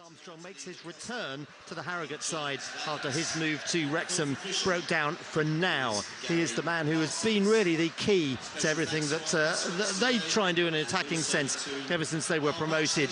Armstrong makes his return to the Harrogate side after his move to Wrexham broke down for now. He is the man who has been really the key to everything that they try and do in an attacking sense ever since they were promoted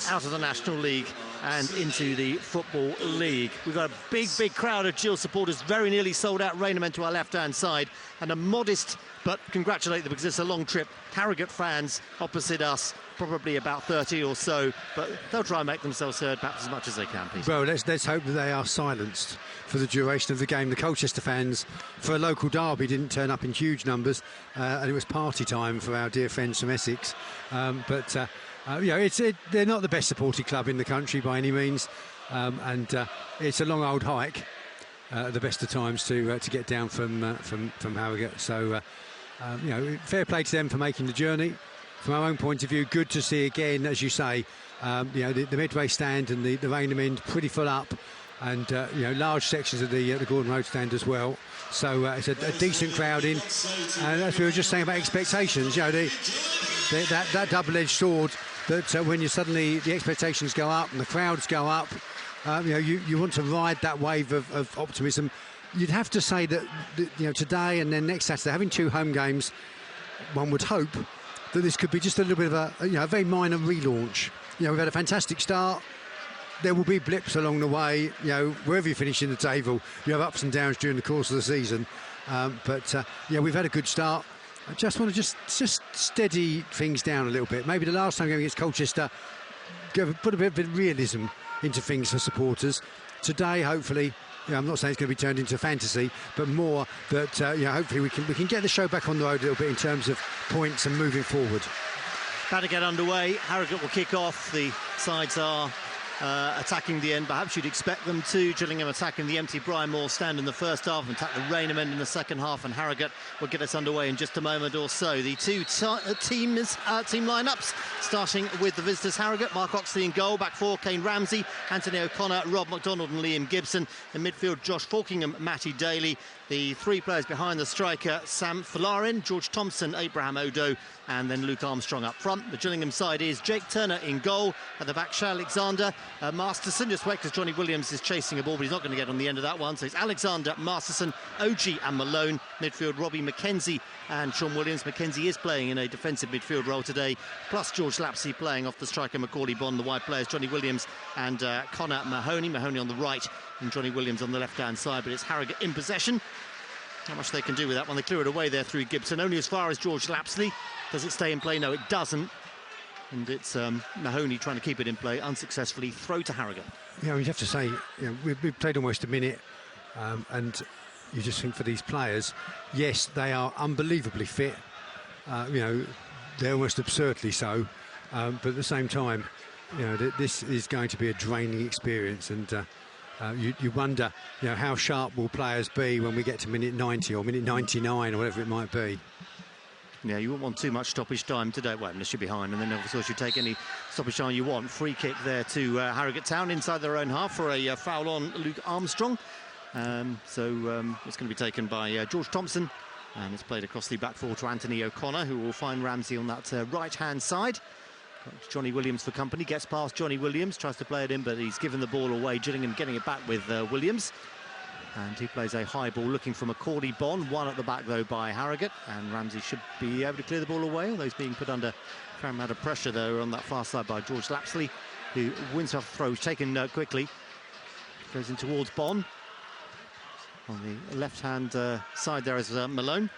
out of the National League and into the Football League. We've got a big crowd of Gills supporters, very nearly sold out Rainham to our left-hand side, and a modest, but congratulate them because it's a long trip, Harrogate fans opposite us, probably about 30 or so, but they'll try and make themselves heard perhaps as much as they can, please. Well, let's hope that they are silenced for the duration of the game. The Colchester fans, for a local derby, didn't turn up in huge numbers, and it was party time for our dear friends from Essex. You know, they're not the best supported club in the country by any means, and it's a long old hike at the best of times to get down from Harrogate. So, you know, fair play to them for making the journey. From our own point of view, good to see again, as you say, you know, the Midway stand and the Rainham end pretty full up, and you know, large sections of the Gordon Road stand as well. So it's a decent crowd in, and as we were just saying about expectations, you know, that double-edged sword. That when you suddenly the expectations go up and the crowds go up, you know, you want to ride that wave of optimism. You'd have to say that you know, today and then next Saturday, having two home games, one would hope that this could be just a little bit of a very minor relaunch. You know, we've had a fantastic start. There will be blips along the way. You know, wherever you finish in the table, you have ups and downs during the course of the season. Yeah, we've had a good start. I just want to just steady things down a little bit. Maybe the last time going against Colchester, put a bit of realism into things for supporters. Today, hopefully, you know, I'm not saying it's going to be turned into fantasy, but more that you know, hopefully we can get the show back on the road a little bit in terms of points and moving forward. About to get underway. Harrogate will kick off. The sides are attacking the end. Perhaps you'd expect them to. Gillingham attacking the empty Brian Moore stand in the first half and attack the Rainham end in the second half, and Harrogate will get us underway in just a moment or so. The two team lineups, starting with the visitors. Harrogate, Mark Oxley in goal, back four, Kane Ramsey, Anthony O'Connor, Rob McDonald and Liam Gibson. In midfield, Josh Falkingham, Matty Daly. The three players behind the striker, Sam Folarin, George Thompson, Abraham Odo, and then Luke Armstrong up front. The Gillingham side is Jake Turner in goal. At the back, Shea Alexander, Masterson, just wait because Johnny Williams is chasing a ball, but he's not going to get on the end of that one. So it's Alexander, Masterson, OG and Malone. Midfield, Robbie McKenzie and Sean Williams. McKenzie is playing in a defensive midfield role today, plus George Lapsey playing off the striker Macaulay Bond. The wide players, Johnny Williams and Connor Mahoney. Mahoney on the right and Johnny Williams on the left-hand side, but it's Harrogate in possession. Not much they can do with that one. They clear it away there through Gibson, only as far as George Lapsley. Does it stay in play? No, it doesn't. And it's Mahoney trying to keep it in play, unsuccessfully. Throw to Harrogate. Yeah, you'd have to say, you know, we've played almost a minute, and you just think for these players, yes, they are unbelievably fit. You know, they're almost absurdly so. But at the same time, you know, this is going to be a draining experience, and you wonder, you know, how sharp will players be when we get to minute 90 or minute 99 or whatever it might be. Yeah, you won't want too much stoppage time today, well, unless you're behind, and then of course you take any stoppage time you want. Free kick there to Harrogate Town inside their own half for a foul on Luke Armstrong. It's going to be taken by George Thompson, and it's played across the back four to Anthony O'Connor, who will find Ramsey on that right-hand side. Johnny Williams for company, gets past Johnny Williams, tries to play it in, but he's given the ball away. Gillingham getting it back with Williams. And he plays a high ball looking for Macaulay Bond. One at the back, though, by Harrogate. And Ramsey should be able to clear the ball away, although he's being put under a fair amount of pressure, though, on that far side by George Lapsley, who wins off the throw, taken quickly. Goes in towards Bond. On the left-hand side there is Malone.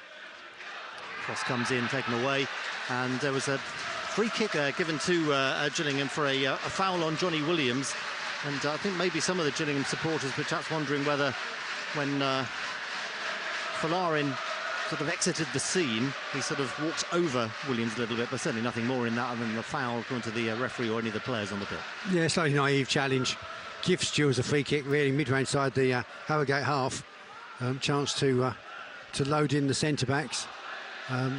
Cross comes in, taken away. And there was a free kick given to Gillingham for a foul on Johnny Williams. And I think maybe some of the Gillingham supporters were perhaps wondering whether, when Folarin sort of exited the scene, he sort of walked over Williams a little bit, but certainly nothing more in that other than the foul according to the referee or any of the players on the pitch. Yeah, slightly naive challenge. Gives Gills a free kick really midway inside the Harrogate half. Chance to load in the centre-backs,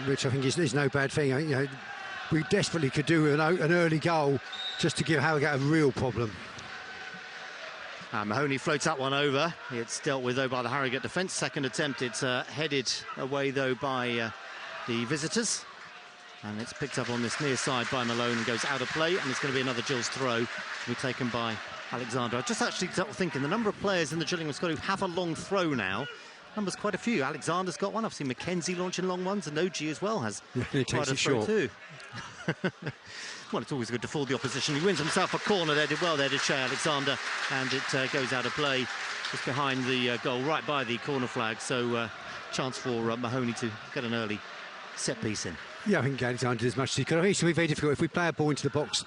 which I think is no bad thing. You know, we desperately could do with an early goal just to give Harrogate a real problem. Mahoney floats that one over. It's dealt with, though, by the Harrogate defence. Second attempt, it's headed away, though, by the visitors. And it's picked up on this near side by Malone and goes out of play. And it's going to be another Gills throw. will be taken by Alexander. I just actually started thinking the number of players in the Gillingham squad who have a long throw now. Number's quite a few. Alexander's got one. I've seen Mackenzie launching long ones, and Oji as well has quite a throw too. Well, it's always good to fool the opposition. He wins himself a corner there. Did well there to Shea Alexander, and it goes out of play just behind the goal, right by the corner flag. So chance for Mahoney to get an early set piece in. Yeah, I think Alexander did as much as he could. I think it's going to be very difficult if we play a ball into the box.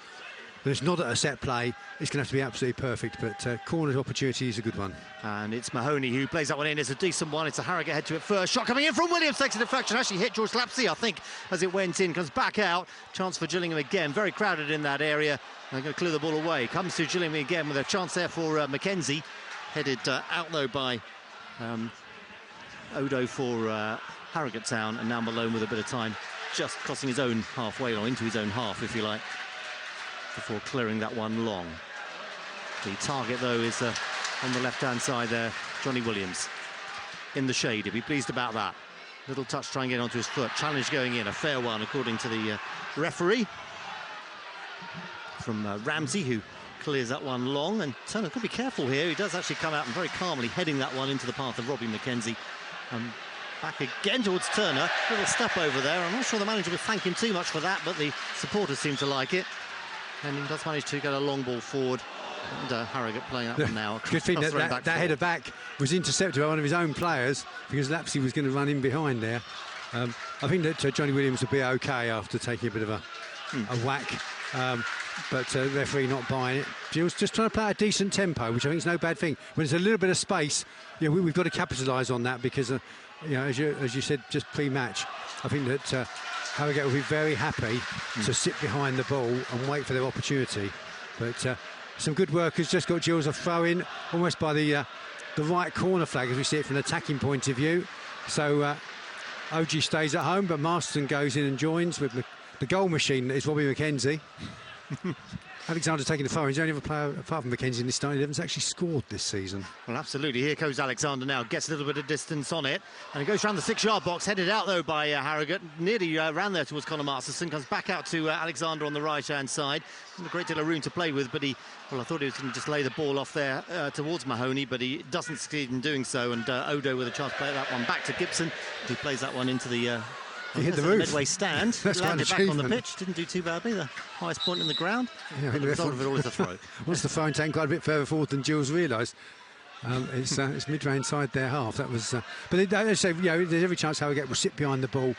But it's not at a set play. It's going to have to be absolutely perfect. But corner opportunity is a good one. And it's Mahoney who plays that one in. It's a decent one. It's a Harrogate head to it first. Shot coming in from Williams. Takes a deflection. Actually hit George Lapsey, I think, as it went in. Comes back out. Chance for Gillingham again. Very crowded in that area. They're going to clear the ball away. Comes to Gillingham again with a chance there for Mackenzie. Headed out, though, by Odo for Harrogate Town. And now Malone with a bit of time. Just crossing his own halfway, or into his own half, if you like, before clearing that one long. The target, though, is on the left-hand side there, Johnny Williams. In the shade, he'd be pleased about that. Little touch trying to get onto his foot. Challenge going in, a fair one, according to the referee. From Ramsey, who clears that one long. And Turner could be careful here. He does actually come out and very calmly heading that one into the path of Robbie Mackenzie. Back again towards Turner. Little step over there. I'm not sure the manager would thank him too much for that, but the supporters seem to like it. And he does manage to get a long ball forward. And Harrogate playing that one now. Good thing that header back was intercepted by one of his own players, because Lapsey was going to run in behind there. I think that Johnny Williams will be okay after taking a bit of a whack. But the referee not buying it. Gilles just trying to play a decent tempo, which I think is no bad thing. When there's a little bit of space, we've got to capitalise on that, because as you said just pre-match, I think that Harrogate will be very happy to sit behind the ball and wait for their opportunity. But some good work has just got Gilles a throw in almost by the right corner flag, as we see it from an attacking point of view. So OG stays at home, but Masterson goes in and joins with the goal machine that is Robbie Mackenzie. Alexander taking the throw. He's the only other player apart from Mackenzie in this starting 11's actually scored this season. Well, absolutely. Here goes Alexander now. Gets a little bit of distance on it. And it goes around the 6-yard box. Headed out, though, by Harrogate. Nearly ran there towards Conor Masterson. Comes back out to Alexander on the right-hand side. A great deal of room to play with, but I thought he was going to just lay the ball off there towards Mahoney, but he doesn't succeed in doing so. And Odo with a chance to play that one back to Gibson, who plays that one into the... he hit the roof. Midway stand. That's landed back on the pitch. Didn't do too badly. The highest point in the ground. Yeah, the result of it all is a throw. Once the phone taken quite a bit further forward than Gilles realised. It's mid-range side their half. That was, but they say there's every chance Harrogate will sit behind the ball,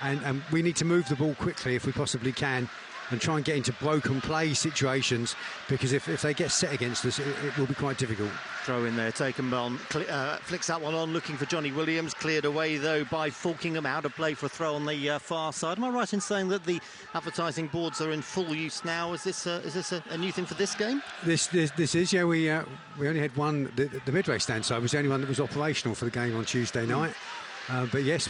and we need to move the ball quickly if we possibly can, and try and get into broken play situations, because if they get set against us, it will be quite difficult. Throw in there, taken on, flicks that one on, looking for Johnny Williams. Cleared away, though, by Falkingham, out of play for a throw on the far side. Am I right in saying that the advertising boards are in full use now? Is this a new thing for this game? This is, yeah. We only had one. The midway stand side was the only one that was operational for the game on Tuesday night. But yes,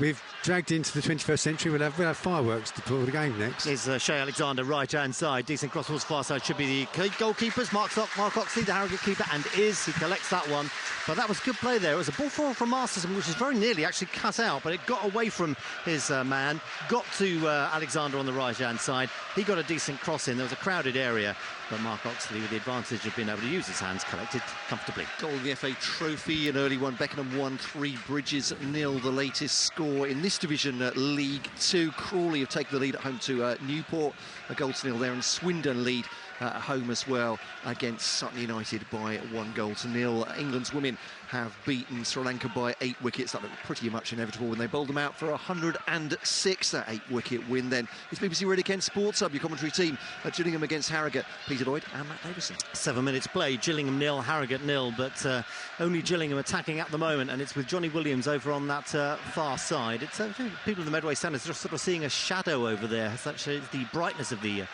we've dragged into the 21st century. We'll have fireworks to pull the game next. Is Shea Alexander, right-hand side. Decent cross towards far side. Should be the goalkeepers. Mark Oxley, the Harrogate keeper, and he collects that one. But that was good play there. It was a ball forward from Masterson, which is very nearly actually cut out, but it got away from his man. Got to Alexander on the right-hand side. He got a decent cross in. There was a crowded area, but Mark Oxley, with the advantage of being able to use his hands, collected comfortably. Goal in the FA Trophy, an early one. Beckenham 1-3, Bridges 0. The latest score in this division, League 2. Crawley have taken the lead at home to Newport, a 0 there, and Swindon lead at home as well against Sutton United by 1-0. England's women have beaten Sri Lanka by 8 wickets. That looked pretty much inevitable when they bowled them out for 106. That 8-wicket win then. It's BBC Radio Kent Sports Hub, your commentary team at Gillingham against Harrogate. Peter Lloyd and Matt Davison. 7 minutes played. Gillingham 0, Harrogate 0, but only Gillingham attacking at the moment, and it's with Johnny Williams over on that far side. It's people in the Medway stand are just sort of seeing a shadow over there. It's actually the brightness of the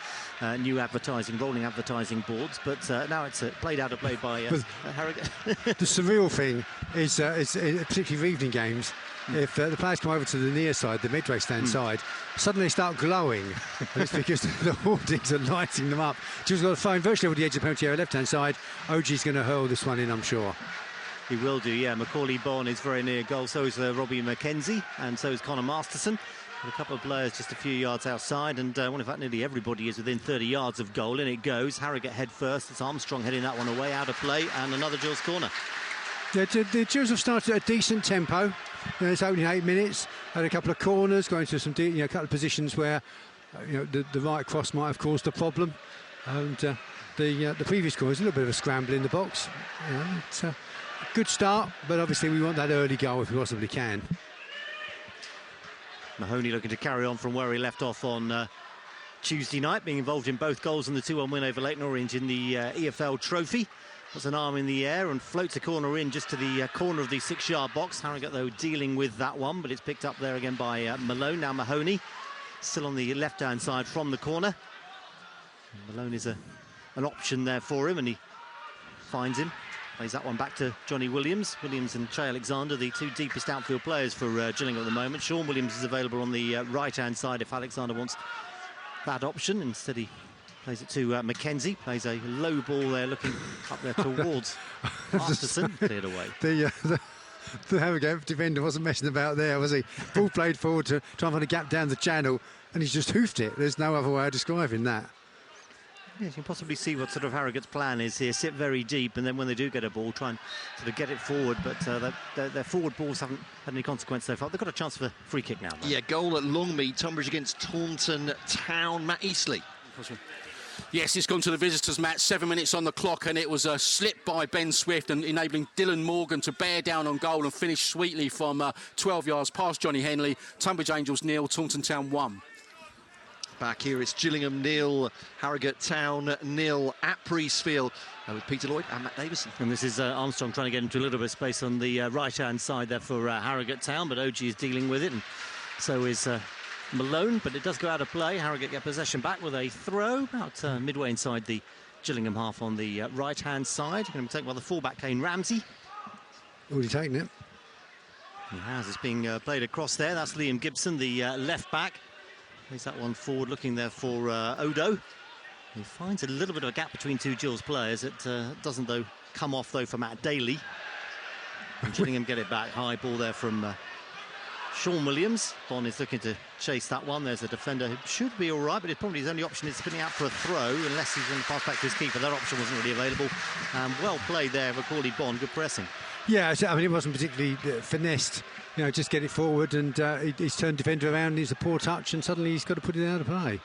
new rolling advertising boards, but now it's played out of play by Harrogate. The surreal thing is particularly for evening games, if the players come over to the near side, the midway stand side, suddenly they start glowing. And it's because the hoardings are lighting them up. Just got a phone virtually over the edge of the penalty area, left-hand side. OG's going to hurl this one in, I'm sure. He will do, yeah. Macaulay Bonne is very near goal, so is Robbie Mackenzie, and so is Conor Masterson. A couple of players just a few yards outside, and well, in fact, nearly everybody is within 30 yards of goal. In it goes. Harrogate head first. It's Armstrong heading that one away, out of play, and another Gills corner. Yeah, the Gills have started at a decent tempo. It's opening 8 minutes. Had a couple of corners, going to some a couple of positions where the right cross might have caused a problem. And the previous corner is a little bit of a scramble in the box. It's a good start, but obviously we want that early goal if we possibly can. Mahoney looking to carry on from where he left off on Tuesday night, being involved in both goals in the 2-1 win over Leyton Orient in the EFL trophy. Puts an arm in the air and floats a corner in just to the corner of the 6-yard box. Harrogate, though, dealing with that one, but it's picked up there again by Malone. Now Mahoney, still on the left-hand side from the corner. And Malone is an option there for him, and he finds him. Plays that one back to Johnny Williams. Williams and Che Alexander, the two deepest outfield players for Gillingham at the moment. Sean Williams is available on the right-hand side if Alexander wants that option. Instead, he plays it to Mackenzie. Plays a low ball there, looking up there towards Masterson. Cleared away. The Harrogate defender wasn't messing about there, was he? Ball played forward to try and find a gap down the channel, and he's just hoofed it. There's no other way of describing that. Yes, you can possibly see what sort of Harrogate's plan is here. Sit very deep, and then when they do get a ball, try and sort of get it forward. But their forward balls haven't had any consequence so far. They've got a chance for a free kick now, though. Yeah, goal at Longmead, Tunbridge against Taunton Town. Matt Eastley. Yes, it's gone to the visitors' match. 7 minutes on the clock, and it was a slip by Ben Swift and enabling Dylan Morgan to bear down on goal and finish sweetly from 12 yards past Johnny Henley. Tunbridge Angels 0, Taunton Town 1. Back here, it's Gillingham 0, Harrogate Town 0 at Priestfield with Peter Lloyd and Matt Davison. And this is Armstrong trying to get into a little bit of space on the right-hand side there for Harrogate Town, but OG is dealing with it, and so is Malone, but it does go out of play. Harrogate get possession back with a throw about midway inside the Gillingham half on the right-hand side. Going to be taken by the fullback, Kane Ramsey. Already taken it. He has. It's being played across there. That's Liam Gibson, the left-back. Plays that one forward, looking there for Odo. He finds a little bit of a gap between two Gills players. It doesn't, though, come off, though, for Matt Daly. And Gillingham get it back. High ball there from Sean Williams. Bond is looking to chase that one. There's a defender who should be all right, but it's probably his only option is spinning out for a throw, unless he's going to pass back to his keeper. That option wasn't really available. Well played there, Macaulay Bond. Good pressing. Yeah, I mean, it wasn't particularly finessed. Just get it forward, and he's turned defender around. He's a poor touch, and suddenly he's got to put it out of play.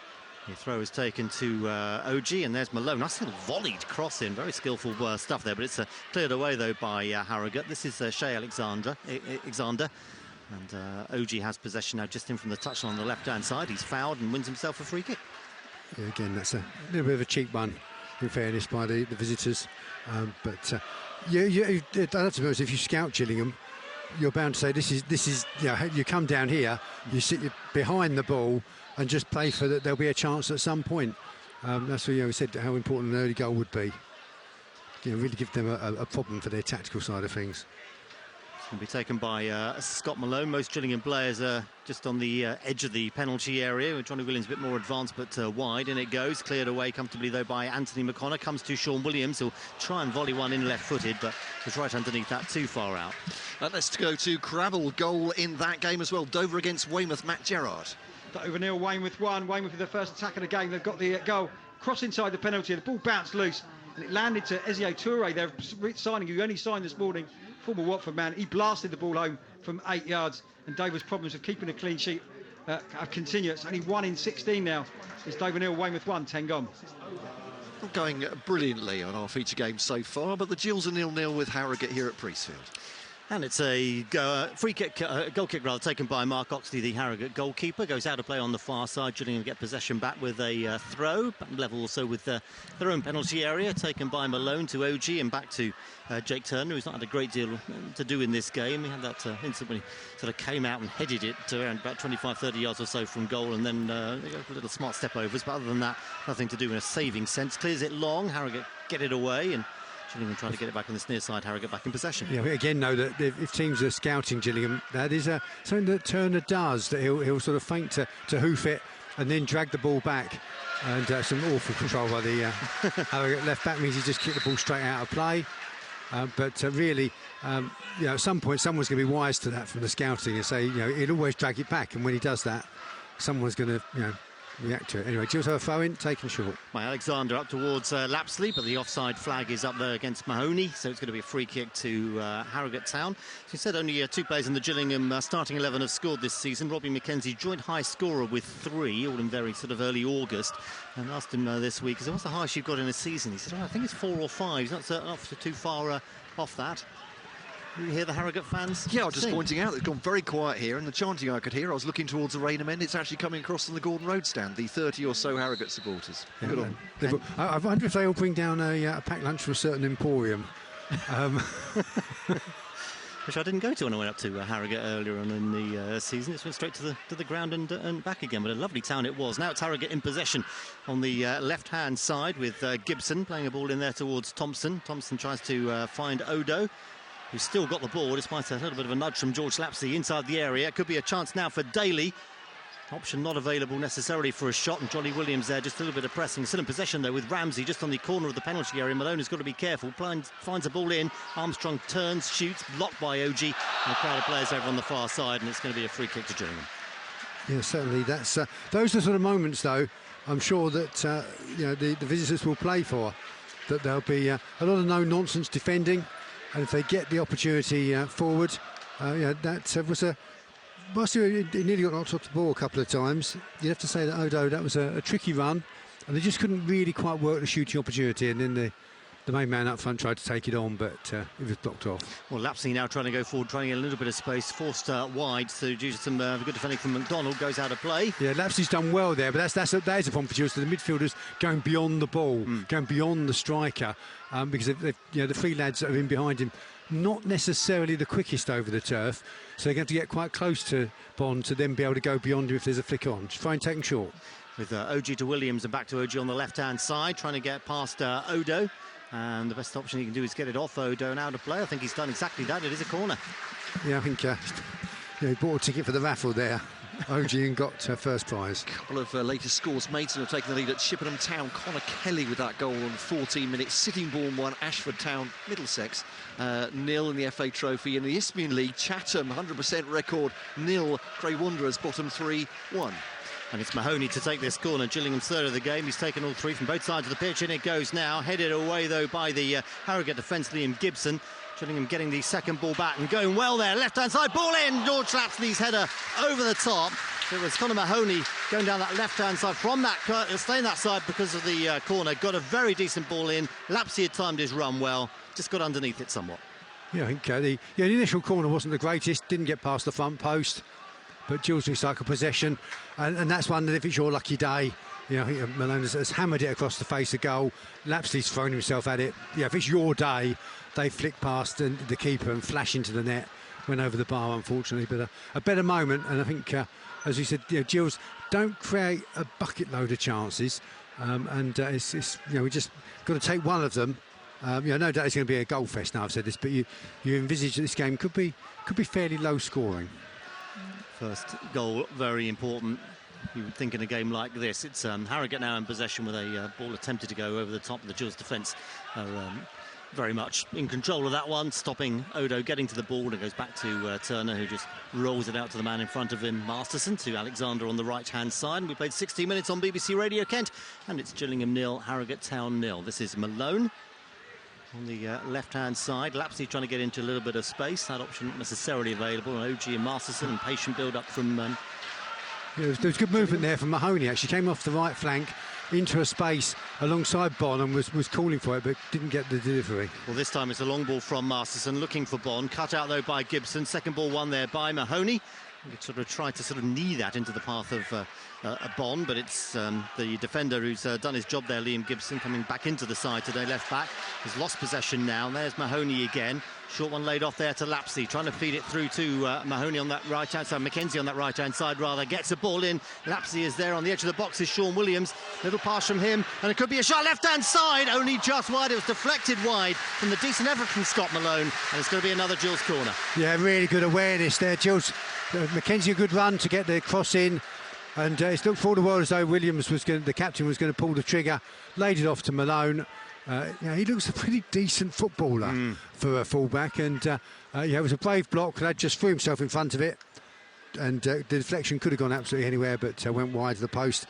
The throw is taken to OG, and there's Malone. Nice little volleyed cross in. Very skillful stuff there, but it's cleared away, though, by Harrogate. This is Che Alexander. And OG has possession now just in from the touchline on the left-hand side. He's fouled and wins himself a free kick. Yeah, again, that's a little bit of a cheap one, in fairness, by the visitors. But I suppose if you scout Gillingham, you're bound to say this is you come down here, you sit behind the ball and just play for that. There'll be a chance at some point. That's what we said how important an early goal would be. Really give them a problem for their tactical side of things. It's going to be taken by Scott Malone. Most Gillingham players are just on the edge of the penalty area. With Johnny Williams a bit more advanced, but wide. In it goes. Cleared away comfortably, though, by Anthony McConnor. Comes to Sean Williams. He'll try and volley one in left-footed, but was right underneath that, too far out. Let's go to Cravel. Goal in that game as well. Dover against Weymouth. Matt Gerrard. Dover 0, Weymouth 1. Weymouth with the first attack of the game. They've got the goal. Cross inside the penalty. The ball bounced loose, and it landed to Ezie Toure, their signing, who only signed this morning. Former Watford man. He blasted the ball home from 8 yards, and Dover's problems of keeping a clean sheet have continued. It's only 1 in 16 now. It's Dover 0, Weymouth 1, 10 gone. Not going brilliantly on our feature game so far, but the Gills are 0-0 with Harrogate here at Priestfield. And it's a free kick, goal kick rather, taken by Mark Oxley, the Harrogate goalkeeper. Goes out of play on the far side. Gillingham get possession back with a throw. Level also with their own penalty area. Taken by Malone to OG and back to Jake Turner, who's not had a great deal to do in this game. He had that incident when he sort of came out and headed it to around about 25-30 yards or so from goal, and then they go for a little smart step overs. But other than that, nothing to do in a saving sense. Clears it long. Harrogate get it away, and Gillingham trying to get it back on this near side. Harrogate back in possession. Yeah, we again know that if teams are scouting Gillingham, that is something that Turner does. That he'll sort of feint to hoof it and then drag the ball back. And some awful control by the Harrogate left back means he just kicked the ball straight out of play. But really, at some point, someone's going to be wise to that from the scouting and say, he'll always drag it back. And when he does that, someone's going to, react to it. Anyway, Gills have a throw in, taken short. By Alexander up towards Lapsley, but the offside flag is up there against Mahoney, so it's going to be a free kick to Harrogate Town. As you said, only 2 players in the Gillingham starting 11 have scored this season. Robbie McKenzie, joint high scorer with 3, all in very sort of early August. And asked him this week, he said, what's the highest you've got in a season? He said, I think it's 4 or 5. He's not too far off that. You hear the Harrogate fans? Yeah, I was just pointing out, it's gone very quiet here, and the chanting I could hear, I was looking towards the Rainham end, it's actually coming across from the Gordon Road stand, the 30 or so Harrogate supporters. Yeah, Good on. I wonder if they all bring down a packed lunch from a certain emporium. Which I didn't go to when I went up to Harrogate earlier on in the season. It went straight to the ground and back again. But a lovely town it was. Now it's Harrogate in possession on the left-hand side with Gibson playing a ball in there towards Thompson. Thompson tries to find Odo, who's still got the ball despite a little bit of a nudge from George Lapsley inside the area. It could be a chance now for Daly. Option not available necessarily for a shot, and Johnny Williams there, just a little bit of pressing. Still in possession though with Ramsey just on the corner of the penalty area. Malone has got to be careful. Finds a ball in. Armstrong turns, shoots, blocked by OG, and a crowd of players over on the far side, and it's going to be a free kick to Gillingham. Yeah, certainly. That's those are the sort of moments though. I'm sure that the visitors will play for. That there'll be a lot of no-nonsense defending, and if they get the opportunity forward, that was a. Whilst he nearly got knocked off the ball a couple of times, you'd have to say that Odo, that was a tricky run, and they just couldn't really quite work the shooting opportunity, and then the main man up front tried to take it on, but it was blocked off. Well, Lapsley now trying to go forward, trying to get a little bit of space, forced wide, so due to some good defending from McDonald, goes out of play. Yeah, Lapsley's done well there, but that is a problem for Jules. The midfielders going beyond the ball, going beyond the striker, because the 3 lads that are in behind him, not necessarily the quickest over the turf, so they're going to get quite close to Bond to then be able to go beyond him if there's a flick on. Fine taken short. With OG to Williams and back to OG on the left-hand side, trying to get past Odo. And the best option he can do is get it off Odo and out of play. I think he's done exactly that. It is a corner. Yeah, I think he bought a ticket for the raffle there, OG, and got first prize. A couple of latest scores. Maidstone have taken the lead at Chippenham Town. Connor Kelly with that goal on 14 minutes. Sittingbourne 1, Ashford Town, Middlesex 0 in the FA Trophy. In the Isthmian League, Chatham 100% record 0. Cray Wanderers bottom 3-1. And it's Mahoney to take this corner. Gillingham's third of the game. He's taken all 3 from both sides of the pitch. In it goes now. Headed away, though, by the Harrogate defence, Liam Gibson. Gillingham getting the second ball back and going well there. Left-hand side, ball in. George Lapsley's header over the top. It was Conor Mahoney going down that left-hand side from that, staying that side because of the corner. Got a very decent ball in. Lapsley had timed his run well. Just got underneath it somewhat. Yeah, I think the initial corner wasn't the greatest. Didn't get past the front post. But Jules recycled possession, and that's one that if it's your lucky day, Malone has hammered it across the face of goal. Lapsley's thrown himself at it. Yeah, if it's your day, they flick past the keeper and flash into the net. Went over the bar, unfortunately, but a better moment. And I think, as we said, Jules, don't create a bucket load of chances, it's we just got to take one of them. No doubt it's going to be a goal fest now. I've said this, but you envisage that this game could be fairly low scoring. First goal, very important. You would think in a game like this. It's Harrogate now in possession with a ball attempted to go over the top of the Gills defence. Very much in control of that one, stopping Odo getting to the ball, and it goes back to Turner, who just rolls it out to the man in front of him, Masterson, to Alexander on the right-hand side. And we played 60 minutes on BBC Radio Kent, and it's Gillingham 0, Harrogate Town 0. This is Malone on the left-hand side. Lapsley trying to get into a little bit of space. That option not necessarily available. And OG and Masterson, and patient build-up from... there was good movement there from Mahoney, actually. Came off the right flank into a space alongside Bond and was calling for it, but didn't get the delivery. Well, this time it's a long ball from Masterson, looking for Bond. Cut out, though, by Gibson. Second ball won there by Mahoney. He sort of tried to knee that into the path of a Bond, but it's the defender who's done his job there, Liam Gibson, coming back into the side today, left back. He's lost possession now. There's Mahoney again. Short one laid off there to Lapsley, trying to feed it through to Mahoney on that right-hand side, McKenzie on that right-hand side, rather. Gets a ball in. Lapsley is there on the edge of the box, is Sean Williams. Little pass from him, and it could be a shot left-hand side, only just wide. It was deflected wide from the decent effort from Scott Malone, and it's going to be another Gills corner. Yeah, really good awareness there, Gills. McKenzie, a good run to get the cross in, and it's looked for the world as though Williams the captain was going to pull the trigger, laid it off to Malone, he looks a pretty decent footballer for a fullback, and it was a brave block. Lad just threw himself in front of it, and the deflection could have gone absolutely anywhere, but went wide of the post.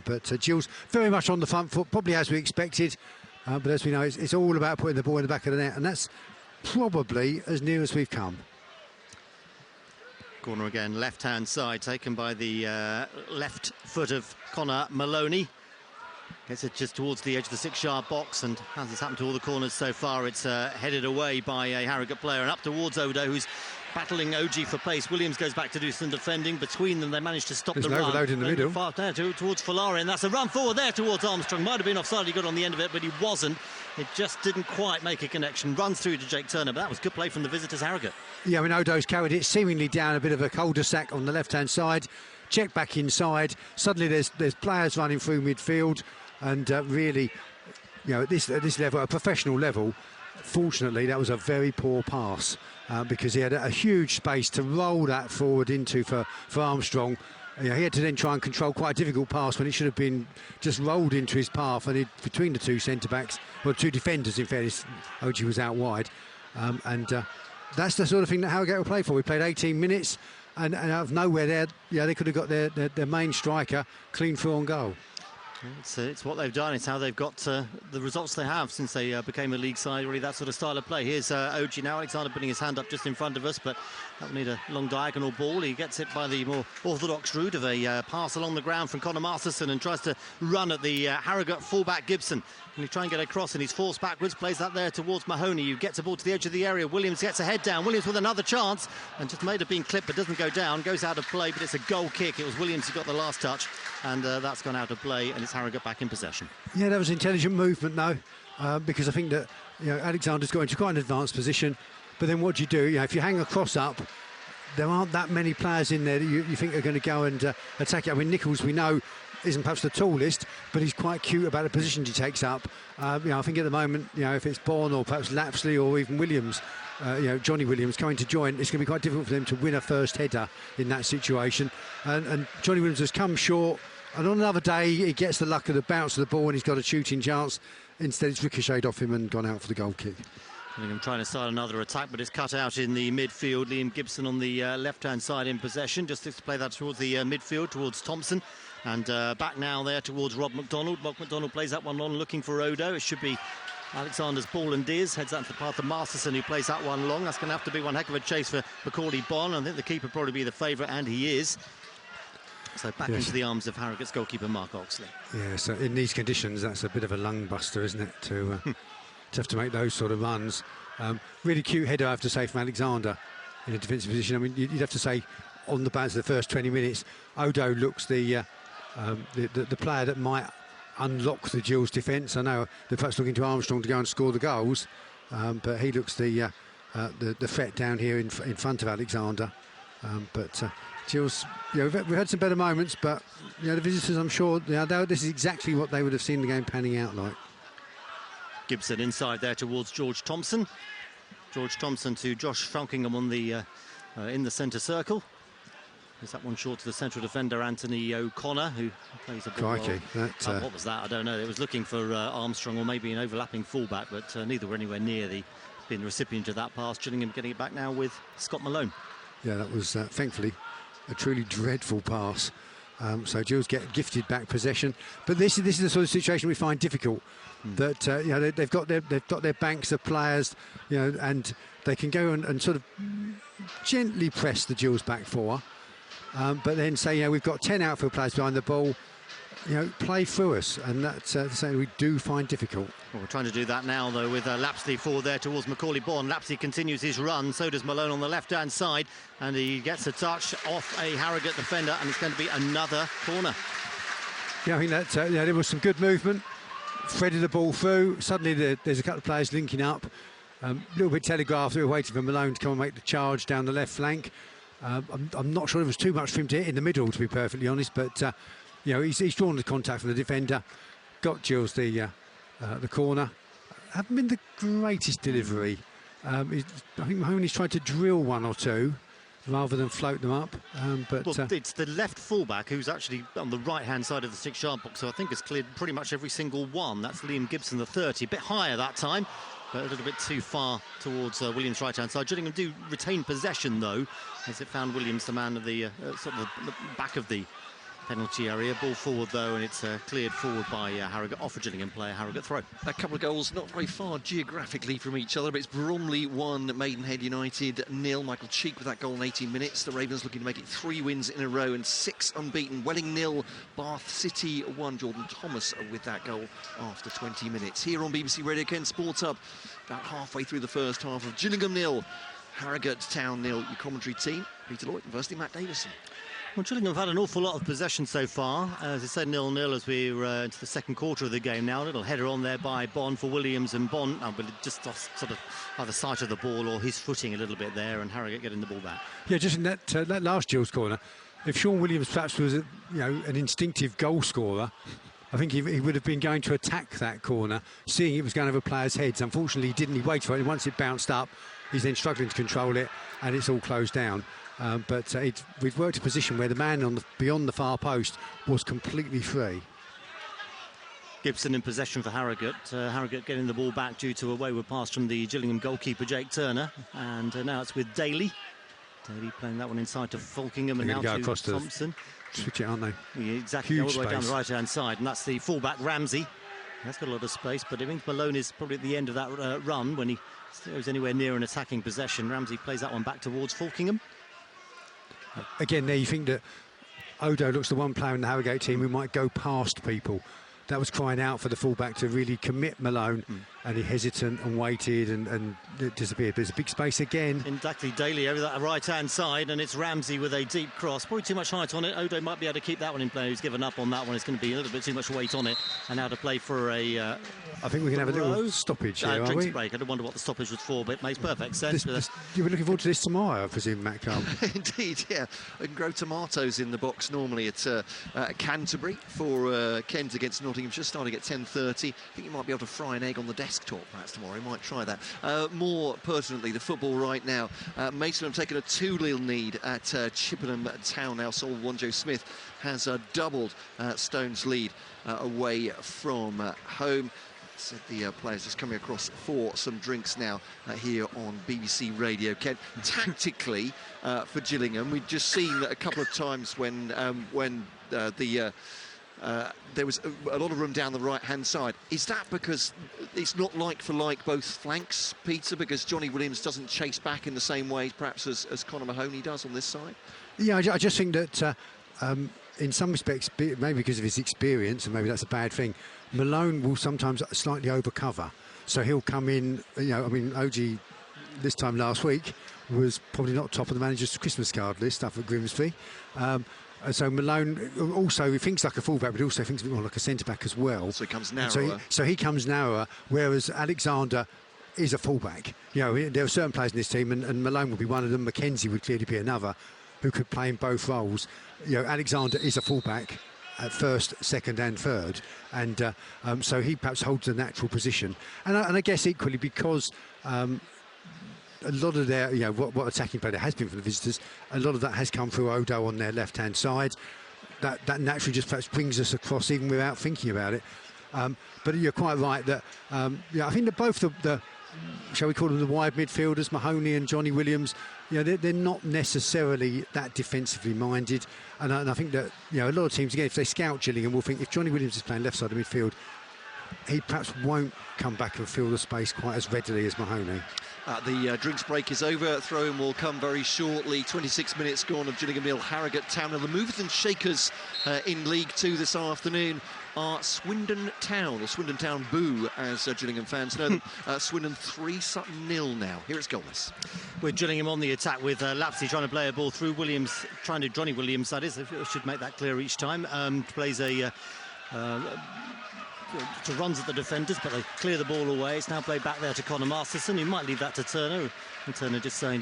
But Gills very much on the front foot, probably as we expected. But as we know, it's all about putting the ball in the back of the net, and that's probably as near as we've come. Corner again, left-hand side, taken by the left foot of Connor Maloney. Gets it just towards the edge of the 6-yard box, and as has happened to all the corners so far, it's headed away by a Harrogate player and up towards Odo, who's battling OG for pace. Williams goes back to do some defending. Between them, they managed to stop the run. Overload in the middle. Far there towards Folari, and that's a run forward there towards Armstrong. Might have been offside, he got on the end of it, but he wasn't. It just didn't quite make a connection. Runs through to Jake Turner, but that was good play from the visitors, Harrogate. Yeah, I mean, Odo's carried it seemingly down a bit of a cul-de-sac on the left-hand side. Check back inside. Suddenly there's players running through midfield, and really, at this level, a professional level, fortunately, that was a very poor pass. Because he had a huge space to roll that forward into for Armstrong. He had to then try and control quite a difficult pass when it should have been just rolled into his path, and between the two centre-backs, well, two defenders in fairness, OG was out wide. That's the sort of thing that Harrogate will play for. We played 18 minutes, and out of nowhere they could have got their main striker clean through on goal. It's what they've done. It's how they've got the results they have since they became a league side. Really, that sort of style of play. Here's OG now. Alexander putting his hand up just in front of us, but that will need a long diagonal ball. He gets it by the more orthodox route of a pass along the ground from Conor Masterson, and tries to run at the Harrogate fullback Gibson. And he try and get across, and he's forced backwards. Plays that there towards Mahoney, who gets the ball to the edge of the area. Williams gets a head down. Williams with another chance, and just made it being clipped, but doesn't go down. Goes out of play, but it's a goal kick. It was Williams who got the last touch, and that's gone out of play, and it's Harrogate back in possession. Yeah, that was intelligent movement, though, because I think that Alexander's got into quite an advanced position. But then what do you do? If you hang a cross up, there aren't that many players in there that you think are going to go and attack it. I mean, Nichols, we know, isn't perhaps the tallest, but he's quite cute about the positions he takes up. I think at the moment, if it's Bourne or perhaps Lapsley or even Williams, Johnny Williams coming to join, it's going to be quite difficult for them to win a first header in that situation. And Johnny Williams has come short. And on another day, he gets the luck of the bounce of the ball and he's got a shooting chance. Instead, it's ricocheted off him and gone out for the goal kick. Gillingham trying to start another attack, but it's cut out in the midfield. Liam Gibson on the left-hand side in possession. Just to play that towards the midfield, towards Thompson. And back now there towards Rob McDonald. Rob McDonald plays that one on, looking for Odo. It should be Alexander's ball and Diaz. Heads out to the path of Masterson, who plays that one long. That's going to have to be one heck of a chase for Macaulay Bonne. I think the keeper probably be the favourite, and he is. So back into the arms of Harrogate's goalkeeper Mark Oxley. Yeah, so in these conditions, that's a bit of a lung buster, isn't it, to have to make those sort of runs. Really cute header, I have to say, from Alexander in a defensive position. I mean, you'd have to say, on the balance of the first 20 minutes, Odo looks the player that might unlock the Gills defence. I know they're perhaps looking to Armstrong to go and score the goals, but he looks the threat down here in front of Alexander. But Gills, we've had some better moments, but the visitors, I'm sure, this is exactly what they would have seen the game panning out like. Gibson inside there towards George Thompson. George Thompson to Josh Falkingham on the in the centre circle. Is that one short to the central defender Anthony O'Connor, who plays a ball. Crikey, what was that? I don't know. It was looking for Armstrong or maybe an overlapping fullback, but neither were anywhere near being the recipient of that pass. Gillingham getting it back now with Scott Malone. Yeah, that was thankfully a truly dreadful pass. So Gills get gifted back possession, but this is the sort of situation we find difficult. That they've got their banks of players, and they can go and sort of gently press the Gills back four, but then say, we've got 10 outfield players behind the ball, play through us, and that's something we do find difficult. Well, we're trying to do that now, though, with Lapsley forward there towards Macaulay Bonne. Lapsley continues his run, so does Malone on the left-hand side, and he gets a touch off a Harrogate defender, and it's going to be another corner. Yeah, I think that there was some good movement. Threaded the ball through. Suddenly there's a couple of players linking up. A little bit telegraphed. We were waiting for Malone to come and make the charge down the left flank. I'm not sure it was too much for him to hit in the middle, to be perfectly honest, but he's drawn the contact from the defender, got Gills the corner. Haven't been the greatest delivery. I think Mahoney's tried to drill one or two, rather than float them up. Well, it's the left fullback who's actually on the right-hand side of the 6-yard box, so I think has cleared pretty much every single one. That's Liam Gibson, the 30, a bit higher that time, but a little bit too far towards Williams' right-hand side. Gillingham do retain possession, though, as it found Williams, the man of the sort of the back of the penalty area. Ball forward, though, and it's cleared forward by Harrogate, off a Gillingham player. Harrogate throw. A couple of goals not very far geographically from each other, but it's Bromley 1, Maidenhead United 0. Michael Cheek with that goal in 18 minutes. The Ravens looking to make it 3 wins in a row and 6 unbeaten. Welling 0, Bath City 1. Jordan Thomas with that goal after 20 minutes. Here on BBC Radio Kent Sports Hub, about halfway through the first half of Gillingham 0, Harrogate Town 0. Your commentary team, Peter Lloyd, University Matt Davison. Well, Gillingham have had an awful lot of possession so far. As I said, 0-0 as we're into the second quarter of the game now. A little header on there by Bond for Williams, and Bond but just off sort of either side of the ball or his footing a little bit there, and Harrogate getting the ball back. Yeah, just in that last Gills corner, if Sean Williams perhaps was an instinctive goal scorer, I think he would have been going to attack that corner, seeing it was going over players' heads. Unfortunately, he didn't. He waited for it. Once it bounced up, he's then struggling to control it, and it's all closed down. But we'd worked a position where the man beyond the far post was completely free. Gibson in possession for Harrogate. Harrogate getting the ball back due to a wayward pass from the Gillingham goalkeeper, Jake Turner. And now it's with Daly. Daly playing that one inside to Falkingham, and now to Thompson. Switch it, aren't they? Yeah, exactly. Huge all the way space down the right-hand side. And that's the fullback, Ramsey. That's got a lot of space, but I think Malone is probably at the end of that run when he goes anywhere near an attacking possession. Ramsey plays that one back towards Falkingham. Again, there you think that Odo looks the one player in the Harrogate team who might go past people. That was crying out for the fullback to really commit Malone, and he hesitant and waited and it disappeared. There's a big space again. Exactly, Daly over that right-hand side, and it's Ramsey with a deep cross. Probably too much height on it. Odo might be able to keep that one in play. He's given up on that one. It's going to be a little bit too much weight on it. And now to play for a... I think we can have a little stoppage here, are we? Break. I don't wonder what the stoppage was for, but it makes perfect sense. You'll be looking forward to this tomorrow, I presume, Matt Carl. Indeed, yeah. We can grow tomatoes in the box normally at Canterbury for Kent against Nottinghamshire, starting at 10:30. I think you might be able to fry an egg on the desktop perhaps tomorrow. You might try that. More pertinently, the football right now. Mason have taken a 2-0 lead at Chippenham Town now. Sol Wanjo Smith has doubled Stone's lead away from home. Said the players just coming across for some drinks now here on BBC Radio Kent. Tactically for Gillingham, we've just seen a couple of times when there was a lot of room down the right-hand side. Is that because it's not like for like both flanks, Peter, because Johnny Williams doesn't chase back in the same way perhaps as Conor Mahoney does on this side? Yeah, I just think that in some respects, maybe because of his experience, and maybe that's a bad thing, Malone will sometimes slightly overcover. So he'll come in, OG this time last week was probably not top of the manager's Christmas card list up at Grimsby. So Malone also, he thinks like a fullback, but also thinks a bit more like a centre-back as well. So he comes narrower. So he comes narrower, whereas Alexander is a fullback. There are certain players in this team, and Malone would be one of them. Mackenzie would clearly be another who could play in both roles. Alexander is a fullback at first, second and third, and so he perhaps holds a natural position. And I guess equally because a lot of their, what attacking play there has been for the visitors, a lot of that has come through Odo on their left-hand side. That naturally just perhaps brings us across even without thinking about it. But you're quite right that, I think that both the shall we call them the wide midfielders, Mahoney and Johnny Williams, they're not necessarily that defensively minded. And I think that, a lot of teams, again, if they scout Gillingham, will think if Johnny Williams is playing left side of midfield, he perhaps won't come back and fill the space quite as readily as Mahoney. The drinks break is over. Throw-in will come very shortly. 26 minutes gone of Gillingham 0, Harrogate Town. Now the movers and shakers in League 2 this afternoon are Swindon Town, or Swindon Town Boo, as Gillingham fans know them. Swindon 3, Sutton 0 now. Here it's goalless. With Gillingham on the attack with Lapsey trying to play a ball through Williams, Johnny Williams, that is. I should make that clear each time. Plays a... to runs at the defenders, but they clear the ball away. It's now played back there to Conor Masterson. He might leave that to Turner, and Turner just saying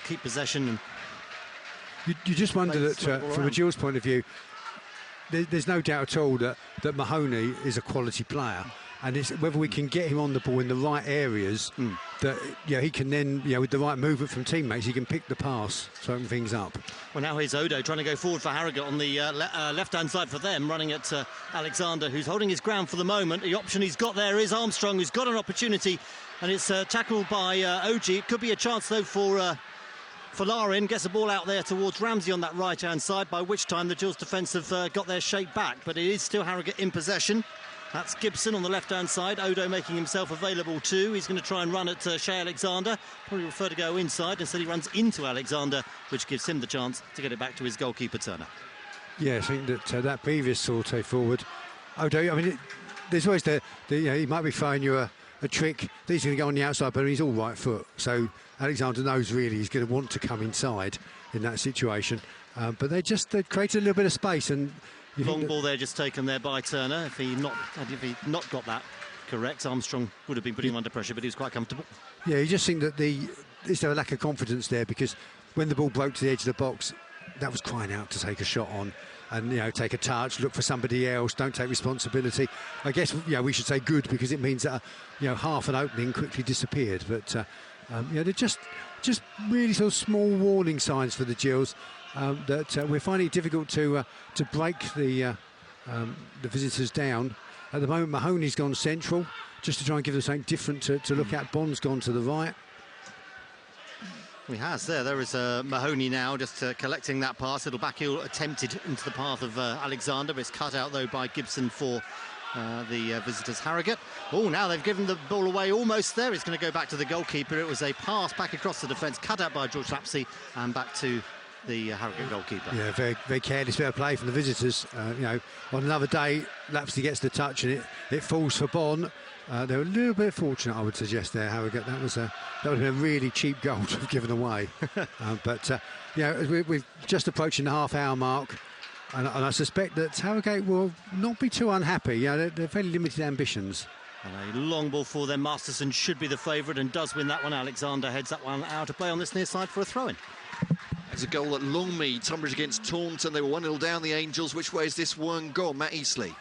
keep possession. And you just wonder that from a Gills point of view, there's no doubt at all that Mahoney is a quality player, and it's whether we can get him on the ball in the right areas that he can then, with the right movement from teammates, he can pick the pass to open things up. Well, now here's Odo trying to go forward for Harrogate on the left-hand side for them, running at Alexander, who's holding his ground for the moment. The option he's got there is Armstrong, who's got an opportunity, and it's tackled by OG. It could be a chance, though, for Larin. Gets the ball out there towards Ramsey on that right-hand side, by which time the Gills defence have got their shape back. But it is still Harrogate in possession. That's Gibson on the left-hand side. Odo making himself available too. He's going to try and run at Shea Alexander. Probably prefer to go inside. Instead he runs into Alexander, which gives him the chance to get it back to his goalkeeper, Turner. Yeah, I think that that previous sortie forward, Odo, I mean, there's always he might be throwing you a trick. He's going to go on the outside, but he's all right foot. So Alexander knows really he's going to want to come inside in that situation. But they created a little bit of space, and long ball there just taken there by Turner. If he not got that correct, Armstrong would have been putting him under pressure, but he was quite comfortable. Yeah, you just think that is there a lack of confidence there, because when the ball broke to the edge of the box, that was crying out to take a shot on and take a touch, look for somebody else, don't take responsibility. I guess we should say good, because it means that half an opening quickly disappeared. But they're just really sort of small warning signs for the Gills that we're finding it difficult to break the visitors down. At the moment, Mahoney's gone central just to try and give them something different to look at. Bond's gone to the right. He has there. There is Mahoney now just collecting that pass. It'll back heel attempted into the path of Alexander, but it's cut out though by Gibson for the visitors Harrogate. Oh, now they've given the ball away almost there. It's going to go back to the goalkeeper. It was a pass back across the defence, cut out by George Lapsey, and back to the Harrogate goalkeeper. Yeah, very, very careless bit of play from the visitors. On another day, Lapsey gets the touch and it falls for Bond. They were a little bit fortunate, I would suggest, there, Harrogate. That would have been a really cheap goal to have given away. We're just approaching the half-hour mark, and I suspect that Harrogate will not be too unhappy. They're fairly limited ambitions. And a long ball for them. Masterson should be the favourite and does win that one. Alexander heads that one out to play on this near side for a throw-in. There's a goal at Longmead, Tunbridge against Taunton. They were 1-0 down, the Angels. Which way is this one gone? Matt Eastley.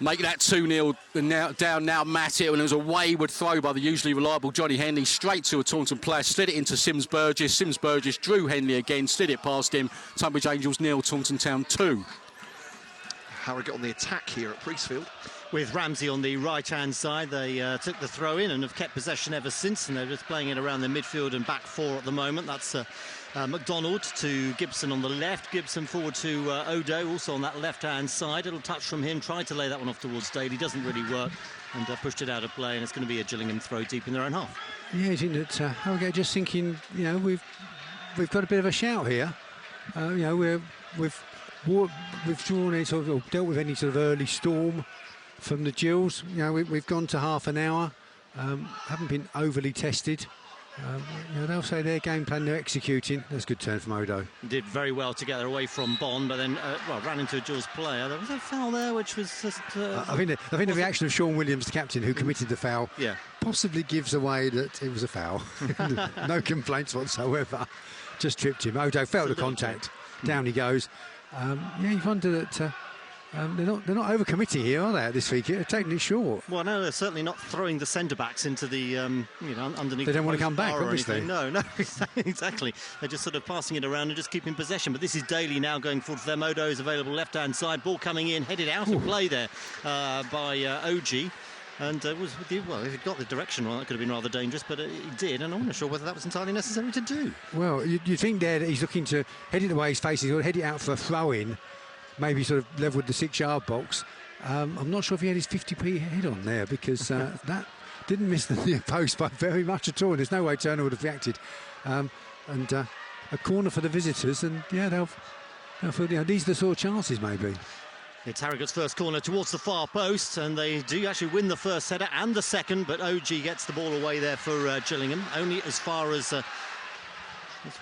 Make that 2-0 down now, Matt. It was a wayward throw by the usually reliable Johnny Henley, straight to a Taunton player, slid it into Sims Burgess. Sims Burgess drew Henley again, slid it past him. Tunbridge Angels 0, Taunton Town 2. Harrogate on the attack here at Priestfield. With Ramsey on the right-hand side, they took the throw-in and have kept possession ever since, and they're just playing it around the midfield and back four at the moment. That's McDonald to Gibson on the left, Gibson forward to Odo, also on that left-hand side. It'll touch from him, tried to lay that one off towards Daly, doesn't really work, and pushed it out of play, and it's going to be a Gillingham throw deep in their own half. Yeah, I think that Harrogate just thinking, we've got a bit of a shout here. We've drawn in sort of, dealt with any sort of early storm from the Gills. We've gone to half an hour, haven't been overly tested. They'll say their game plan they're executing. That's a good turn from Odo. Did very well to get her away from Bond, but then ran into a Gills player. There was a foul there, which was just. I think the reaction of Sean Williams, the captain, who committed the foul, possibly gives away that it was a foul. No complaints whatsoever. Just tripped him. Odo felt the contact. Down he goes. You wonder that. They're not overcommitting here, are they, at this week? They're taking it short. Well, no, they're certainly not throwing the centre-backs into the, underneath. They don't want to come back, obviously. No, exactly. They're just sort of passing it around and just keeping possession. But this is Daly now going forward for them. Odo is available left-hand side. Ball coming in, headed out of play there by OG. And if he'd got the direction right, that could have been rather dangerous, but he did, and I'm not sure whether that was entirely necessary to do. Well, you think there that he's looking to head it the way he's facing, he'll head it out for a throw-in, maybe sort of level with the 6-yard box. I'm not sure if he had his 50p head on there, because that didn't miss the near post by very much at all. There's no way Turner would have reacted. A corner for the visitors, and they'll feel, these are the sort of chances maybe. It's Harrogate's first corner towards the far post, and they do actually win the first header and the second, but OG gets the ball away there for Gillingham, only as far as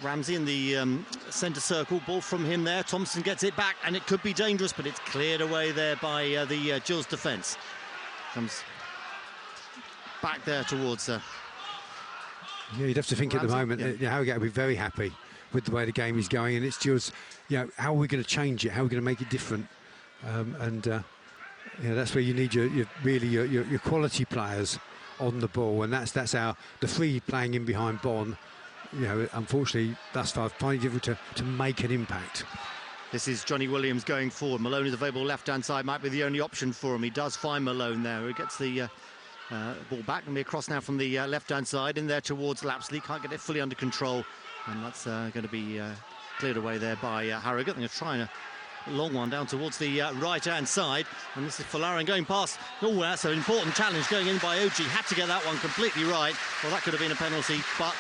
Ramsey in the centre circle. Ball from him there. Thompson gets it back, and it could be dangerous, but it's cleared away there by the Gills defence. Comes back there towards you'd have to think Ramsey, at the moment Harrogate will be very happy with the way the game is going, and it's just how are we going to change it, how are we going to make it different. Yeah, that's where you need your quality players on the ball, and that's how the three playing in behind Bonn, you know, unfortunately thus far finding it difficult to make an impact. This is Johnny Williams going forward. Malone is available left-hand side, might be the only option for him. He does find Malone there. He gets the ball back and be across now from the left-hand side in there towards Lapsley. Can't get it fully under control, and that's going to be cleared away there by Harrogate. They're trying a long one down towards the right-hand side, and this is Folarin going past. Oh, that's an important challenge going in by Oji. Had to get that one completely right. Well, that could have been a penalty, but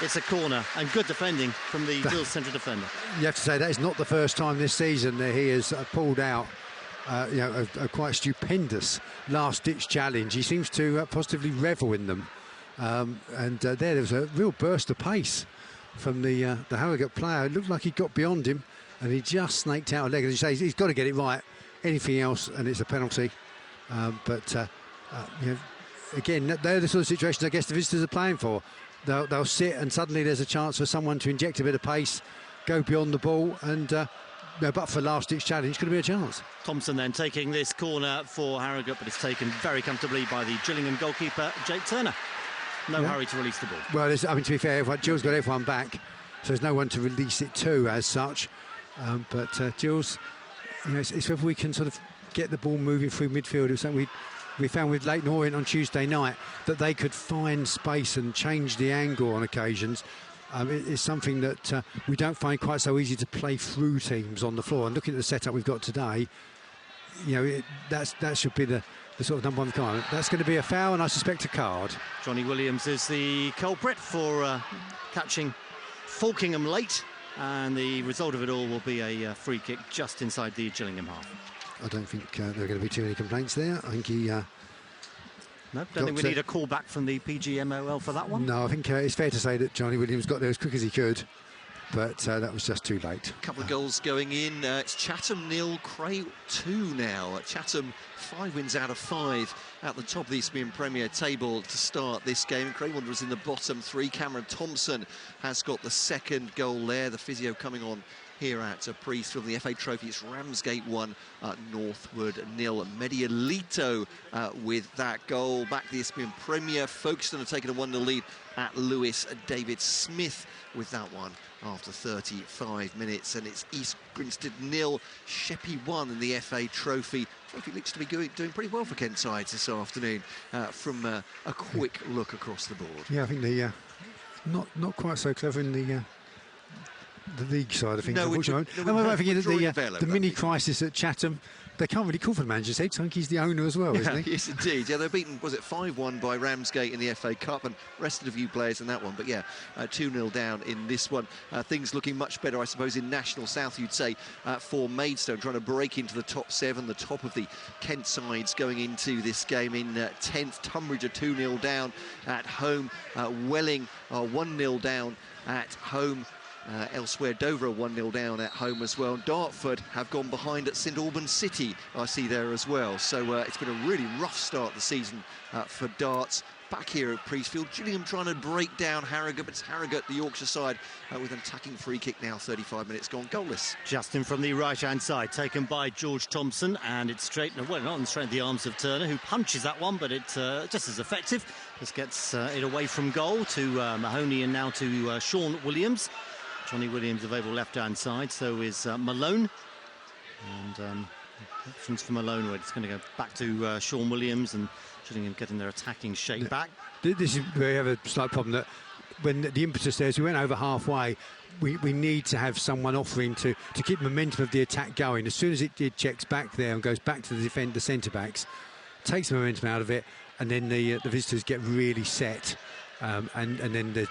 it's a corner, and good defending from the Gills central defender. You have to say that is not the first time this season that he has pulled out you know, a quite stupendous last-ditch challenge. He seems to positively revel in them, and there was a real burst of pace from the Harrogate player. It looked like he got beyond him, and he just snaked out a leg. As you say, he's got to get it right. Anything else, and it's a penalty. But you know, again, they're the sort of situations I guess the visitors are playing for. They'll sit, and suddenly there's a chance for someone to inject a bit of pace, go beyond the ball, and no, but for last-ditch challenge, could be a chance. Thompson then taking this corner for Harrogate, but it's taken very comfortably by the Gillingham goalkeeper, Jake Turner. No hurry to release the ball. Well, I mean, to be fair, Gills got everyone back, so there's no one to release it to as such. But Gills, you know, it's whether we can sort of get the ball moving through midfield. It was something we found with Leyton Orient on Tuesday night, that they could find space and change the angle on occasions. It's something that we don't find quite so easy to play through teams on the floor. And looking at the setup we've got today, you know, that should be the sort of number one requirement. That's going to be a foul, and I suspect a card. Johnny Williams is the culprit for catching Falkingham late, and the result of it all will be a free kick just inside the Gillingham half. I don't think there are going to be too many complaints there. I think he... No, don't think we need a call back from the PGMOL for that one. No, I think it's fair to say that Johnny Williams got there as quick as he could, but that was just too late. A couple of goals going in. It's Chatham 0, Cray 2 now. Chatham 5 wins out of 5 at the top of the Eastern Premier table to start this game. Cray Wanderers in the bottom 3. Cameron Thompson has got the second goal there. The physio coming on here at Priest from the FA Trophy. It's Ramsgate 1, Northwood 0. Medialito with that goal. Back to the Eastern Premier. Folkestone have taken a 1-0 lead at Lewis. David Smith with that one after 35 minutes. And it's East Grinstead 0, Sheppey 1 in the FA Trophy. Trophy looks to be doing pretty well for Kent sides this afternoon from a quick look across the board. Yeah, I think the not quite so clever in the league side of things, unfortunately. I'm thinking that the mini crisis at Chatham, they can't really call for the manager's head. I think he's the owner as well, isn't he? Yes, indeed. Yeah, they're beaten, was it 5-1 by Ramsgate in the FA Cup, and rested a few players in that one. But yeah, 2-0 down in this one. Things looking much better, I suppose, in National South, you'd say, for Maidstone, trying to break into the top 7, the top of the Kent sides going into this game in 10th. Tunbridge are 2-0 down at home. Welling are 1-0 down at home. Elsewhere, Dover are 1-0 down at home as well. Dartford have gone behind at St Albans City, I see there as well. So it's been a really rough start the season for Darts. Back here at Priestfield, Gillingham trying to break down Harrogate, but it's Harrogate, the Yorkshire side, with an attacking free kick now, 35 minutes gone, goalless. Justin from the right-hand side, taken by George Thompson, and it's straight, well, not straight in the arms of Turner, who punches that one, but it's just as effective. Just gets it away from goal to Mahoney, and now to Sean Williams. Johnny Williams available left-hand side, so is Malone. And options for Malone, where it's going to go back to Sean Williams, and Gillingham getting their attacking shape back. This is where we have a slight problem, that when the impetus there is we went over halfway, we need to have someone offering to keep momentum of the attack going. As soon as it checks back there and goes back to the centre-backs, takes the momentum out of it, and then the visitors get really set. And then the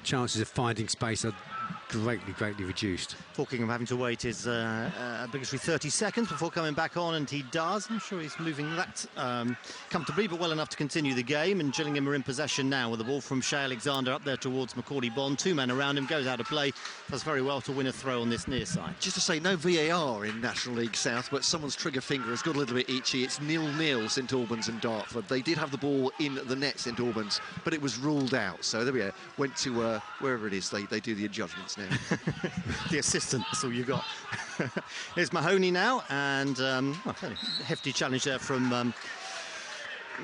chances of finding space are greatly reduced. Falkingham having to wait his obligatory 30 seconds before coming back on, and he does. I'm sure he's moving that comfortably, but well enough to continue the game. And Gillingham are in possession now with the ball from Shea Alexander up there towards Macaulay Bond. 2 men around him, goes out of play. Does very well to win a throw on this near side. Just to say, no VAR in National League South, but someone's trigger finger has got a little bit itchy. It's 0-0 St Albans and Dartford. They did have the ball in the net, St Albans, but it was ruled out. So there we go. Went to wherever it is they do the judgments now. The assistant, that's all you got. Here's Mahoney now, and hefty challenge there from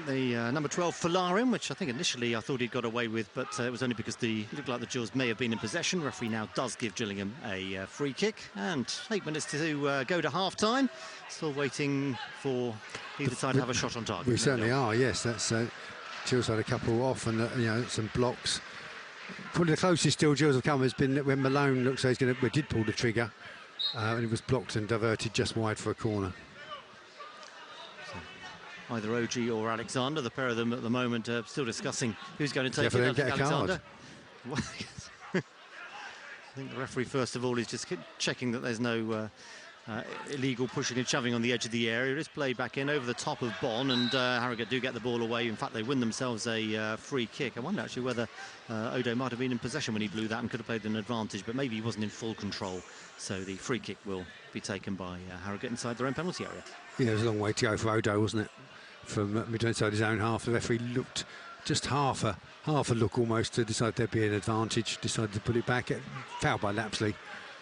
the number 12 Falarin, which I think initially I thought he'd got away with, but it was only because it looked like the Gills may have been in possession. Referee now does give Gillingham a free kick, and 8 minutes to go to half-time. Still waiting for either side to have a shot on target. We certainly are, yes. That's Gills had a couple off, and some blocks. Probably the closest still Gills have come has been when Malone looks like we did pull the trigger, and it was blocked and diverted just wide for a corner. Either OG or Alexander, the pair of them at the moment still discussing who's going to take it. Get a Alexander. Well, I think the referee first of all is just checking that there's no illegal pushing and shoving on the edge of the area. It is played back in over the top of Bonn, and Harrogate do get the ball away. In fact, they win themselves a free kick. I wonder actually whether Odo might have been in possession when he blew that and could have played an advantage, but maybe he wasn't in full control. So the free kick will be taken by Harrogate inside their own penalty area. Yeah, it was a long way to go for Odo, wasn't it? From midway inside his own half, the referee looked just half a look almost to decide there'd be an advantage. Decided to put it back. Fouled by Lapsley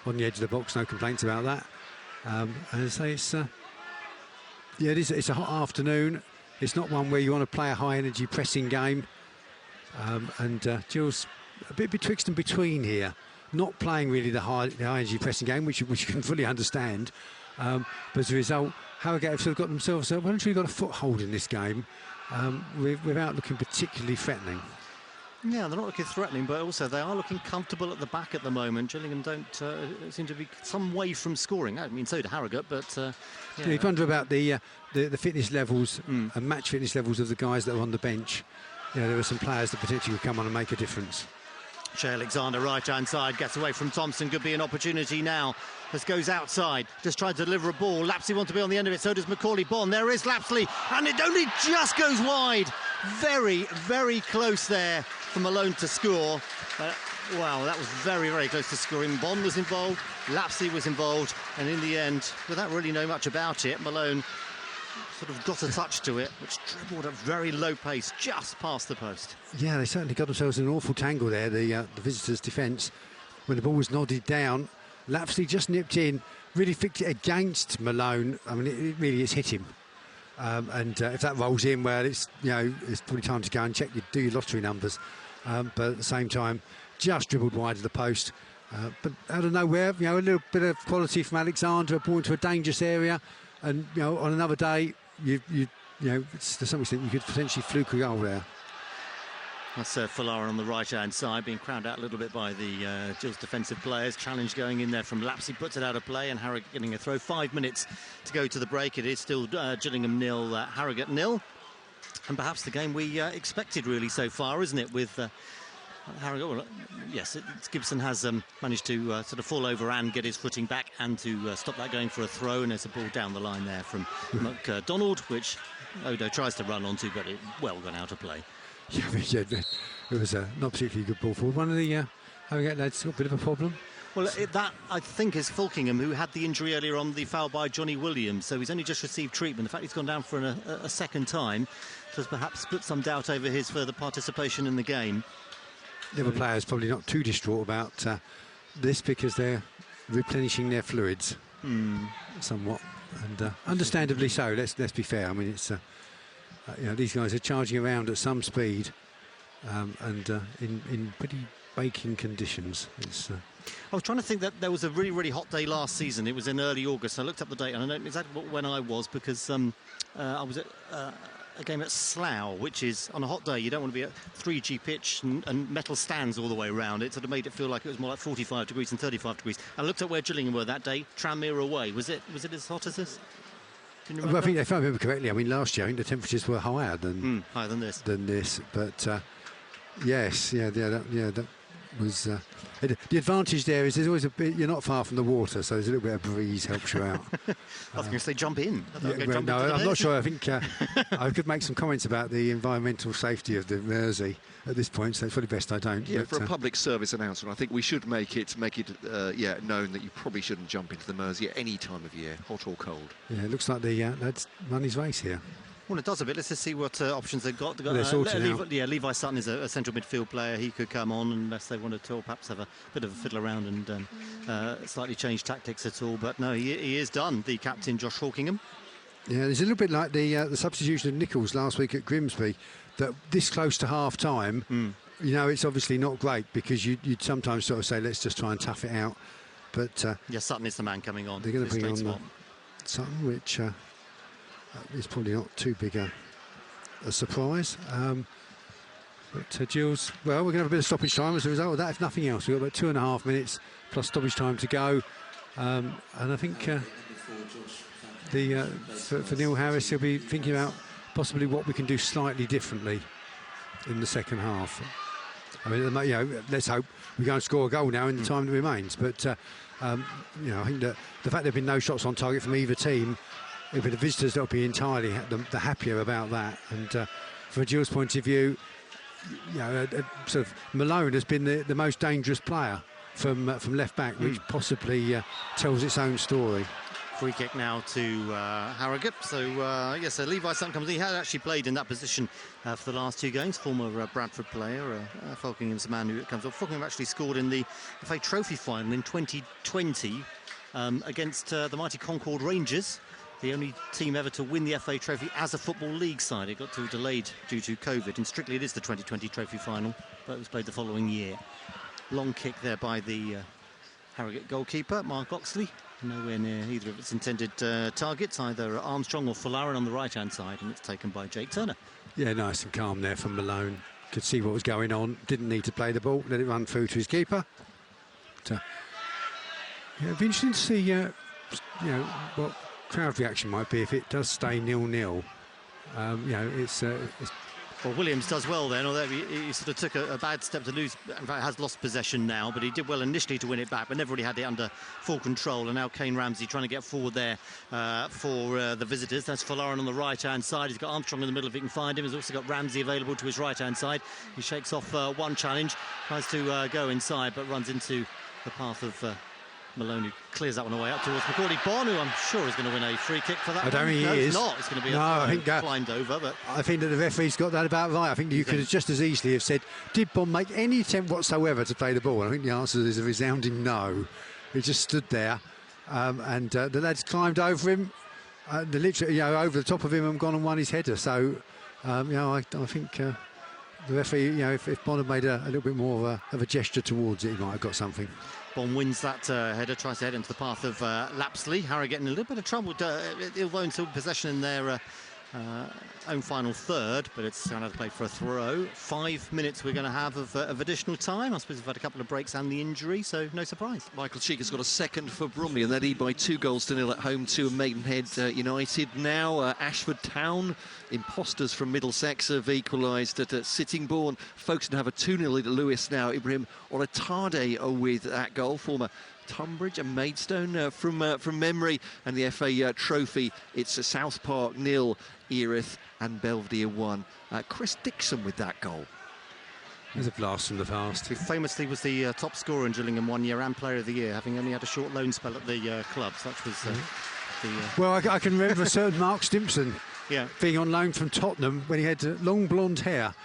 on the edge of the box. No complaints about that. And I say it's a hot afternoon. It's not one where you want to play a high energy pressing game. And Gills a bit betwixt and between here, not playing really the high energy pressing game, which you can fully understand. But as a result, Harrogate have sort of got themselves got a foothold in this game without looking particularly threatening. Yeah, they're not looking threatening, but also they are looking comfortable at the back at the moment. Gillingham don't seem to be some way from scoring. I mean, so do Harrogate, but... You wonder about the fitness levels and match fitness levels of the guys that are on the bench. There are some players that potentially could come on and make a difference. Shea Alexander, right-hand side, gets away from Thompson. Could be an opportunity now. This goes outside. Just tried to deliver a ball. Lapsley wants to be on the end of it. So does Macaulay Bonn. There is Lapsley. And it only just goes wide. Very, very close there for Malone to score. Wow, that was very, very close to scoring. Bonn was involved. Lapsley was involved. And in the end, without really knowing much about it, Malone sort of got a touch to it, which dribbled at very low pace just past the post. Yeah, they certainly got themselves in an awful tangle there, the visitors' defence. When the ball was nodded down, Lapsley just nipped in, really flicked it against Malone. I mean, it really has hit him. And if that rolls in, well, it's probably time to go and do your lottery numbers. But at the same time, just dribbled wide of the post. But out of nowhere, a little bit of quality from Alexander, a ball into a dangerous area. And, on another day, it's to some extent you could potentially fluke a goal there. That's Falarin on the right-hand side, being crowded out a little bit by the Gills defensive players. Challenge going in there from Lapsley, puts it out of play, and Harrogate getting a throw. 5 minutes to go to the break. It is still Gillingham 0, Harrogate 0. And perhaps the game we expected really so far, isn't it, with Harrogate? Well, yes, Gibson has managed to sort of fall over and get his footing back and to stop that going for a throw. And there's a ball down the line there from McDonald, which Odo tries to run onto, but it well gone out of play. Yeah, it was not particularly good ball forward. One of the Harrogate lads got a bit of a problem. Well, that, I think, is Fulkingham, who had the injury earlier on, the foul by Johnny Williams. So he's only just received treatment. The fact he's gone down for a second time does perhaps put some doubt over his further participation in the game. The other players probably not too distraught about this because they're replenishing their fluids somewhat. And understandably so, let's be fair. I mean, it's... these guys are charging around at some speed and in pretty baking conditions. I was trying to think that there was a really, really hot day last season. It was in early August. I looked up the date and I know exactly when I was because I was at a game at Slough, which is on a hot day. You don't want to be at 3G pitch and metal stands all the way around. It sort of made it feel like it was more like 45 degrees and 35 degrees. I looked at where Gillingham were that day, Tranmere away. Was it as hot as this? Well, I think if I remember correctly, I mean, last year I think the temperatures were higher than this. But yes, that was the advantage. There is there's always a bit. You're not far from the water, so there's a little bit of breeze helps you out. I was going to say jump in. I'm not sure. I think I could make some comments about the environmental safety of the Mersey at this point, so it's probably best I don't. Yeah, for a public service announcement, I think we should make it known that you probably shouldn't jump into the Mersey at any time of year, hot or cold. Yeah, it looks like the lads run his race here. Well, it does a bit. Let's just see what options they've got. They're sorting out. Levi Sutton is a central midfield player. He could come on unless they want to perhaps have a bit of a fiddle around and slightly change tactics at all. But no, he is done, the captain, Josh Hawkingham. Yeah, it's a little bit like the substitution of Nichols last week at Grimsby, that this close to half-time, you know, it's obviously not great because you'd sometimes sort of say, let's just try and tough it out. But Sutton is the man coming on. They're going to bring on Sutton, which is probably not too big a surprise. But Gills, well, we're going to have a bit of stoppage time as a result of that, if nothing else. We've got about 2.5 minutes plus stoppage time to go. And I think for Neil Harris, he'll be thinking about possibly what we can do slightly differently in the second half. I mean, you know, let's hope we go and score a goal now in the time that remains. But you know, I think that the fact there have been no shots on target from either team, it'll be the visitors that'll be entirely the happier about that. And from a Gills' point of view, you know, sort of Malone has been the most dangerous player from left back, which possibly tells its own story. Free kick now to Harrogate. So, yes, Levi Sutton comes in. He had actually played in that position for the last 2 games. Former Bradford player. Falkingham's a man who comes off. Falkingham actually scored in the FA Trophy final in 2020 against the mighty Concord Rangers, the only team ever to win the FA Trophy as a Football League side. It got delayed due to COVID, and strictly it is the 2020 Trophy final, but it was played the following year. Long kick there by the Harrogate goalkeeper, Mark Oxley. Nowhere near either of its intended targets, either Armstrong or Folarin on the right-hand side, and it's taken by Jake Turner. Yeah, nice and calm there from Malone. Could see what was going on. Didn't need to play the ball. Let it run through to his keeper. But, yeah, it'd be interesting to see, you know, what crowd reaction might be if it does stay 0-0. You know, it's well, Williams does well then, although he sort of took a bad step to lose. In fact, has lost possession now, but he did well initially to win it back, but never really had it under full control. And now Kane Ramsey trying to get forward there for the visitors. That's Folarin on the right-hand side. He's got Armstrong in the middle if he can find him. He's also got Ramsey available to his right-hand side. He shakes off one challenge, tries to go inside, but runs into the path of Malone, who clears that one away up towards Macaulay Bonne, who I'm sure is going to win a free kick for that. I don't think he is. It's not. It's going to be I think climbed over. But I think that the referee's got that about right. I think you could have just as easily have said, did Bonne make any attempt whatsoever to play the ball? And I think the answer is a resounding no. He just stood there, and the lads climbed over him, literally, you know, over the top of him and gone and won his header. So, you know, I think the referee, you know, if Bonne had made a little bit more of a gesture towards it, he might have got something. Bonne wins that header, tries to head into the path of Lapsley. Harrogate in a little bit of trouble. Ill-owned possession in their own final third, but it's going to have to play for a throw. 5 minutes we're going to have of additional time. I suppose we've had a couple of breaks and the injury, so no surprise. Michael Cheek has got a second for Bromley, and they lead by 2-0 at home to Maidenhead United. Now Ashford Town, imposters from Middlesex, have equalised at Sittingbourne. Folkestone have a 2-0 lead at Lewis now. Ibrahim Olatade with that goal, former Tunbridge and Maidstone from memory. And the FA Trophy, it's South Park 0, Erith and Belvedere 1. Chris Dixon with that goal. There's a blast from the past. Who famously was the top scorer in Gillingham one year and Player of the Year, having only had a short loan spell at the club. Such was Well, I can remember a certain Mark Stimpson yeah, being on loan from Tottenham when he had long blonde hair.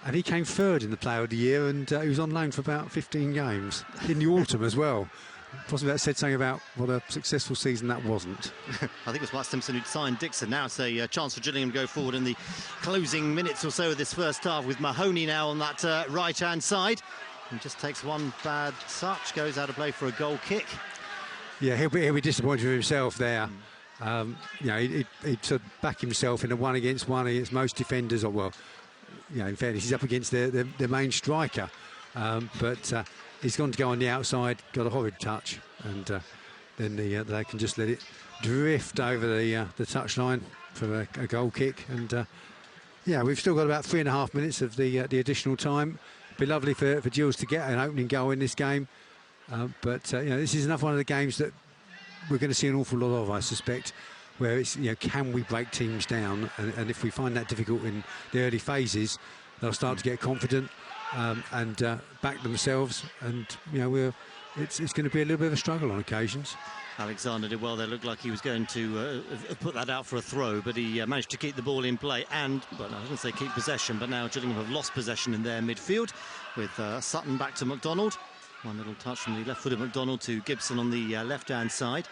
And he came third in the Player of the Year, and he was on loan for about 15 games in the autumn as well. Possibly that said something about what a successful season that wasn't. I think it was Mark Stimpson who'd signed Dixon. Now it's a chance for Gillingham to go forward in the closing minutes or so of this first half, with Mahoney now on that right-hand side. He just takes one bad touch, goes out of play for a goal kick. Yeah, he'll be disappointed with himself there. You know, he'd sort of back himself in a 1-against-1 against most defenders. Or, well, you know, in fairness, he's up against their main striker. But he's gone to go on the outside, got a horrid touch, and then they can just let it drift over the touchline for a goal kick. And yeah, we've still got about 3.5 minutes of the additional time. Be lovely for Gills to get an opening goal in this game, but you know, this is another one of the games that we're going to see an awful lot of, I suspect, where it's, you know, can we break teams down? And if we find that difficult in the early phases, they'll start to get confident and back themselves. And you know, it's going to be a little bit of a struggle on occasions. Alexander did well there. Looked like he was going to put that out for a throw, but he managed to keep the ball in play and, well, I didn't say keep possession, but now Gillingham have lost possession in their midfield with Sutton back to McDonald. One little touch from the left-footed McDonald to Gibson on the left-hand side.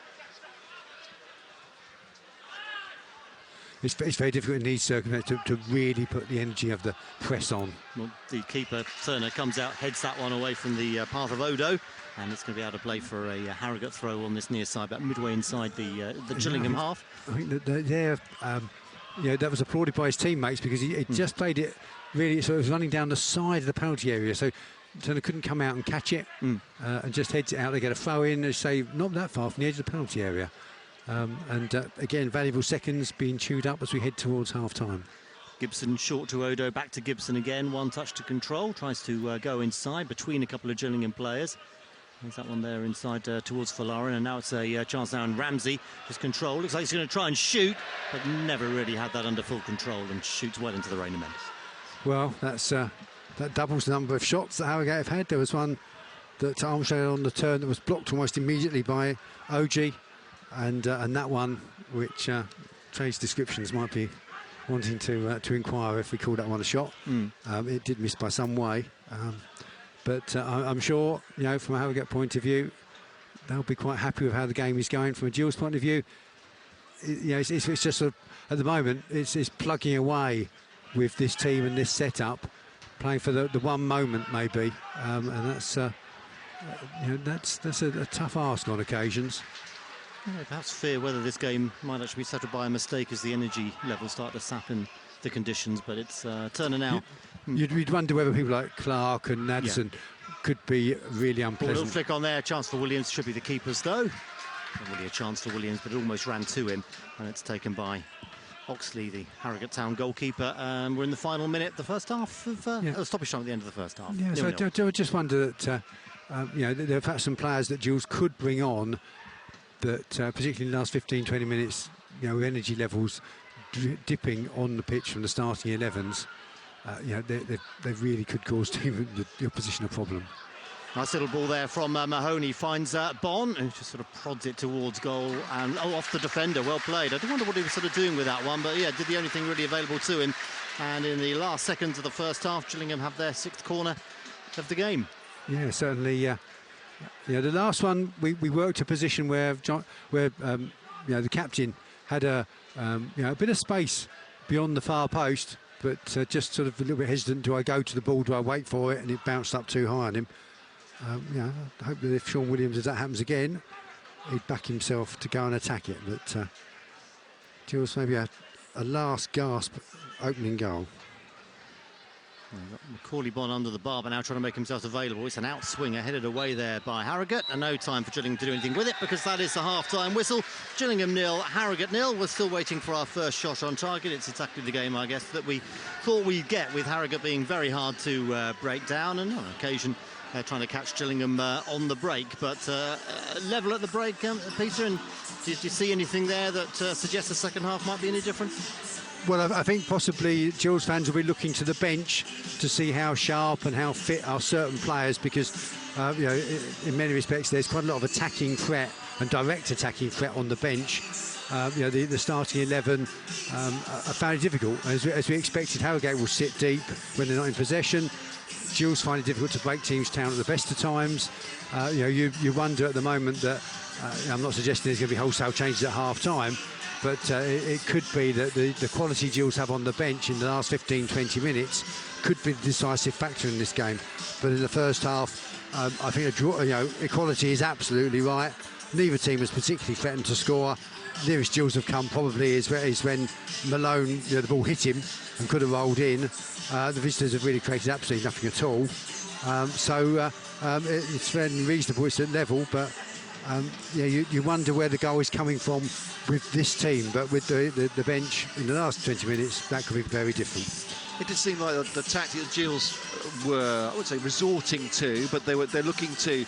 It's very difficult in these circumstances to really put the energy of the press on. Well, the keeper, Turner, comes out, heads that one away from the path of Odo, and it's going to be out of play for a Harrogate throw on this near side, about midway inside the Gillingham half. I think that that was applauded by his teammates because he just played it really, so it was running down the side of the penalty area, so Turner couldn't come out and catch it, and just heads it out. They get a throw in, they say not that far from the edge of the penalty area. Again, valuable seconds being chewed up as we head towards half-time. Gibson short to Odo, back to Gibson again. One touch to control, tries to go inside between a couple of Gillingham players. There's that one there inside towards Folarin, and now it's a chance now, and Ramsey just control. Looks like he's going to try and shoot, but never really had that under full control and shoots well into the Rainer Mendes. Well, that doubles the number of shots that Harrogate have had. There was one that Armstrong on the turn that was blocked almost immediately by OG. And that one, which trades descriptions might be wanting to inquire if we call that one a shot. It did miss by some way, but I'm sure, from a Harrogate point of view, they'll be quite happy with how the game is going. From a Gills point of view, it's just sort of, at the moment it's plugging away with this team and this setup, playing for the one moment maybe, and that's a tough ask on occasions. Yeah, perhaps fear whether this game might actually be settled by a mistake as the energy levels start to sap in the conditions, but it's turning out. You'd wonder whether people like Clark and Nadson could be really unpleasant. A little flick on there, chance for Williams, should be the keepers though. Not really a chance for Williams, but it almost ran to him, and it's taken by Oxley, the Harrogate Town goalkeeper. We're in the final minute, the first half of stoppage time at the end of the first half. Yeah, so I just wonder that there are perhaps some players that Jules could bring on that, particularly in the last 15-20 minutes, with energy levels dipping on the pitch from the starting 11s, they really could cause the opposition a problem. Nice little ball there from Mahoney, finds Bon, and just sort of prods it towards goal, and off the defender. Well played. I do wonder what he was sort of doing with that one, but yeah, did the only thing really available to him. And in the last seconds of the first half, Gillingham have their 6th corner of the game. Yeah, certainly. The last one we worked a position where the captain had a bit of space beyond the far post, but just sort of a little bit hesitant. Do I go to the ball? Do I wait for it? And it bounced up too high on him. I hope that if Sean Williams, if that happens again, he'd back himself to go and attack it. But Jules, maybe a last gasp opening goal. Macaulay Bon under the bar, but now trying to make himself available. It's an outswinger headed away there by Harrogate, and no time for Gillingham to do anything with it because that is the half-time whistle. Gillingham 0, Harrogate 0. We're still waiting for our first shot on target. It's exactly the game, I guess, that we thought we'd get, with Harrogate being very hard to break down, and on occasion trying to catch Gillingham on the break. But level at the break, Peter, and did you see anything there that suggests the second half might be any different? Well, I think possibly Gills fans will be looking to the bench to see how sharp and how fit are certain players, because in many respects there's quite a lot of attacking threat and direct attacking threat on the bench. The starting 11 are found it difficult. As we expected, Harrogate will sit deep when they're not in possession. Gills find it difficult to break teams down at the best of times. You wonder at the moment that I'm not suggesting there's going to be wholesale changes at half-time, but it could be that the quality Gills have on the bench in the last 15-20 minutes could be the decisive factor in this game. But in the first half, I think a draw, equality is absolutely right. Neither team has particularly threatened to score. Nearest Gills have come probably is when Malone, the ball hit him and could have rolled in. The visitors have really created absolutely nothing at all. It's fairly reasonable. It's at level, but you wonder where the goal is coming from with this team. But with the bench in the last 20 minutes, that could be very different. It did seem like the tactics Gills were, I would say, resorting to, but they're looking to,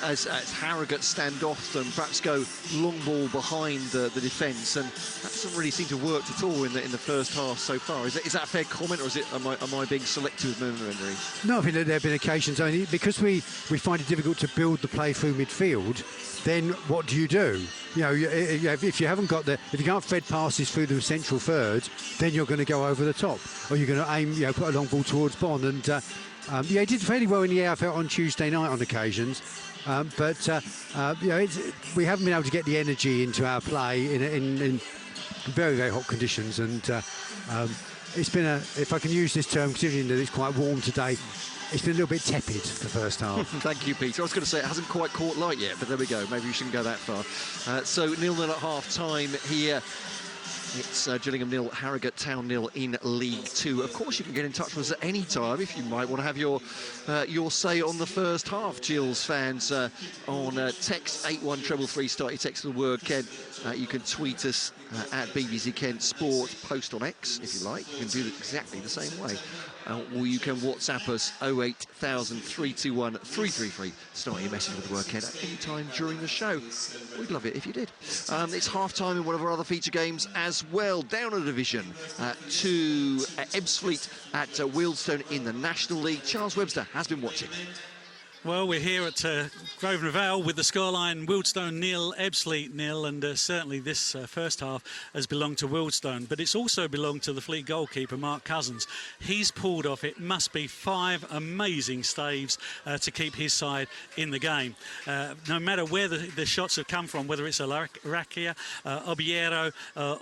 as Harrogate stand off them, perhaps go long ball behind the defence, and that doesn't really seem to have worked at all in the first half so far. Is that a fair comment, or is it am I being selective with my memory? No, I think that there have been occasions only because we find it difficult to build the play through midfield. Then what do? You know, if you haven't got if you can't thread passes through the central third, then you're going to go over the top, or you're going to aim, put a long ball towards Bond. And he did fairly well in the EFL on Tuesday night on occasions, but we haven't been able to get the energy into our play in very, very hot conditions. And it's been if I can use this term, considering that it's quite warm today, it's been a little bit tepid the first half. Thank you, Peter. I was going to say it hasn't quite caught light yet, but there we go. Maybe we shouldn't go that far. So 0-0 at half-time here. It's Gillingham 0, Harrogate Town 0 in League 2. Of course, you can get in touch with us at any time if you might want to have your say on the first half, Gills fans. On text 81333, start your text with the word Kent. You can tweet us at BBC Kent Sport, post on X if you like. You can do it exactly the same way. Or you can WhatsApp us 08000 321 333. Start your message with the word Kent at any time during the show. We'd love it if you did. It's half-time in one of our other feature games as well. Down a division to Ebbsfleet at Wealdstone in the National League. Charles Webster has been watching. Well, we're here at Grosvenor Vale with the scoreline Wealdstone 0, Ebbsfleet 0, and certainly this first half has belonged to Wealdstone, but it's also belonged to the Fleet goalkeeper, Mark Cousins. He's pulled off, it must be 5 amazing staves to keep his side in the game. No matter where the shots have come from, whether it's Arakia, Obiero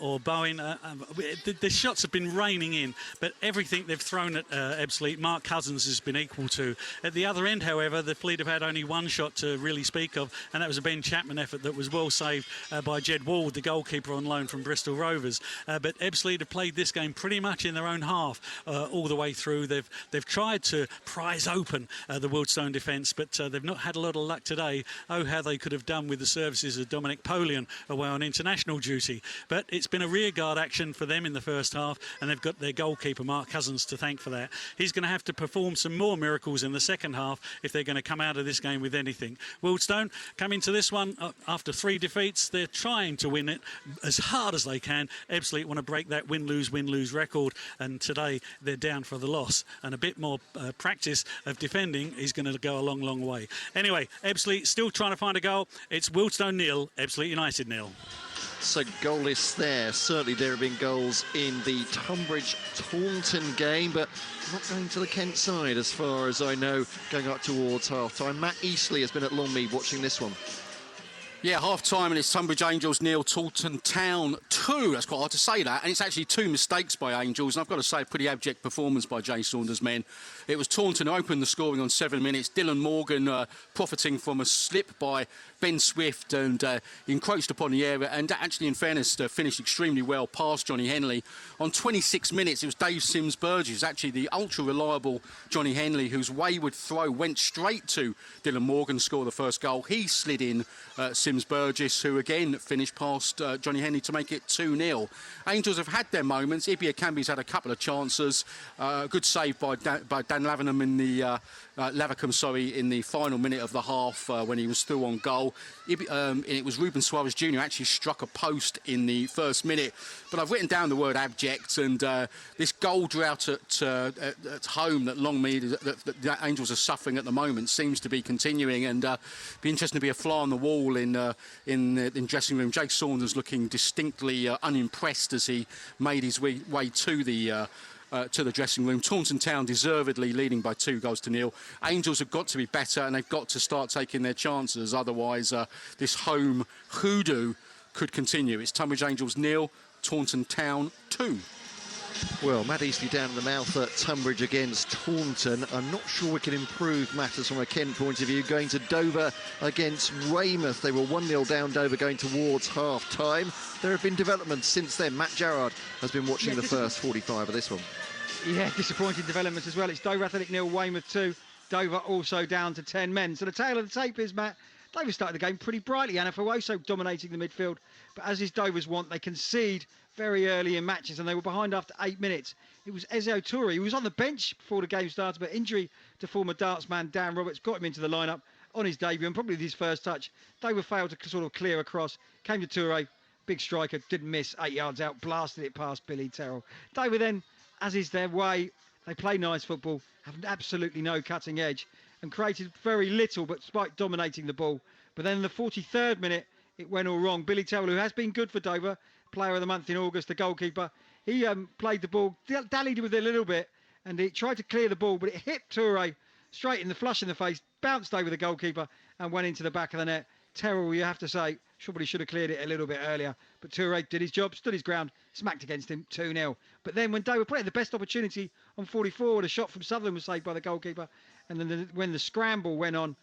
or Bowen, the shots have been raining in, but everything they've thrown at Ebbsfleet, Mark Cousins has been equal to. At the other end, however, the Fleet have had only one shot to really speak of, and that was a Ben Chapman effort that was well saved by Jed Ward, the goalkeeper on loan from Bristol Rovers. But Ebbsfleet have played this game pretty much in their own half all the way through. They've tried to prise open the Wealdstone defence, but they've not had a lot of luck today. Oh, how they could have done with the services of Dominic Polian away on international duty. But it's been a rearguard action for them in the first half, and they've got their goalkeeper, Mark Cousins, to thank for that. He's going to have to perform some more miracles in the second half if they're going to come out of this game with anything. Wealdstone come into this one after 3 defeats. They're trying to win it as hard as they can. Ebbsfleet want to break that win-lose record, and today they're down for the loss, and a bit more practice of defending is going to go a long way. Anyway, Ebbsfleet still trying to find a goal. It's Wealdstone 0, Ebbsfleet United 0. So goalless there. Certainly there have been goals in the Tunbridge-Taunton game, but not going to the Kent side as far as I know, going up towards half-time. Matt Eastley has been at Longmead watching this one. Yeah, half-time, and it's Tunbridge Angels 0, Taunton Town 2. That's quite hard to say that. And it's actually 2 mistakes by Angels. And I've got to say, a pretty abject performance by Jay Saunders' men. It was Taunton who opened the scoring on 7 minutes. Dylan Morgan profiting from a slip by Ben Swift and encroached upon the area. And actually, in fairness, finished extremely well past Johnny Henley. On 26 minutes, it was Dave Sims-Burgess, actually the ultra-reliable Johnny Henley, whose wayward throw went straight to Dylan Morgan, score the first goal. He slid in Sims-Burgess, who again finished past Johnny Henley to make it 2-0. Angels have had their moments. Ibi Akambi's had a couple of chances. Good save by Dan Lavenham in the Lavacum, in the final minute of the half when he was through on goal. It was Ruben Suarez Jr. actually struck a post in the first minute. But I've written down the word abject, and this goal drought at home that Longmead, that the Angels are suffering at the moment, seems to be continuing, and be interesting to be a fly on the wall in dressing room. Jake Saunders looking distinctly unimpressed as he made his way to the dressing room. Taunton Town deservedly leading by 2-0. Angels have got to be better, and they've got to start taking their chances. Otherwise, this home hoodoo could continue. It's Tunbridge Angels 0, Taunton Town 2. Well, Matt Eastley down in the mouth at Tunbridge against Taunton. I'm not sure we can improve matters from a Kent point of view. Going to Dover against Weymouth. They were 1-0 down Dover going towards half-time. There have been developments since then. Matt Gerrard has been watching the first 45 of this one. Yeah, disappointing developments as well. It's Dover Athletic 0, Weymouth 2. Dover also down to 10 men. So the tale of the tape is, Matt, Dover started the game pretty brightly. Anna Fawoso dominating the midfield. But as is Dover's want, they concede very early in matches, and they were behind after 8 minutes. It was Ezio Toure. He was on the bench before the game started, but injury to former darts man Dan Roberts got him into the lineup on his debut, and probably his first touch. Dover failed to sort of clear across. Came to Toure, big striker, didn't miss, 8 yards out, blasted it past Billy Terrell. Dover then, as is their way, they play nice football, have absolutely no cutting edge, and created very little, but despite dominating the ball. But then in the 43rd minute, it went all wrong. Billy Terrell, who has been good for Dover, player of the month in August, the goalkeeper, he played the ball, dallied with it a little bit, and he tried to clear the ball, but it hit Toure straight in the flush in the face, bounced over the goalkeeper, and went into the back of the net. Terrell, you have to say, probably should have cleared it a little bit earlier, but Toure did his job, stood his ground, smacked against him, 2-0. But then when Dover played the best opportunity on 44, the shot from Sutherland was saved by the goalkeeper, and then when the scramble went on,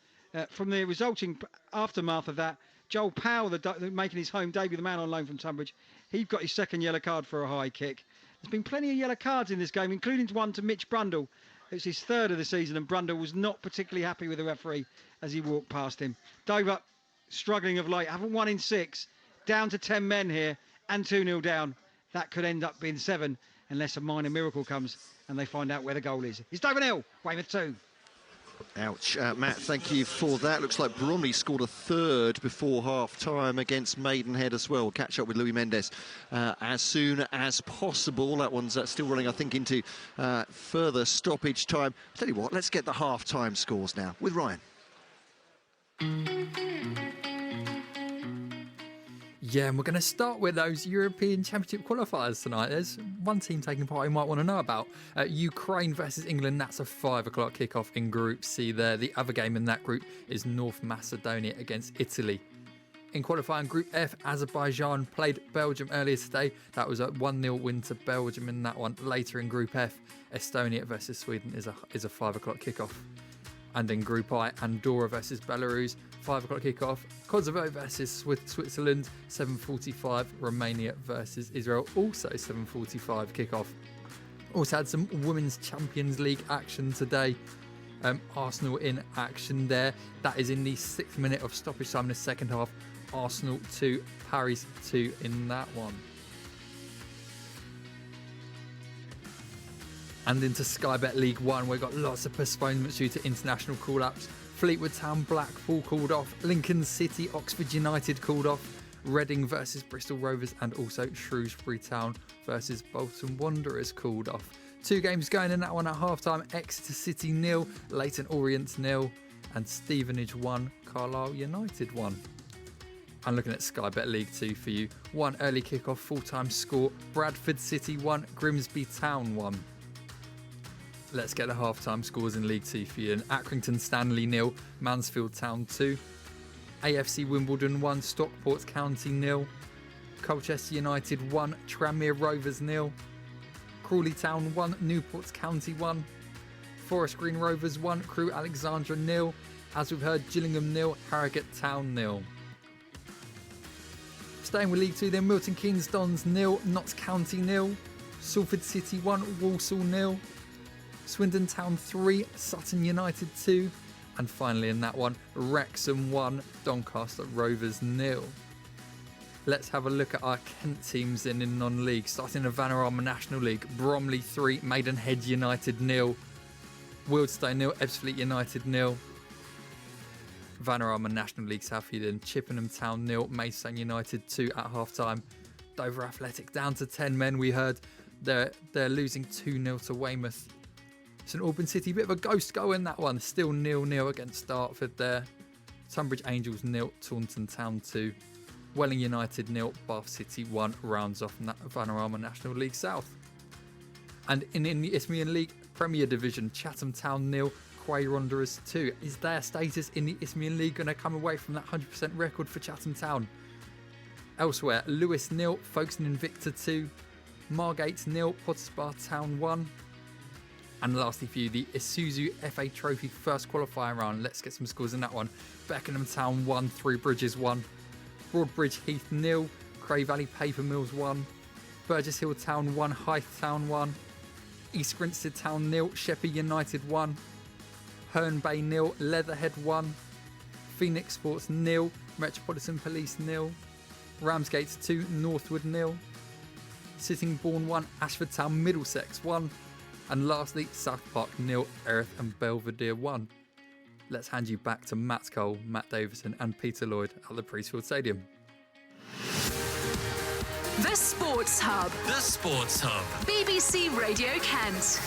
from the resulting aftermath of that, Joel Powell, making his home debut, the man on loan from Tunbridge, he got his second yellow card for a high kick. There's been plenty of yellow cards in this game, including one to Mitch Brundle. It's his third of the season, and Brundle was not particularly happy with the referee as he walked past him. Dover struggling of late, haven't won in 6, down to 10 men here, and 2-0 down. That could end up being 7 unless a minor miracle comes and they find out where the goal is. It's Dover 0, Weymouth 2. Ouch. Matt, thank you for that. Looks like Bromley scored a third before half-time against Maidenhead as well. We'll catch up with Louis Mendes as soon as possible. That one's still running, I think, into further stoppage time. I'll tell you what, let's get the half-time scores now with Ryan. Yeah, and we're going to start with those European Championship qualifiers tonight. There's one team taking part you might want to know about. Ukraine versus England, that's a 5 o'clock kickoff in Group C there. The other game in that group is North Macedonia against Italy. In qualifying Group F, Azerbaijan played Belgium earlier today. That was a 1-0 win to Belgium in that one. Later in Group F, Estonia versus Sweden is a 5 o'clock kickoff. And in Group I, Andorra versus Belarus, 5 o'clock kickoff. Kosovo versus Switzerland, 7:45. Romania versus Israel, also 7:45 kickoff. Also had some Women's Champions League action today. Arsenal in action there. That is in the 6th minute of stoppage time in the second half. Arsenal 2, Paris 2 in that one. And into Sky Bet League 1, we've got lots of postponements due to international call-ups. Fleetwood Town, Blackpool called off. Lincoln City, Oxford United called off. Reading versus Bristol Rovers, and also Shrewsbury Town versus Bolton Wanderers called off. 2 games going in that one at half-time. Exeter City 0, Leyton Orient 0, and Stevenage 1, Carlisle United 1. I'm looking at Sky Bet League 2 for you. 1 early kick-off, full-time score. Bradford City 1, Grimsby Town 1. Let's get the half-time scores in League 2 for you. Accrington Stanley 0, Mansfield Town 2. AFC Wimbledon 1, Stockport County 0. Colchester United 1, Tranmere Rovers 0. Crawley Town 1, Newport County 1. Forest Green Rovers 1, Crewe Alexandra 0. As we've heard, Gillingham 0, Harrogate Town 0. Staying with League 2 then, Milton Keynes Dons 0, Notts County 0. Salford City 1, Walsall 0. Swindon Town 3, Sutton United 2, and finally in that one, Wrexham 1, Doncaster Rovers 0. Let's have a look at our Kent teams in non-league. Starting in the Vanarama National League, Bromley 3, Maidenhead United 0, Wealdstone 0, Ebbsfleet United 0. Vanarama National League South Eden, Chippenham Town 0, Maidstone United 2 at half-time. Dover Athletic down to 10 men, we heard. They're losing 2-0 to Weymouth. St Albans City, bit of a ghost goal in that one. Still 0-0 against Dartford there. Tunbridge Angels 0, Taunton Town 2. Welling United 0, Bath City 1 rounds off Vanarama National League South. And in the Isthmian League Premier Division, Chatham Town 0, Quay Wanderers 2. Is their status in the Isthmian League going to come away from that 100% record for Chatham Town? Elsewhere, Lewis 0, Folkestone Invicta 2. Margate 0, Pottersbar Town 1. And lastly for you, the Isuzu FA Trophy first qualifying round. Let's get some scores in that one. Beckenham Town 1, Three Bridges 1. Broadbridge Heath 0, Cray Valley Paper Mills 1. Burgess Hill Town 1, Hythe Town 1. East Grinstead Town 0, Sheppey United 1. Herne Bay 0, Leatherhead 1. Phoenix Sports 0, Metropolitan Police 0. Ramsgate 2, Northwood 0. Sittingbourne 1, Ashford Town Middlesex 1, and lastly South Park 0, Erith and Belvedere 1. Let's hand you back to Matt Cole, Matt Davison and Peter Lloyd at the Priestfield Stadium. The Sports Hub. The Sports Hub. BBC Radio Kent.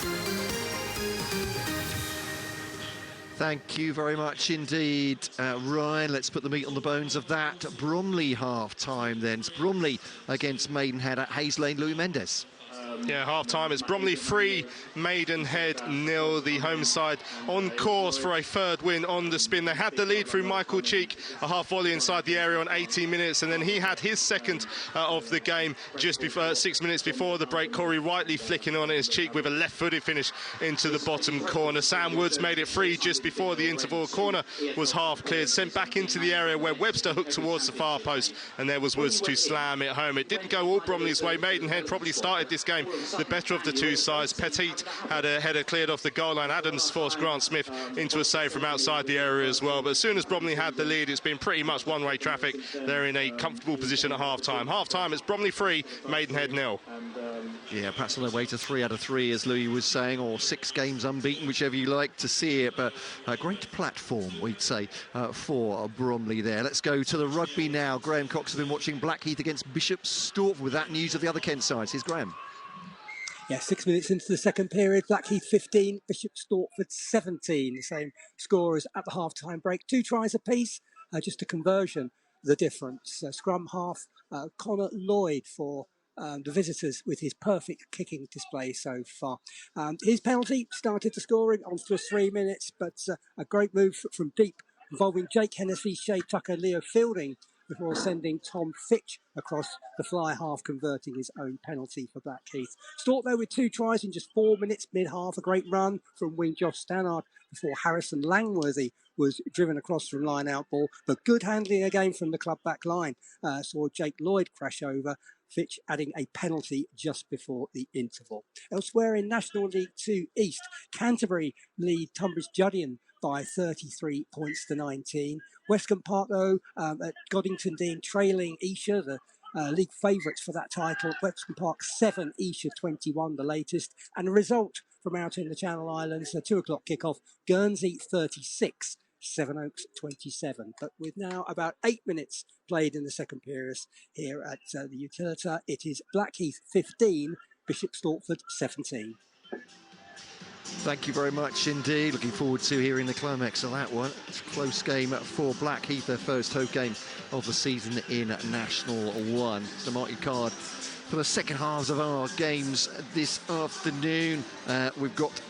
Thank you very much indeed, Ryan. Let's put the meat on the bones of that. Bromley half-time then. It's Bromley against Maidenhead at Hayes Lane. Louis Mendes. Yeah, half-time. It's Bromley 3, Maidenhead 0. The home side on course for a third win on the spin. They had the lead through Michael Cheek, a half volley inside the area on 18 minutes, and then he had his second of the game just before 6 minutes before the break. Corey Whiteley flicking on his Cheek with a left-footed finish into the bottom corner. Sam Woods made it free just before the interval. Corner was half cleared, sent back into the area where Webster hooked towards the far post, and there was Woods to slam it home. It didn't go all Bromley's way. Maidenhead probably started this game the better of the two sides. Petit had a header cleared off the goal line. Adams forced Grant Smith into a save from outside the area as well. But as soon as Bromley had the lead, it's been pretty much one-way traffic. They're in a comfortable position at half-time. Half-time, it's Bromley 3, Maidenhead 0. Yeah, perhaps on their way to 3 out of 3, as Louis was saying, or 6 games unbeaten, whichever you like to see it. But a great platform, we'd say, for Bromley there. Let's go to the rugby now. Graham Cox has been watching Blackheath against Bishop Stortford with that news of the other Kent sides. Here's Graham. Yeah, 6 minutes into the second period, Blackheath 15, Bishop Stortford 17. The same score as at the half-time break. 2 tries apiece, just a conversion, the difference. Scrum half, Connor Lloyd for the visitors with his perfect kicking display so far. His penalty started the scoring on just 3 minutes, but a great move from deep involving Jake Hennessy, Shay Tucker, Leo Fielding, before sending Tom Fitch across the fly half, converting his own penalty for Blackheath. Stort, though, with 2 tries in just 4 minutes mid-half. A great run from wing Josh Stannard before Harrison Langworthy was driven across from line-out ball. But good handling again from the club back line. Saw Jake Lloyd crash over, Fitch adding a penalty just before the interval. Elsewhere in National League 2 East, Canterbury lead Tunbridge Juddon by 33 points to 19. Westcombe Park, though, at Goddington Dean trailing Esher, the league favourites for that title. Westcombe Park 7, Esher 21, the latest. And a result from out in the Channel Islands, a 2 o'clock kickoff, Guernsey 36, Sevenoaks 27. But with now about 8 minutes played in the second period here at the Utilita, it is Blackheath 15, Bishop Stortford 17. Thank you very much indeed. Looking forward to hearing the climax of that one. It's a close game for Blackheath, their first home game of the season in National 1. So mark your card for the second halves of our games this afternoon. We've got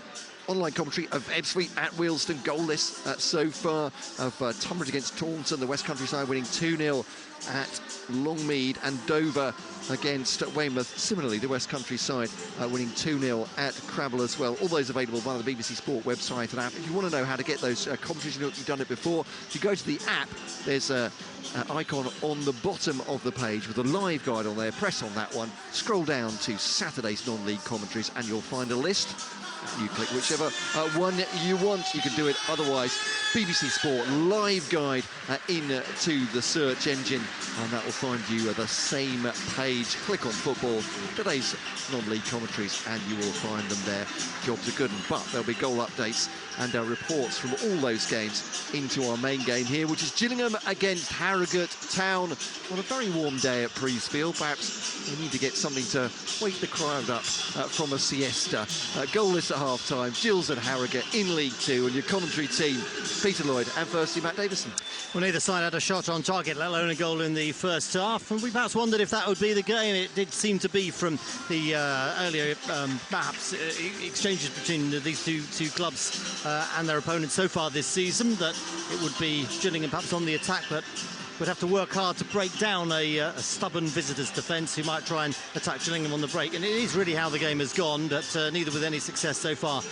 online commentary of Ebbsfleet at Wealdstone, goalless so far, of Tunbridge against Taunton, the West Country side winning 2-0 at Longmead, and Dover against Weymouth. Similarly, the West Country side winning 2-0 at Crabble as well. All those available via the BBC Sport website and app. If you want to know how to get those commentaries, you know you've done it before, if you go to the app, there's an icon on the bottom of the page with a live guide on there. Press on that one, scroll down to Saturday's non-league commentaries, and you'll find a list. You click whichever one you want. You can do it otherwise. BBC Sport live guide into the search engine, and that will find you the same page. Click on football, today's non-league commentaries, and you will find them there. Jobs are good, but there'll be goal updates and reports from all those games into our main game here, which is Gillingham against Harrogate Town on a very warm day at Priestfield. Perhaps we need to get something to wake the crowd up from a siesta. Goalless at half-time, Gills and Harrogate in League 2, and your commentary team, Peter Lloyd and firstly Matt Davison. Well, neither side had a shot on target, let alone a goal in the first half, and we perhaps wondered if that would be the game. It did seem to be from the earlier perhaps exchanges between these two clubs and their opponents so far this season, that it would be Gillingham perhaps on the attack, but would have to work hard to break down a stubborn visitors' defence who might try and attack Gillingham on the break. And it is really how the game has gone, but neither with any success so far.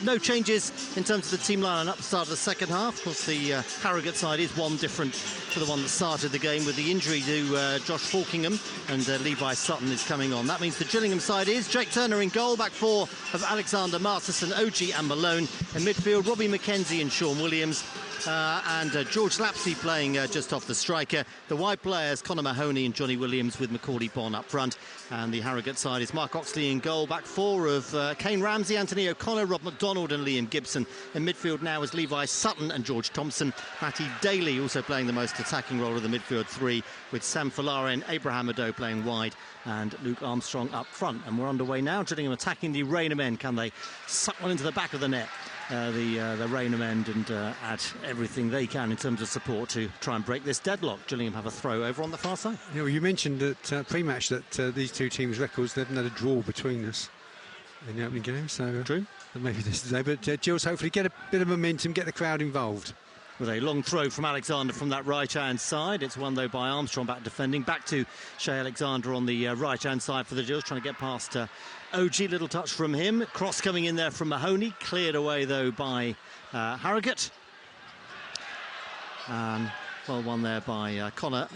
No changes in terms of the team line up at the start of the second half. Of course, the Harrogate side is one different to the one that started the game, with the injury to Josh Falkingham, and Levi Sutton is coming on. That means the Gillingham side is Jake Turner in goal, back four of Alexander Masterson, OG and Malone. In midfield, Robbie McKenzie and Sean Williams. And George Lapsey playing just off the stroke. striker. The wide players, Conor Mahoney and Johnny Williams, with Macaulay Bonne up front. And the Harrogate side is Mark Oxley in goal. Back four of Kane Ramsey, Anthony O'Connor, Rob McDonald and Liam Gibson. In midfield now is Levi Sutton and George Thompson. Matty Daly also playing the most attacking role of the midfield three, with Sam Falare and Abraham Ado playing wide and Luke Armstrong up front. And we're underway now. Gillingham attacking the Raynham end. Can they suck one into the back of the net? The Raynham end, and add everything they can in terms of support to try and break this deadlock. Gillingham have a throw over on the far side. You know, you mentioned that pre-match that these two teams' records, they've had a draw between us in the opening game, so true. Maybe this today, but Gills hopefully get a bit of momentum, get the crowd involved. With a long throw from Alexander from that right-hand side. It's won, though, by Armstrong back defending. Back to Shea Alexander on the right-hand side for the Gills, trying to get past OG. Little touch from him. Cross coming in there from Mahoney. Cleared away, though, by Harrogate. Well won there by Connor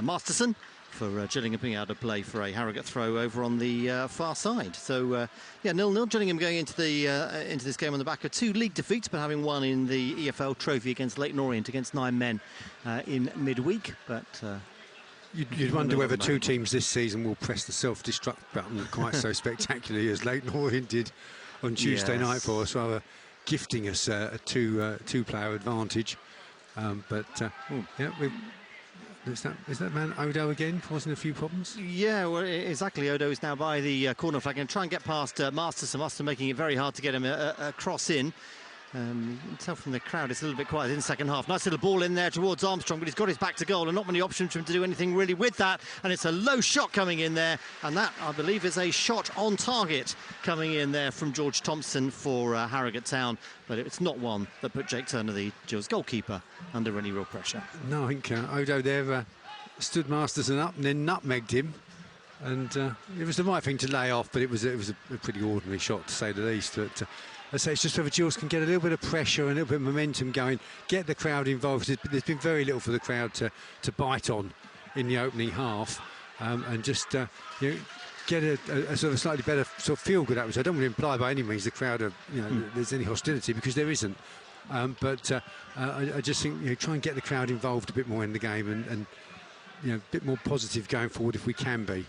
Masterson for Gillingham being able to play for a Harrogate throw over on the far side. So, 0-0. Gillingham going into this game on the back of two league defeats, but having won in the EFL trophy against Leyton Orient against 9 men in midweek. But you'd wonder whether two teams this season will press the self-destruct button quite so spectacularly as Leyton Orient did on Tuesday night for us, rather gifting us a two-player advantage. Is that man Odo again causing a few problems? Yeah, well, exactly. Odo is now by the corner flag and try and get past Masterson. Masterson making it very hard to get him a cross in. You can tell from the crowd it's a little bit quiet in the second half. Nice little ball in there towards Armstrong, but he's got his back to goal and not many options for him to do anything really with that. And it's a low shot coming in there, and that, I believe, is a shot on target coming in there from George Thompson for Harrogate Town. But it's not one that put Jake Turner, the Gills goalkeeper, under any real pressure. No, I think Odo there stood Masterson up and then nutmegged him. And it was the right thing to lay off, but it was a pretty ordinary shot, to say the least. But I say it's just whether Gills can get a little bit of pressure and a little bit of momentum going, get the crowd involved. There's been very little for the crowd to bite on in the opening half, and just get a sort of slightly better sort of feel-good atmosphere. I don't want to imply by any means the crowd there's any hostility, because there isn't. But I just think try and get the crowd involved a bit more in the game, and a bit more positive going forward if we can be.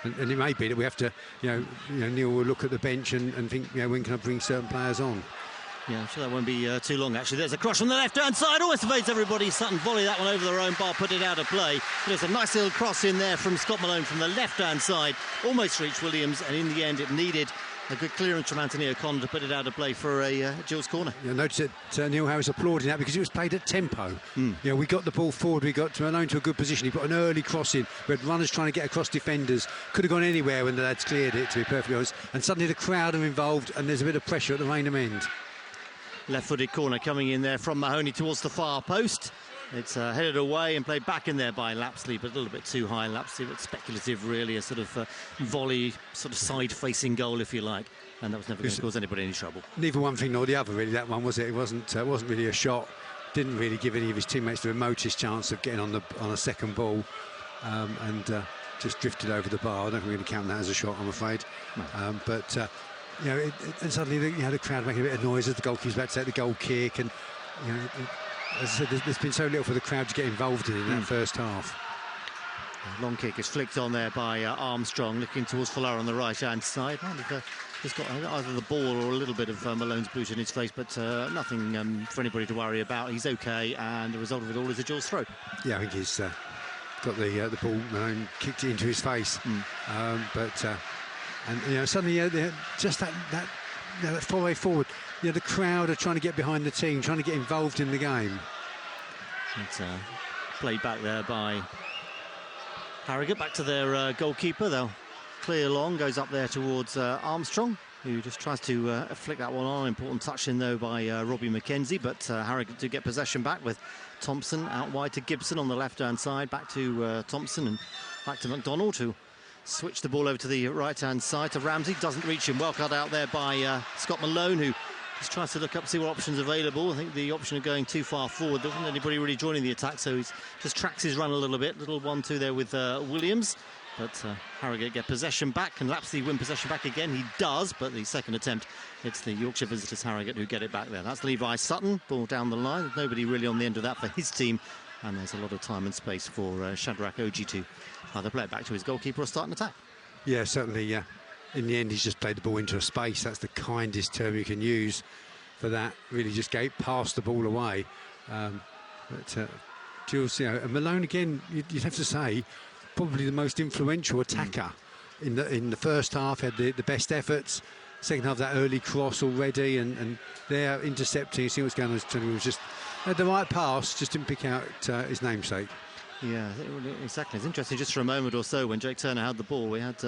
And it may be that we have to, Neil will look at the bench and think, when can I bring certain players on? Yeah, I'm sure that won't be too long, actually. There's a cross from the left-hand side. Almost evades everybody. Sutton volley that one over their own bar, put it out of play. But there's a nice little cross in there from Scott Malone from the left-hand side. Almost reached Williams, and in the end it needed a good clearance from Anthony O'Connor to put it out of play for a Gills corner. Notice that Neil Harris applauding that because it was played at tempo. We got the ball forward, we got Malone to a good position. He put an early cross in. We had runners trying to get across defenders. Could have gone anywhere when the lads cleared it, to be perfectly honest. And suddenly the crowd are involved, and there's a bit of pressure at the Raynham end. Left-footed corner coming in there from Mahoney towards the far post. It's headed away and played back in there by Lapsley, but a little bit too high. Lapsley, but speculative, really, a sort of volley, sort of side-facing goal, if you like. And that was never going to cause anybody any trouble. Neither one thing nor the other, really, that one, was it? It wasn't really a shot. Didn't really give any of his teammates the remotest chance of getting on a second ball, and just drifted over the bar. I don't really count that as a shot, I'm afraid. No. And suddenly the crowd making a bit of noise as the goalkeeper's about to take the goal kick, and as I said, there's been so little for the crowd to get involved in that first half. Long kick is flicked on there by Armstrong, looking towards Falare on the right-hand side. He's got either the ball or a little bit of Malone's boot in his face, but nothing for anybody to worry about. He's OK, and the result of it all is a Gills throw. Yeah, I think he's got the ball. Malone kicked it into his face, suddenly just that foray forward. The crowd are trying to get behind the team, trying to get involved in the game. It's played back there by Harrogate, back to their goalkeeper. They'll clear long, goes up there towards Armstrong, who just tries to flick that one on. Important touch in, though, by Robbie McKenzie, but Harrogate do get possession back with Thompson out wide to Gibson on the left-hand side, back to Thompson and back to McDonald, who switch the ball over to the right-hand side to Ramsey. Doesn't reach him. Well cut out there by Scott Malone, who just tries to look up, see what options available. I think the option of going too far forward, there wasn't anybody really joining the attack, so he just tracks his run a little bit. Little 1-2 there with Williams. but Harrogate get possession back. Can Lapsley win possession back again? He does, but the second attempt, it's the Yorkshire visitors Harrogate who get it back there. That's Levi Sutton, ball down the line. There's nobody really on the end of that for his team, and there's a lot of time and space for Shadrach Oji to either play it back to his goalkeeper or start an attack. Yeah, certainly. In the end, he's just played the ball into a space. That's the kindest term you can use for that. Really just passed the ball away. But Jules, and Malone again, you'd have to say, probably the most influential attacker in the first half. Had the best efforts. Second half, that early cross already, and they're intercepting. See what's going on. He was just had the right pass, just didn't pick out his namesake. Yeah, exactly. It's interesting. Just for a moment or so, when Jake Turner had the ball, we had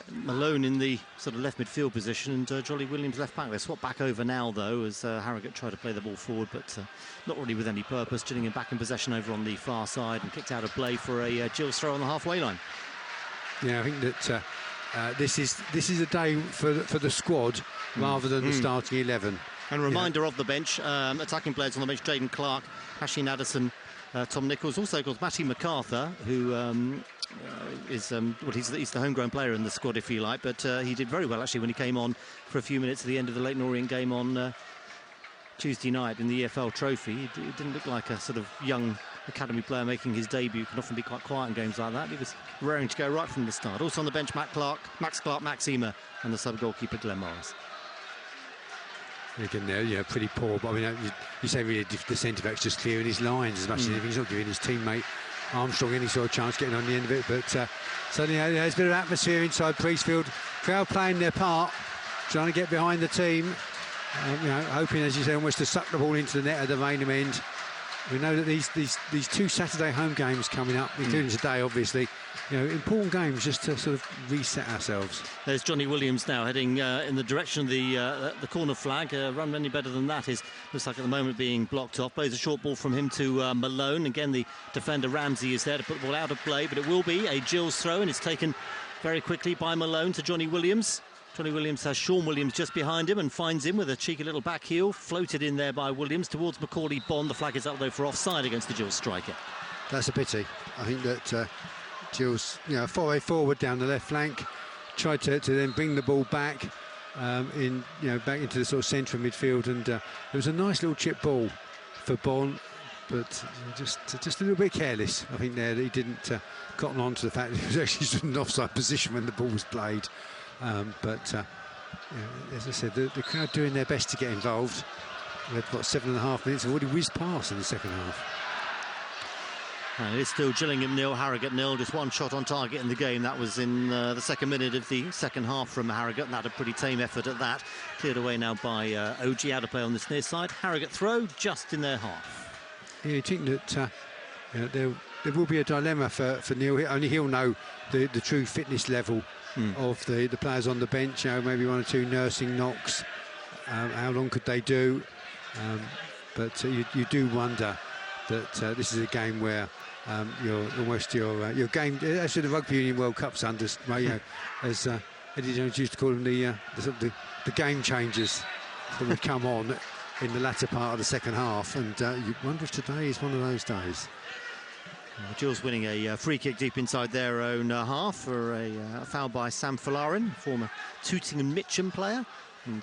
Malone in the sort of left midfield position and Jolly Williams left back. They're swapped back over now, though, as Harrogate try to play the ball forward, but not really with any purpose. Gillingham back in possession over on the far side and kicked out of play for a Gills throw on the halfway line. Yeah, I think that this is a day for the squad rather than the starting 11. And a reminder of the bench, attacking players on the bench: Jaden Clark, Hasheen Addison, Tom Nichols. Also got Matty MacArthur, who he's the homegrown player in the squad, if you like, but he did very well actually when he came on for a few minutes at the end of the Leyton Orient game on Tuesday night in the EFL Trophy. He didn't look like a sort of young academy player making his debut. Can often be quite quiet in games like that. He was raring to go right from the start. Also on the bench, Max Clark, Max Emer, and the sub-goalkeeper Glenn Morris. Again, there, pretty poor. But I mean, you say really the centre-back's just clearing his lines as much as anything. He's not giving his teammate Armstrong any sort of chance getting on the end of it. But suddenly there's a bit of atmosphere inside Priestfield. Crowd playing their part, trying to get behind the team. Hoping, as you say, almost to suck the ball into the net at the Rainham end. We know that these two Saturday home games coming up, including today, obviously, important games just to sort of reset ourselves. There's Johnny Williams now heading in the direction of the corner flag. Run any better than that looks like at the moment being blocked off. Plays a short ball from him to Malone. Again, the defender Ramsey is there to put the ball out of play, but it will be a Gills throw, and it's taken very quickly by Malone to Johnny Williams. Johnny Williams has Sean Williams just behind him and finds him with a cheeky little back heel, floated in there by Williams towards Macaulay Bond. The flag is up though for offside against the Gills striker. That's a pity. I think that Gills, foray forward down the left flank, tried to then bring the ball back back into the sort of centre of midfield, and there was a nice little chip ball for Bond, but just a little bit careless. I think there that he didn't cotton on to the fact that he was actually stood in an offside position when the ball was played. But as I said, the crowd doing their best to get involved. We've got 7.5 minutes. Have already whizzed past in the second half. And it's still Gillingham 0, Harrogate 0. Just one shot on target in the game. That was in the second minute of the second half from Harrogate. And that had a pretty tame effort at that. Cleared away now by OG, out of play on this near side. Harrogate throw just in their half. Yeah, you think that there will be a dilemma for Neil. Only he'll know the true fitness level of the players on the bench. Maybe one or two nursing knocks. How long could they do? But you do wonder that this is a game where your game. Actually, the Rugby Union World Cup's under. As Eddie Jones used to call them, the game changers that would come on in the latter part of the second half. And you wonder if today is one of those days. Gills winning a free kick deep inside their own half for a foul by Sam Falarin, former Tooting and Mitcham player. And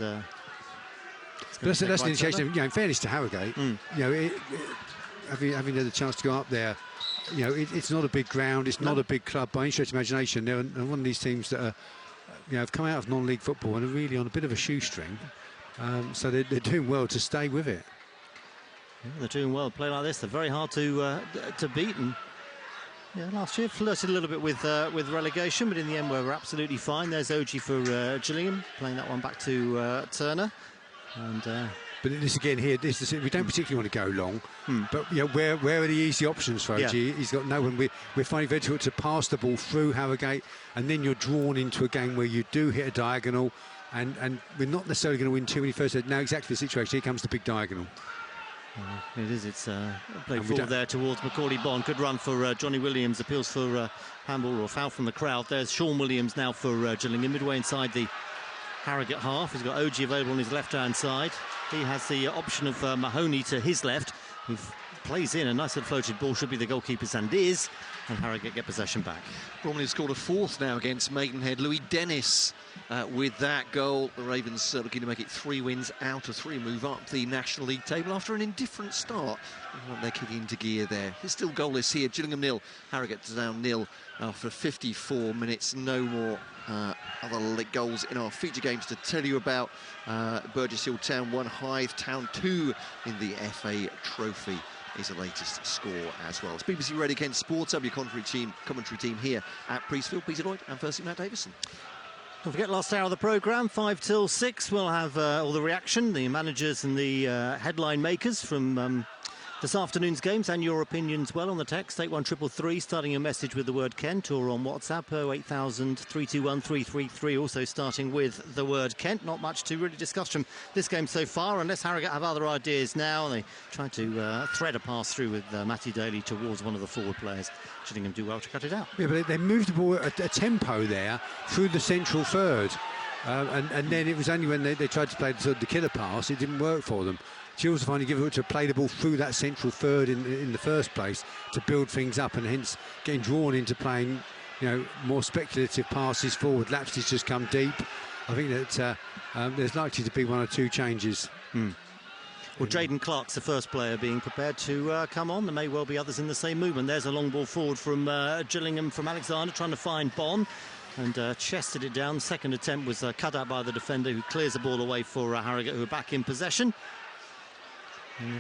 that's an indication of, in fairness to Harrogate, having had the chance to go up there, it's not a big ground, it's not a big club by any stretch of imagination. They're one of these teams that have come out of non-league football and are really on a bit of a shoestring. So they're doing well to stay with it. Yeah, they're doing well. Play like this, they're very hard to beat. And last year flirted a little bit with relegation, but in the end we were absolutely fine. There's OG for Gillingham, playing that one back to Turner. And but this again here, we don't particularly want to go long. But where are the easy options for OG? Yeah. He's got no one. We're finding very difficult to pass the ball through Harrogate, and then you're drawn into a game where you do hit a diagonal, and we're not necessarily going to win too many first. Now exactly the situation. Here comes the big diagonal. It is. It's played forward there towards Macaulay Bond. Good run for Johnny Williams. Appeals for handball or foul from the crowd. There's Sean Williams now for Gillingham, midway inside the Harrogate half. He's got OG available on his left-hand side. He has the option of Mahoney to his left, who plays in a nice little floated ball, should be the goalkeeper's, and is, and Harrogate get possession back. Bromley have scored a fourth now against Maidenhead. Louis Dennis with that goal. The Ravens looking to make it 3 wins out of 3 and move up the National League table after an indifferent start. They're kicking into gear there. It's still goalless here. Gillingham 0, Harrogate down 0 after 54 minutes. No more other goals in our feature games to tell you about. Burgess Hill Town 1, Hythe Town 2 in the FA Trophy is the latest score as well. It's BBC Radio Kent Sports Hub, your commentary team here at Priestfield. Peter Lloyd and firstly Matt Davison. Don't forget, last hour of the programme, 5 till 6, we'll have all the reaction, the managers and the headline makers from this afternoon's games, and your opinions well on the text 81333, starting your message with the word Kent, or on WhatsApp 08000 321 333, also starting with the word Kent. Not much to really discuss from this game so far, unless Harrogate have other ideas now. They try to thread a pass through with Matty Daly towards one of the forward players. Gillingham do well to cut it out. Yeah, but they moved the ball at a tempo there through the central third, and then it was only when they tried to play the killer pass, it didn't work for them. Gills finally give it to play the ball through that central third in the first place to build things up, and hence getting drawn into playing, more speculative passes forward. Lapsley's just come deep. I think that there's likely to be 1 or 2 changes. Well, Jaden Clark's the first player being prepared to come on. There may well be others in the same movement. There's a long ball forward from Gillingham, from Alexander, trying to find Bon, and chested it down. Second attempt was cut out by the defender, who clears the ball away for Harrogate, who are back in possession.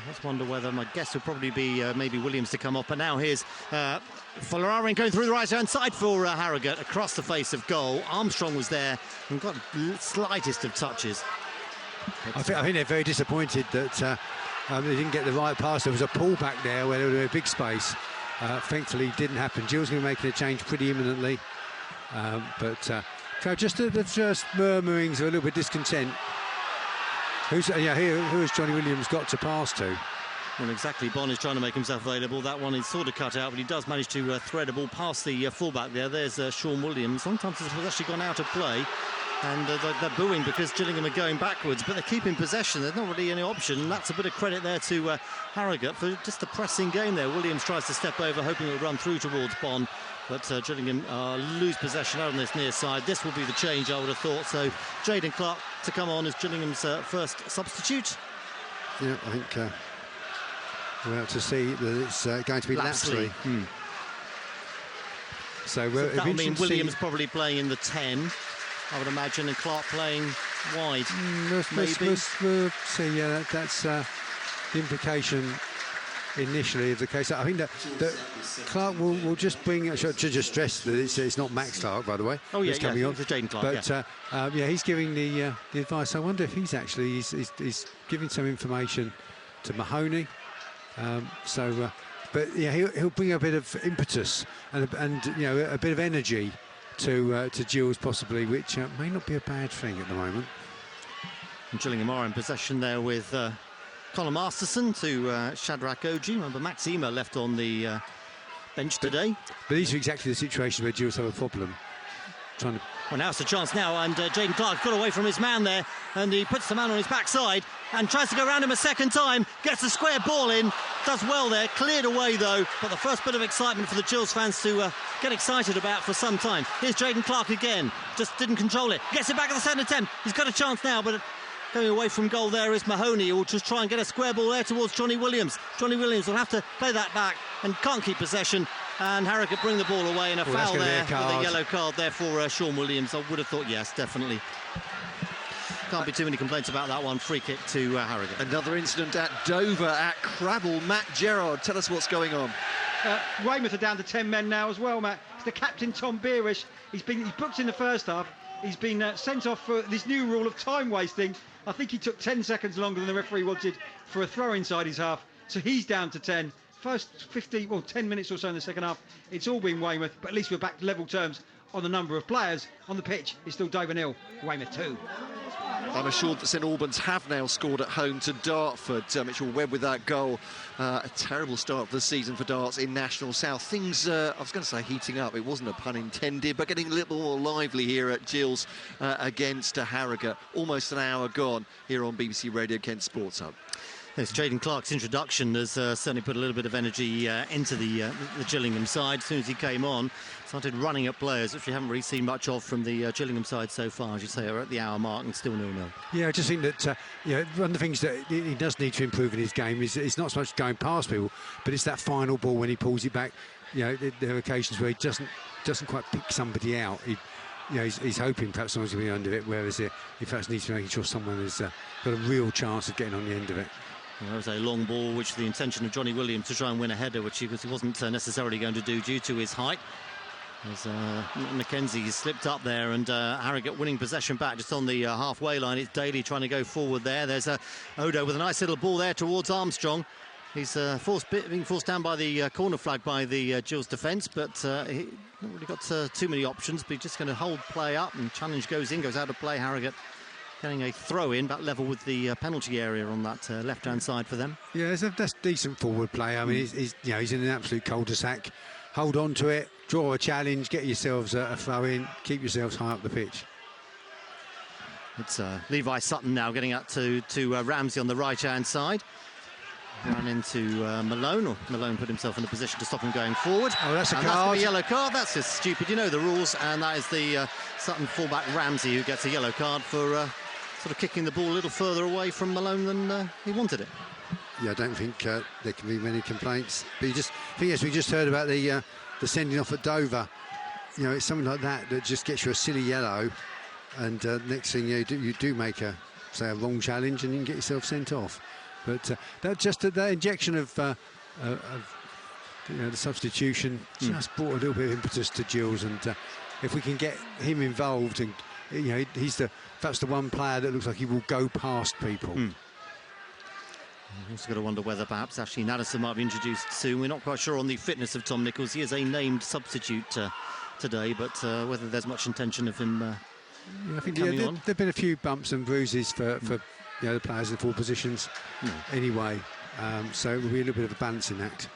Let's wonder whether, my guess would probably be maybe Williams to come off. But now here's Folarin going through the right-hand side for Harrogate, across the face of goal. Armstrong was there and got the slightest of touches. I think they're very disappointed that they didn't get the right pass. There was a pullback there where there was a big space. Thankfully, it didn't happen. Gill's going to be making a change pretty imminently. But just the first murmurings are a little bit discontent. Who has Johnny Williams got to pass to? Well, exactly. Bon is trying to make himself available. That one is sort of cut out, but he does manage to thread a ball past the fullback there. There's Sean Williams. Sometimes it's actually gone out of play, and they're booing because Gillingham are going backwards, but they're keeping possession. There's not really any option, and that's a bit of credit there to Harrogate for just the pressing game there. Williams tries to step over, hoping it will run through towards Bon, but Gillingham lose possession out on this near side. This will be the change, I would have thought. So Jaden Clark to come on as Gillingham's first substitute. Yeah, I think we're out to see that it's going to be Lapsley. So that will mean Williams probably playing in the 10, I would imagine, and Clark playing wide. We'll see. Yeah, that's the implication initially of the case. I think that Clark will just bring, to just stress that it's not Max Clark, by the way. Oh yeah, coming on. It's Jaden Clark. But he's giving the advice. I wonder if he's actually he's giving some information to Mahoney. But he'll bring a bit of impetus and a bit of energy to Gills possibly, which may not be a bad thing at the moment. And Gillingham are in possession there with Colin Masterson to Shadrach Oji. Remember, Max Ema left on the bench today. But these are exactly the situations where Gills have a problem. Well, now it's a chance now, and Jaden Clark got away from his man there, and he puts the man on his backside and tries to go around him a second time, gets the square ball in, does well there, cleared away though, but the first bit of excitement for the Gills fans to get excited about for some time. Here's Jaden Clark again, just didn't control it, gets it back at the second attempt. He's got a chance now, but going away from goal there is Mahoney, who will just try and get a square ball there towards Johnny Williams. Johnny Williams will have to play that back and can't keep possession, and Harrogate bring the ball away, and a foul there with a yellow card there for Sean Williams. I would have thought yes, definitely. Can't be too many complaints about that one. Free kick to Harrogate. Another incident at Dover at Crabble. Matt Gerrard, tell us what's going on. Weymouth are down to 10 men now as well, Matt. It's the captain, Tom Beerish. He's booked in the first half. He's been sent off for this new rule of time wasting. I think he took 10 seconds longer than the referee wanted for a throw inside his half. So he's down to 10. First 10 minutes or so in the second half, it's all been Weymouth, but at least we're back to level terms on the number of players. On the pitch, it's still Dover 0, Weymouth 2. I'm assured that St Albans have now scored at home to Dartford. Mitchell Webb with that goal. A terrible start of the season for Darts in National South. Things, I was going to say heating up, it wasn't a pun intended, but getting a little more lively here at Gills against Harrogate. Almost an hour gone here on BBC Radio Kent Sports Hub. Yes, Jaden Clark's introduction has certainly put a little bit of energy into the Gillingham side. As soon as he came on, started running at players, which we haven't really seen much of from the Gillingham side so far. As you say, we're at the hour mark and still 0-0. Yeah, I just think that one of the things that he does need to improve in his game is it's not so much going past people, but it's that final ball when he pulls it back. There are occasions where he doesn't quite pick somebody out. He's hoping perhaps someone's going to be under it, whereas he perhaps needs to make sure someone has got a real chance of getting on the end of it. Well, that was a long ball, which the intention of Johnny Williams to try and win a header, which he wasn't necessarily going to do due to his height. As Mackenzie slipped up there, and Harrogate winning possession back just on the halfway line. It's Daly trying to go forward there. There's Odo with a nice little ball there towards Armstrong. He's being forced down by the corner flag by the Gills defence, but he not really got too many options. But he's just going to hold play up, and challenge goes out of play. Harrogate getting a throw in, about level with the penalty area on that left-hand side for them. Yeah, that's decent forward play. I mean, he's in an absolute cul-de-sac. Hold on to it, draw a challenge, get yourselves a throw in, keep yourselves high up the pitch. It's Levi Sutton now getting up to Ramsey on the right-hand side. Ran into Malone, or Malone put himself in a position to stop him going forward. Oh, that's a card. That's a yellow card. That's just stupid. You know the rules, and that is the Sutton fullback Ramsey who gets a yellow card for sort of kicking the ball a little further away from Malone than he wanted it. Yeah, I don't think there can be many complaints. But we just heard about the sending off at Dover. It's something like that just gets you a silly yellow, and next thing you do make a wrong challenge, and you can get yourself sent off. But that injection of the substitution just brought a little bit of impetus to Gills, and if we can get him involved, and he's perhaps the one player that looks like he will go past people. You've also got to wonder whether perhaps Ashley Naddison might be introduced soon. We're not quite sure on the fitness of Tom Nichols. He is a named substitute today, but whether there's much intention of him I think coming on. There have been a few bumps and bruises for the players in the forward positions anyway, so it will be a little bit of a balancing act.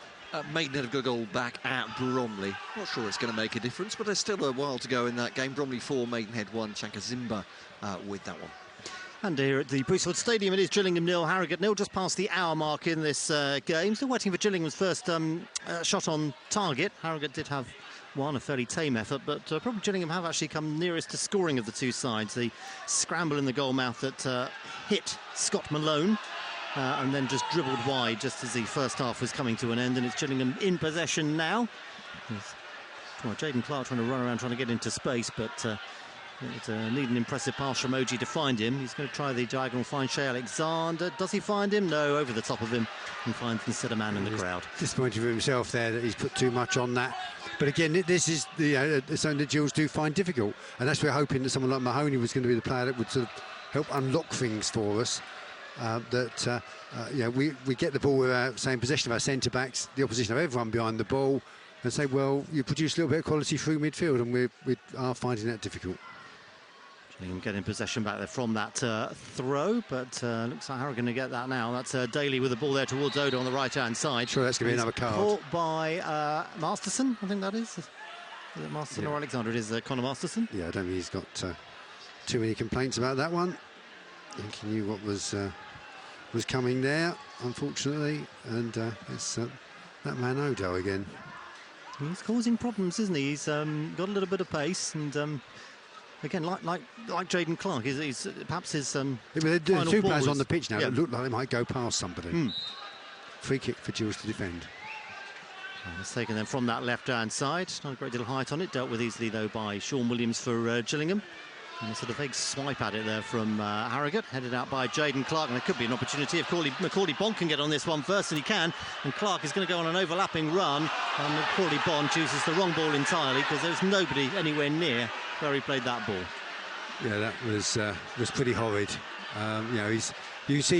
Maidenhead have got a goal back at Bromley. Not sure it's going to make a difference, but there's still a while to go in that game. Bromley 4, Maidenhead 1, Chankazimba with that one. And here at the Priestwood Stadium, it is Gillingham 0, Harrogate 0, just past the hour mark in this game. Still waiting for Gillingham's first shot on target. Harrogate did have a fairly tame effort, but probably Gillingham have actually come nearest to scoring of the two sides. The scramble in the goal mouth that hit Scott Malone and then just dribbled wide just as the first half was coming to an end, and it's Gillingham in possession now. Jaden Clark trying to run around, trying to get into space, but it need an impressive pass from Oji to find him. He's going to try the diagonal, find Shea Alexander. Does he find him? No, over the top of him, and finds instead a man in the crowd. Disappointed with himself there that he's put too much on that. But again, this is something that Gills do find difficult, and that's we're hoping that someone like Mahoney was going to be the player that would sort of help unlock things for us. We get the ball with our same possession of our centre backs, the opposition of everyone behind the ball, and say, well, you produce a little bit of quality through midfield, and we are finding that difficult. Gillingham getting possession back there from that throw, but looks like Harrogate going to get that now. That's Daly with the ball there towards Odo on the right-hand side. Sure, that's going to be another card. Caught by Masterson, I think that is. Is it Masterson or Alexander? It is Connor Masterson. Yeah, I don't think he's got too many complaints about that one. I think he knew what was coming there, unfortunately, and it's that man Odo again. He's causing problems, isn't he? He's got a little bit of pace, and again, like Jaden Clark, he's perhaps his there are two players on the pitch now that look like they might go past somebody. Free kick for Gills to defend. It's taken then from that left-hand side. Not a great deal of height on it. Dealt with easily, though, by Sean Williams for Gillingham. And a sort of vague swipe at it there from Harrogate, headed out by Jaden Clark, and there could be an opportunity if Macaulay Bond can get on this one first, and he can, and Clark is going to go on an overlapping run, and Macaulay Bond chooses the wrong ball entirely, because there's nobody anywhere near where he played that ball. Yeah, that was pretty horrid. He's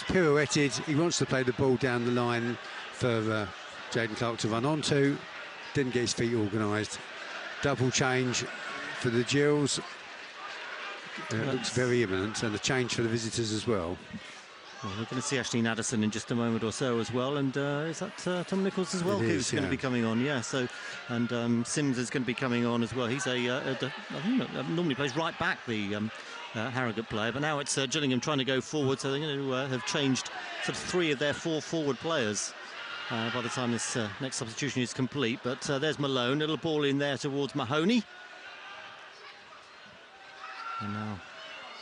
pirouetted, he wants to play the ball down the line for Jaden Clark to run onto, didn't get his feet organised. Double change for the Gills. It looks very imminent, and a change for the visitors as well. Well, we're going to see Ashley Naddison in just a moment or so as well, and is that Tom Nichols as well who's going to be coming on? Yeah, so, and Sims is going to be coming on as well. He's I think normally plays right back, the Harrogate player, but now it's Gillingham trying to go forward, so they're going to have changed sort of 3 of their 4 forward players by the time this next substitution is complete. But there's Malone, little ball in there towards Mahoney. And now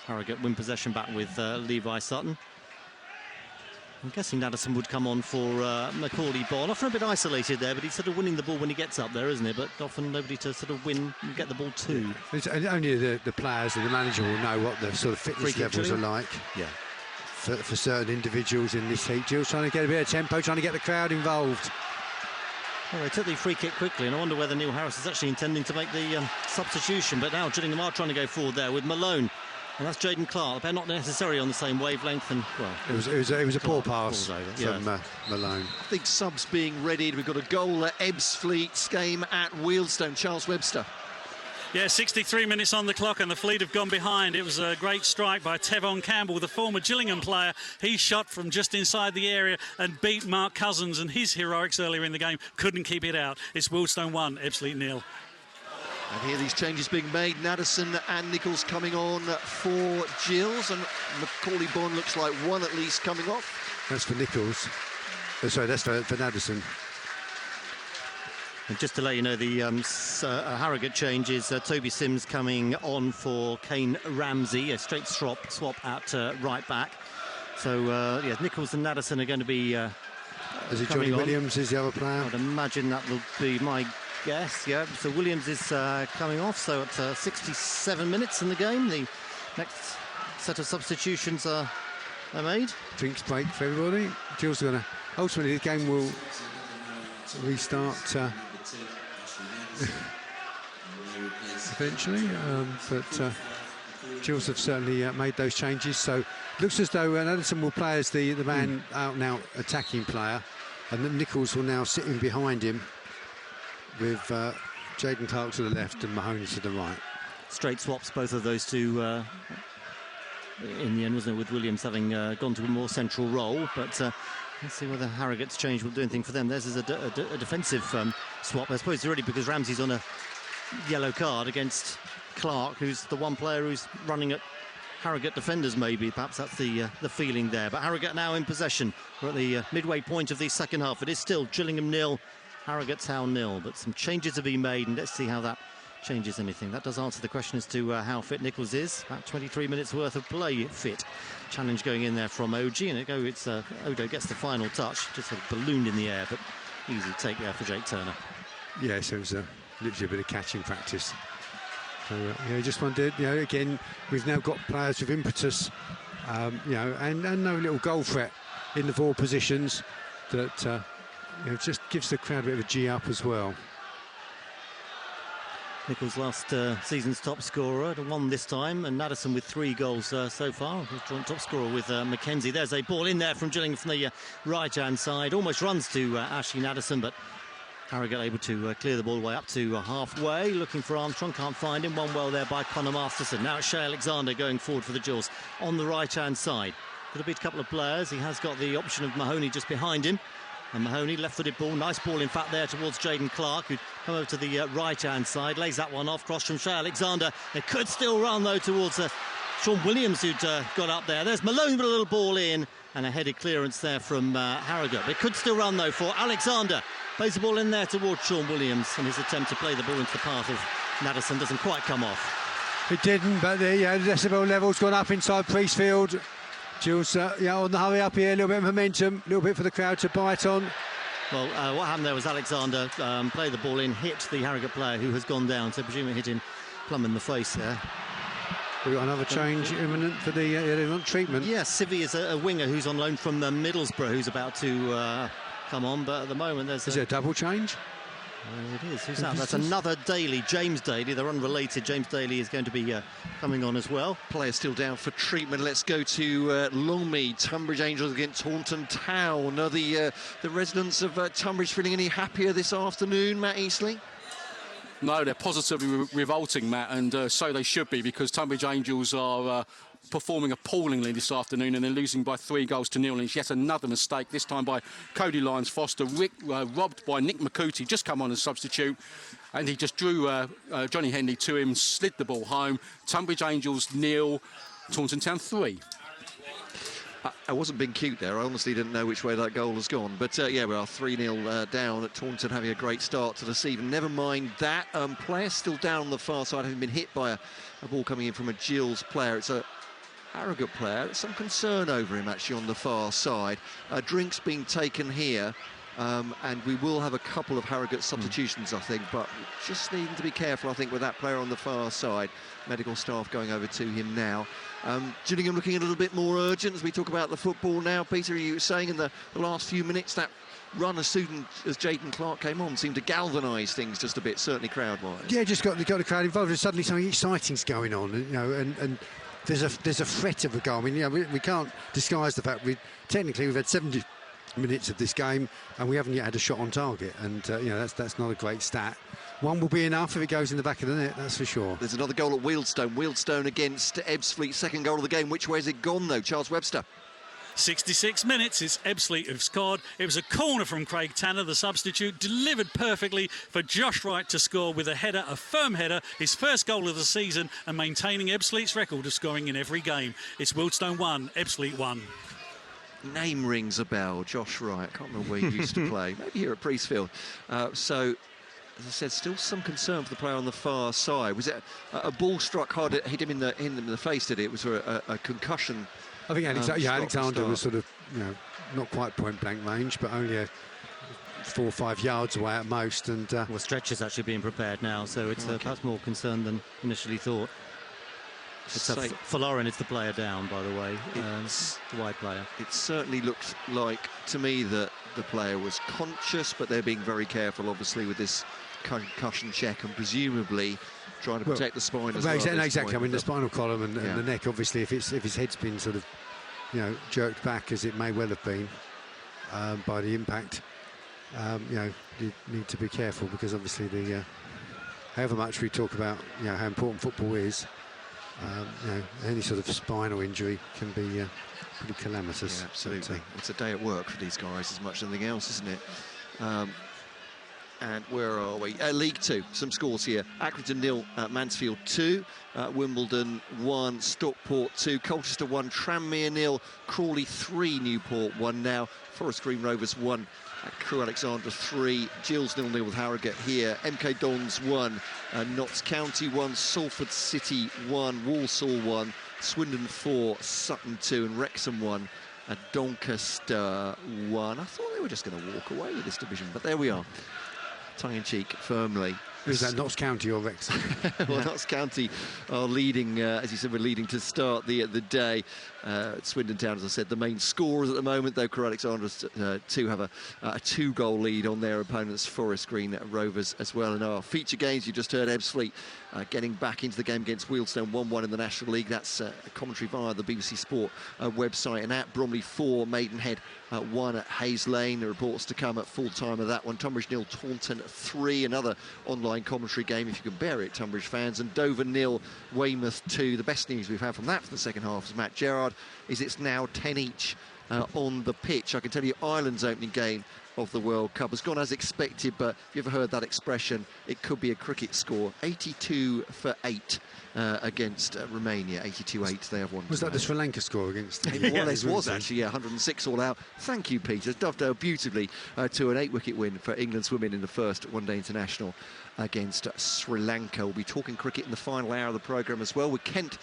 Harrogate win possession back with Levi Sutton. I'm guessing Addison would come on for Macaulay Bond. Often a bit isolated there, but he's sort of winning the ball when he gets up there, isn't it? But often nobody to sort of win and get the ball to. It's only the players and the manager will know what the sort of fitness levels are like. Yeah. For certain individuals in this heat. Gill's trying to get a bit of tempo, trying to get the crowd involved. Well, they took the free kick quickly, and I wonder whether Neil Harris is actually intending to make the substitution. But now Gillingham are trying to go forward there with Malone. And that's Jaden Clark. They're not necessarily on the same wavelength. And well, it was a poor pass from Malone. I think subs being readied. We've got a goal at Ebbsfleet's game at Wealdstone. Charles Webster. Yeah, 63 minutes on the clock and the Fleet have gone behind. It was a great strike by Tevon Campbell, the former Gillingham player. He shot from just inside the area and beat Mark Cousins, and his heroics earlier in the game couldn't keep it out. It's Wealdstone 1, Ebbsfleet 0. And here these changes being made. Naddison and Nichols coming on for Gills, and Macaulay Bond looks like one at least coming off. That's for Nichols. Sorry, that's for Naddison. And just to let you know, the Harrogate changes, Toby Sims coming on for Kane Ramsey, a straight swap at right back. So, yeah, Nichols and Naddison are going to be Is it Johnny Williams is the other player? I'd imagine that will be my guess, yeah. So Williams is coming off, so at 67 minutes in the game, the next set of substitutions are made. Drinks break for everybody. Gill's going to... Ultimately, the game will restart eventually, but Gills have certainly made those changes, so it looks as though Addison will play as the man out and out attacking player, and then Nichols will now sit in behind him with Jaden Clark to the left and Mahoney to the right. Straight swaps, both of those two in the end, wasn't it, with Williams having gone to a more central role, but let's see whether Harrogate's change will do anything for them. Theirs is a defensive swap. I suppose it's really because Ramsey's on a yellow card against Clark, who's the one player who's running at Harrogate defenders, maybe. Perhaps that's the feeling there. But Harrogate now in possession. We're at the midway point of the second half. It is still Gillingham 0, Harrogate Town 0. But some changes have been made, and let's see how that changes anything. That does answer the question as to how fit Nichols is. About 23 minutes worth of play fit. Challenge going in there from OG, and it's Odo gets the final touch. Just sort of ballooned in the air, but easy take there for Jake Turner. Yes, it was literally a bit of catching practice. So, just wondered, again, we've now got players with impetus, and no little goal threat in the forward positions that, just gives the crowd a bit of a G up as well. Nichols, last season's top scorer, won this time, and Naddison with 3 goals so far. Joint top scorer with Mackenzie. There's a ball in there from Gillingham from the right-hand side. Almost runs to Ashley Naddison, but Harrogate able to clear the ball away up to halfway. Looking for Armstrong, can't find him. One well there by Connor Masterson. Now it's Shea Alexander going forward for the Gills on the right-hand side. Could have beat a couple of players. He has got the option of Mahoney just behind him. And Mahoney, left-footed ball, nice ball in fact there towards Jaden Clark, who'd come over to the right-hand side, lays that one off, cross from Shea Alexander. They could still run though towards Sean Williams, who'd got up there. There's Malone with a little ball in, and a headed clearance there from Harrogate. They could still run though for Alexander. Plays the ball in there towards Sean Williams, and his attempt to play the ball into the path of Naddison doesn't quite come off. It didn't, but the decibel level's gone up inside Priestfield. Gills on the hurry up here, a little bit of momentum, a little bit for the crowd to bite on. Well, what happened there was Alexander played the ball in, hit the Harrogate player who has gone down, so presumably hit him plumb in the face there. We've got another change imminent for the treatment. Yes, Civi is a winger who's on loan from Middlesbrough, who's about to come on, but at the moment there's Is it a double change? It is. Who's that? That's another Daly, James Daly. They're unrelated. James Daly is going to be coming on as well. Player still down for treatment. Let's go to Longmead. Tunbridge Angels against Taunton Town. Are the residents of Tunbridge feeling any happier this afternoon, Matt Eastley? No, they're positively revolting, Matt, and so they should be, because Tunbridge Angels are performing appallingly this afternoon and then losing by 3-0. And it's yet another mistake, this time by Cody Lyons-Foster, robbed by Nick McCooty, just come on as substitute. And he just drew Johnny Henley to him, slid the ball home. Tunbridge Angels 0, Taunton Town 3. I wasn't being cute there. I honestly didn't know which way that goal has gone. But, yeah, we are 3-0 down at Taunton, having a great start to the season. Never mind that. Player still down on the far side, having been hit by a ball coming in from a Gills player. It's a Harrogate player. There's some concern over him, actually, on the far side. Drinks being taken here. And we will have a couple of Harrogate substitutions, I think, but just needing to be careful, I think, with that player on the far side. Medical staff going over to him now. Gillingham looking a little bit more urgent as we talk about the football now. Peter, you were saying in the last few minutes that run as soon as Jayden Clark came on seemed to galvanise things just a bit, certainly crowd-wise. Yeah, just got the crowd involved, and suddenly something exciting's going on, you know, and there's a threat of a goal. I mean, you know, we can't disguise the fact we've had 70 minutes of this game and we haven't yet had a shot on target, and you know, that's not a great stat. One will be enough if it goes in the back of the net, that's for sure. There's another goal at Wealdstone against Ebbsfleet. Second goal of the game. Which way has it gone, though? Charles Webster. 66 minutes, it's Ebbsfleet who've scored. It was a corner from Craig Tanner, the substitute, delivered perfectly for Josh Wright to score with a header, a firm header, his first goal of the season, and maintaining Ebbsfleet's record of scoring in every game. It's Wealdstone 1, Ebbsfleet 1. Name rings a bell. Josh Wright. I can't remember where he used to play. Maybe here at Priestfield. So, as I said, still some concern for the player on the far side. Was it a ball struck hard, hit him in the face, did it? It was a concussion. I think Alexander was sort of, you know, not quite point-blank range, but only 4 or 5 yards away at most. And well, stretcher's actually being prepared now, so it's perhaps more concerned than initially thought. For Lauren, it's the player down, by the way, the wide player. It certainly looked like, to me, that the player was conscious, but they're being very careful, obviously, with this concussion check, and presumably trying to protect the spine as well. Exactly. I mean, the spinal column and the neck, obviously, if his head's been sort of, you know, jerked back, as it may well have been by the impact, you know, you need to be careful, because obviously however much we talk about, you know, how important football is, you know, any sort of spinal injury can be pretty calamitous. Yeah, absolutely. It's a day at work for these guys as much as anything else, isn't it? And where are we? League 2, some scores here. Accrington 0, Mansfield 2, Wimbledon 1, Stockport 2, Colchester 1, Tranmere 0, Crawley 3, Newport 1 now, Forest Green Rovers 1, Crewe Alexandra 3, Gills 0-0 with Harrogate here, MK Dons 1, Notts County 1, Salford City 1, Walsall 1, Swindon 4, Sutton 2 and Wrexham 1, Doncaster 1. I thought they were just going to walk away with this division, but there we are. Tongue-in-cheek, firmly. Is that Notts County or Wrexham? Well, Notts County are leading, as you said, we're leading to start the day. Swindon Town, as I said, the main scorers at the moment, though Crewe Alexandra 2 have a 2-goal lead on their opponents, Forest Green Rovers as well. And our feature games, you just heard Ebbsfleet getting back into the game against Wealdstone 1-1 in the National League. That's a commentary via the BBC Sport website. And at Bromley 4, Maidenhead 1 at Hayes Lane. The reports to come at full time of that one. Tunbridge 0, Taunton 3. Another online commentary game, if you can bear it, Tunbridge fans. And Dover 0, Weymouth 2. The best news we've had from that for the second half is Matt Gerrard. Is it's now 10 each on the pitch. I can tell you Ireland's opening game of the World Cup has gone as expected, but if you ever heard that expression, it could be a cricket score. 82-8 against Romania. 82-8, they have won. Was that the Sri Lanka score against? It more or less was, actually, yeah, 106 all out. Thank you, Peter. Dovetailed beautifully to an 8-wicket win for England's women in the first one-day international against Sri Lanka. We'll be talking cricket in the final hour of the programme as well, with Kent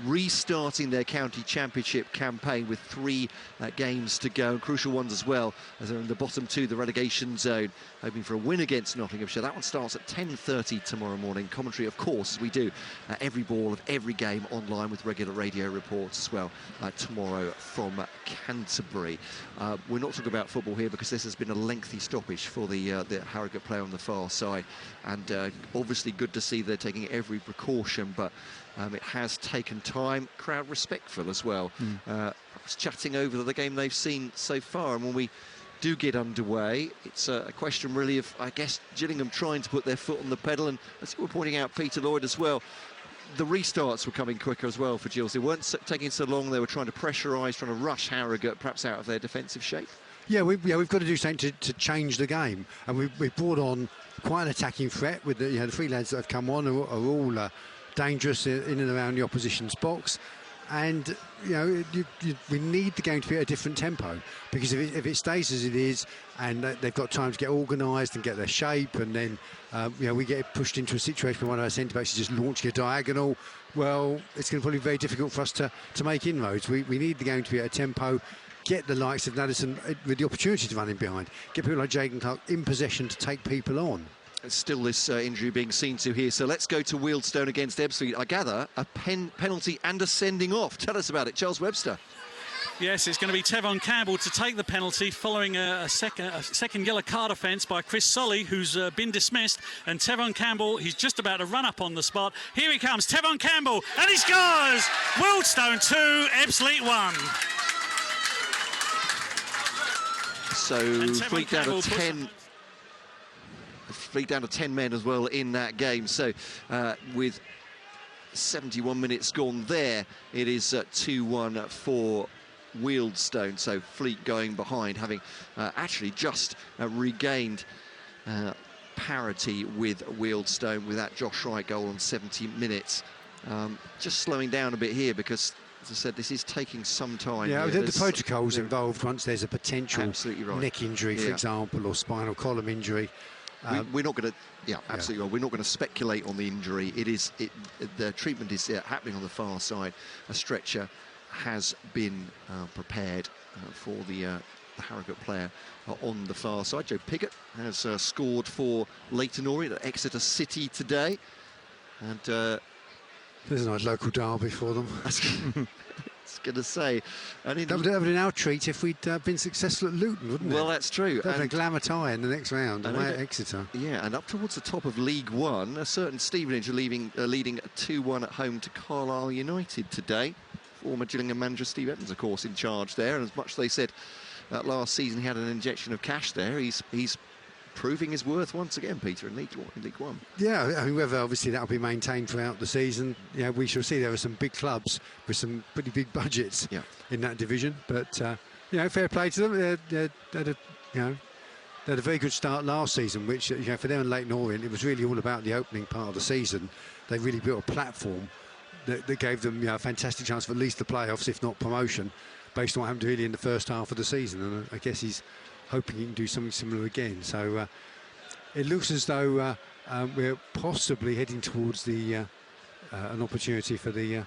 restarting their county championship campaign with 3 games to go, and crucial ones as well, as they're in the bottom 2, the relegation zone, hoping for a win against Nottinghamshire. That one starts at 10:30 tomorrow morning. Commentary, of course, as we do every ball of every game online, with regular radio reports as well tomorrow from Canterbury. We're not talking about football here because this has been a lengthy stoppage for the Harrogate player on the far side, and obviously good to see they're taking every precaution, but it has taken time. Crowd respectful as well. I was chatting over the game they've seen so far, and when we do get underway, it's a question really of, I guess, Gillingham trying to put their foot on the pedal, and as you were pointing out, Peter Lloyd, as well, the restarts were coming quicker as well for Gills. They weren't taking so long. They were trying to pressurise, trying to rush Harrogate perhaps out of their defensive shape. Yeah, we've got to do something to change the game, and we've brought on quite an attacking threat with the three lads that have come on are all dangerous in and around the opposition's box, and we need the game to be at a different tempo, because if it stays as it is and they've got time to get organised and get their shape, and then we get pushed into a situation where one of our centre backs is just launching a diagonal, well, it's going to probably be very difficult for us to make inroads. We need the game to be at a tempo. Get the likes of Naddison with the opportunity to run in behind. Get people like Jaden Clark in possession to take people on. Still this injury being seen to here. So let's go to Wealdstone against Ebbsfleet. I gather a penalty and a sending off. Tell us about it, Charles Webster. Yes, it's going to be Tevon Campbell to take the penalty following a second yellow card offence by Chris Solly, who's been dismissed. And Tevon Campbell, he's just about to run up on the spot. Here he comes, Tevon Campbell, and he scores! Wealdstone 2, Ebbsfleet 1. So Fleet down to 10. Fleet down to 10 men as well in that game. So with 71 minutes gone there, it is 2-1 for Wealdstone. So Fleet going behind, having actually just regained parity with Wealdstone with that Josh Wright goal on 70 minutes. Just slowing down a bit here because, as I said, this is taking some time. Yeah, the protocols involved once there's a potential neck injury, for example, or spinal column injury. We're not going to, absolutely right. We're not going to speculate on the injury. The treatment is happening on the far side. A stretcher has been prepared for the Harrogate player on the far side. Joe Piggott has scored for Leyton Orient at Exeter City today, and. There's a nice local derby for them. I was going to say. That would have been our treat if we'd been successful at Luton, wouldn't it? Well, that's true. They'd have a glamour tie in the next round away at Exeter. Yeah, and up towards the top of League One, a certain Stevenage are leading 2-1 at home to Carlisle United today. Former Gillingham manager Steve Evans, of course, in charge there. And as much as they said last season he had an injection of cash there, he's proving his worth once again, Peter, in League One. Yeah, I mean, whether obviously that'll be maintained throughout the season, we shall see. There are some big clubs with some pretty big budgets in that division, but fair play to them. They had a very good start last season, which for them and Leyton Orient, it was really all about the opening part of the season. They really built a platform that gave them a fantastic chance for at least the playoffs, if not promotion, based on what happened really in the first half of the season. And I guess he's hoping he can do something similar again. So it looks as though we're possibly heading towards an opportunity for the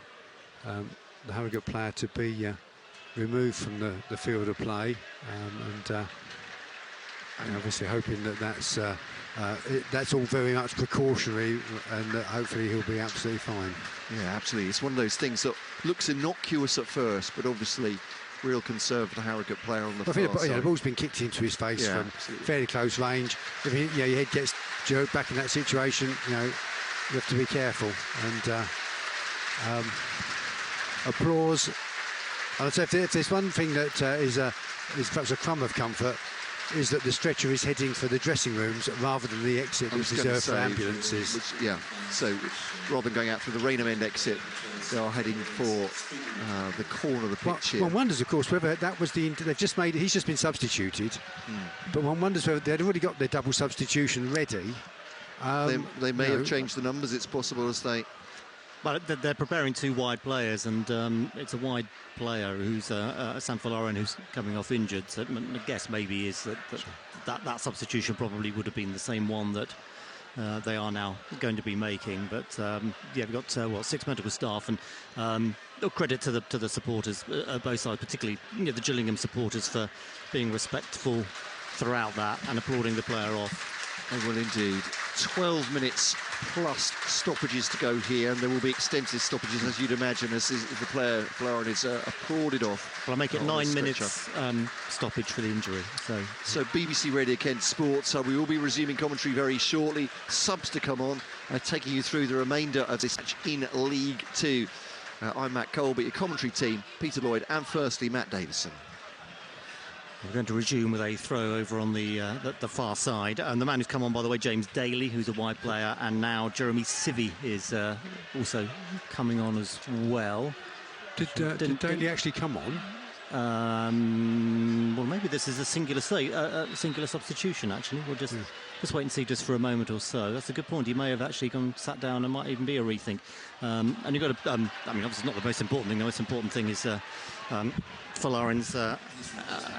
Harrogate player to be removed from the field of play, and obviously hoping that's all very much precautionary, and that hopefully he'll be absolutely fine. Yeah, absolutely. It's one of those things that looks innocuous at first, but obviously real concern for the Harrogate player on the far side. The ball's been kicked into his face from fairly close range. If your head gets jerked back in that situation, you have to be careful. And applause. I'd say if there's one thing that is perhaps a crumb of comfort, is that the stretcher is heading for the dressing rooms rather than the exit which is reserved for ambulances. So rather than going out through the Rainham end exit, they are heading for the corner of the pitch here. One wonders, of course, whether that was they've just made it. He's just been substituted, but one wonders whether they'd already got their double substitution ready. They may have changed the numbers. It's possible as they. But they're preparing two wide players, and it's a wide player who's Sam Folarin, who's coming off injured. So my guess maybe is that substitution probably would have been the same one that they are now going to be making. But we've got 6 medical staff, and credit to the supporters both sides, particularly the Gillingham supporters, for being respectful throughout that and applauding the player off. They will indeed. 12 minutes plus stoppages to go here, and there will be extensive stoppages, as you'd imagine, as the player Folarin is applauded off. Well, I make it 9 minutes stoppage for the injury. So BBC Radio Kent Sports. We will be resuming commentary very shortly. Subs to come on, taking you through the remainder of this match in League Two. I'm Matt Colby, your commentary team, Peter Lloyd, and firstly Matt Davison. We're going to resume with a throw over on the far side. And the man who's come on, by the way, James Daly, who's a wide player. And now Jeremy Civvy is also coming on as well. Did Daly actually come on? Well, maybe this is a singular substitution, actually. We'll just wait and see just for a moment or so. That's a good point. He may have actually sat down and might even be a rethink. And you've got to, I mean, obviously it's not the most important thing. The most important thing is Folarin's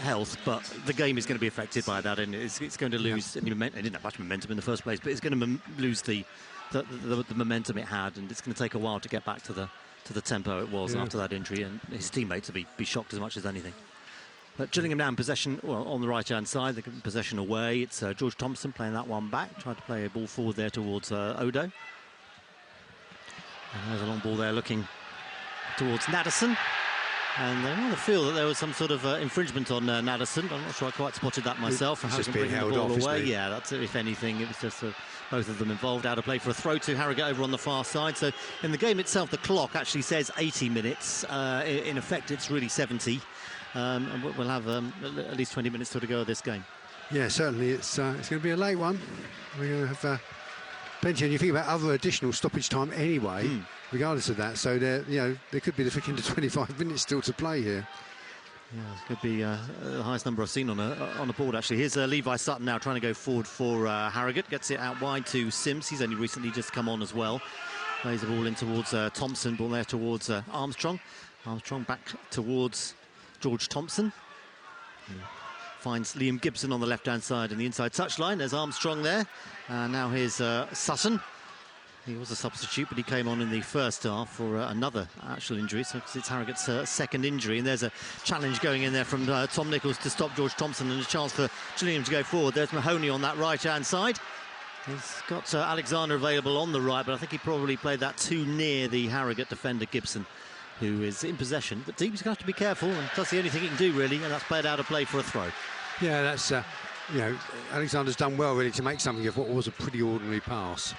health, but the game is going to be affected by that, and it's going to lose. I mean, it didn't have much momentum in the first place, but it's going to lose the momentum it had, and it's going to take a while to get back to the tempo it was after that injury, and his teammates will be shocked as much as anything. But Gillingham now in possession, well, on the right-hand side, they're in possession away. It's George Thompson playing that one back, tried to play a ball forward there towards Odo. And there's a long ball there looking towards Nadesan. And they rather feel that there was some sort of infringement on Nadesan. I'm not sure I quite spotted that myself. It's just being held off, away. Yeah, that's it. If anything, it was just both of them involved. Out of play for a throw to Harrogate over on the far side. So in the game itself, the clock actually says 80 minutes. In effect, it's really 70. And we'll have at least 20 minutes still to go of this game. Yeah, certainly it's going to be a late one. We're going to have plenty, and you think about other additional stoppage time anyway, regardless of that. So there could be the thick end of 25 minutes still to play here. Yeah, it could be the highest number I've seen on a board, actually. Here's Levi Sutton now trying to go forward for Harrogate. Gets it out wide to Sims. He's only recently just come on as well. Plays the ball in towards Thompson. Ball there towards Armstrong. Armstrong back towards George Thompson. Finds Liam Gibson on the left-hand side in the inside touchline. There's Armstrong there. Now here's Sutton. He was a substitute, but he came on in the first half for another actual injury. So it's Harrogate's second injury. And there's a challenge going in there from Tom Nichols to stop George Thompson, and a chance for Gillingham to go forward. There's Mahoney on that right-hand side. He's got Alexander available on the right, but I think he probably played that too near the Harrogate defender, Gibson, who is in possession. But Deep's going to have to be careful, and that's the only thing he can do, really, and that's played out of play for a throw. Yeah, that's, Alexander's done well, really, to make something of what was a pretty ordinary pass.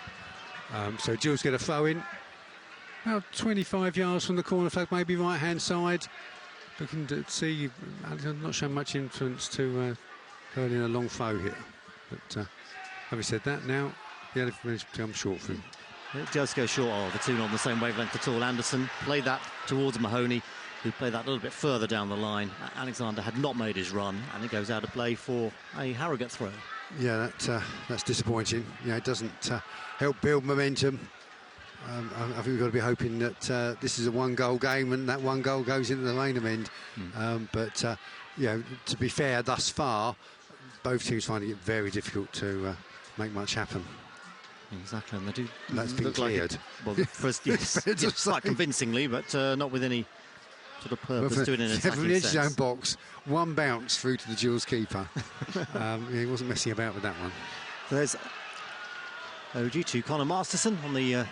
So Gills get a throw in. About 25 yards from the corner flag, maybe right-hand side. Looking to see, Alexander not showing much influence to hurling a long throw here. But having said that, now the other managed to come short for him. It does go short. The two on the same wavelength at all. Anderson played that towards Mahoney, who played that a little bit further down the line. Alexander had not made his run, and it goes out of play for a Harrogate throw. Yeah, that's disappointing. Yeah, it doesn't help build momentum. I think we've got to be hoping that this is a one-goal game, and that one goal goes into the Rainham end. But to be fair, thus far, both teams finding it very difficult to make much happen. Exactly, and they do. That's been cleared. First, yes, quite convincingly, but not with any sort of purpose to it in an attacking from the edge sense. zone box, one bounce through to the Gills keeper. He wasn't messing about with that one. There's OG to Connor Masterson on the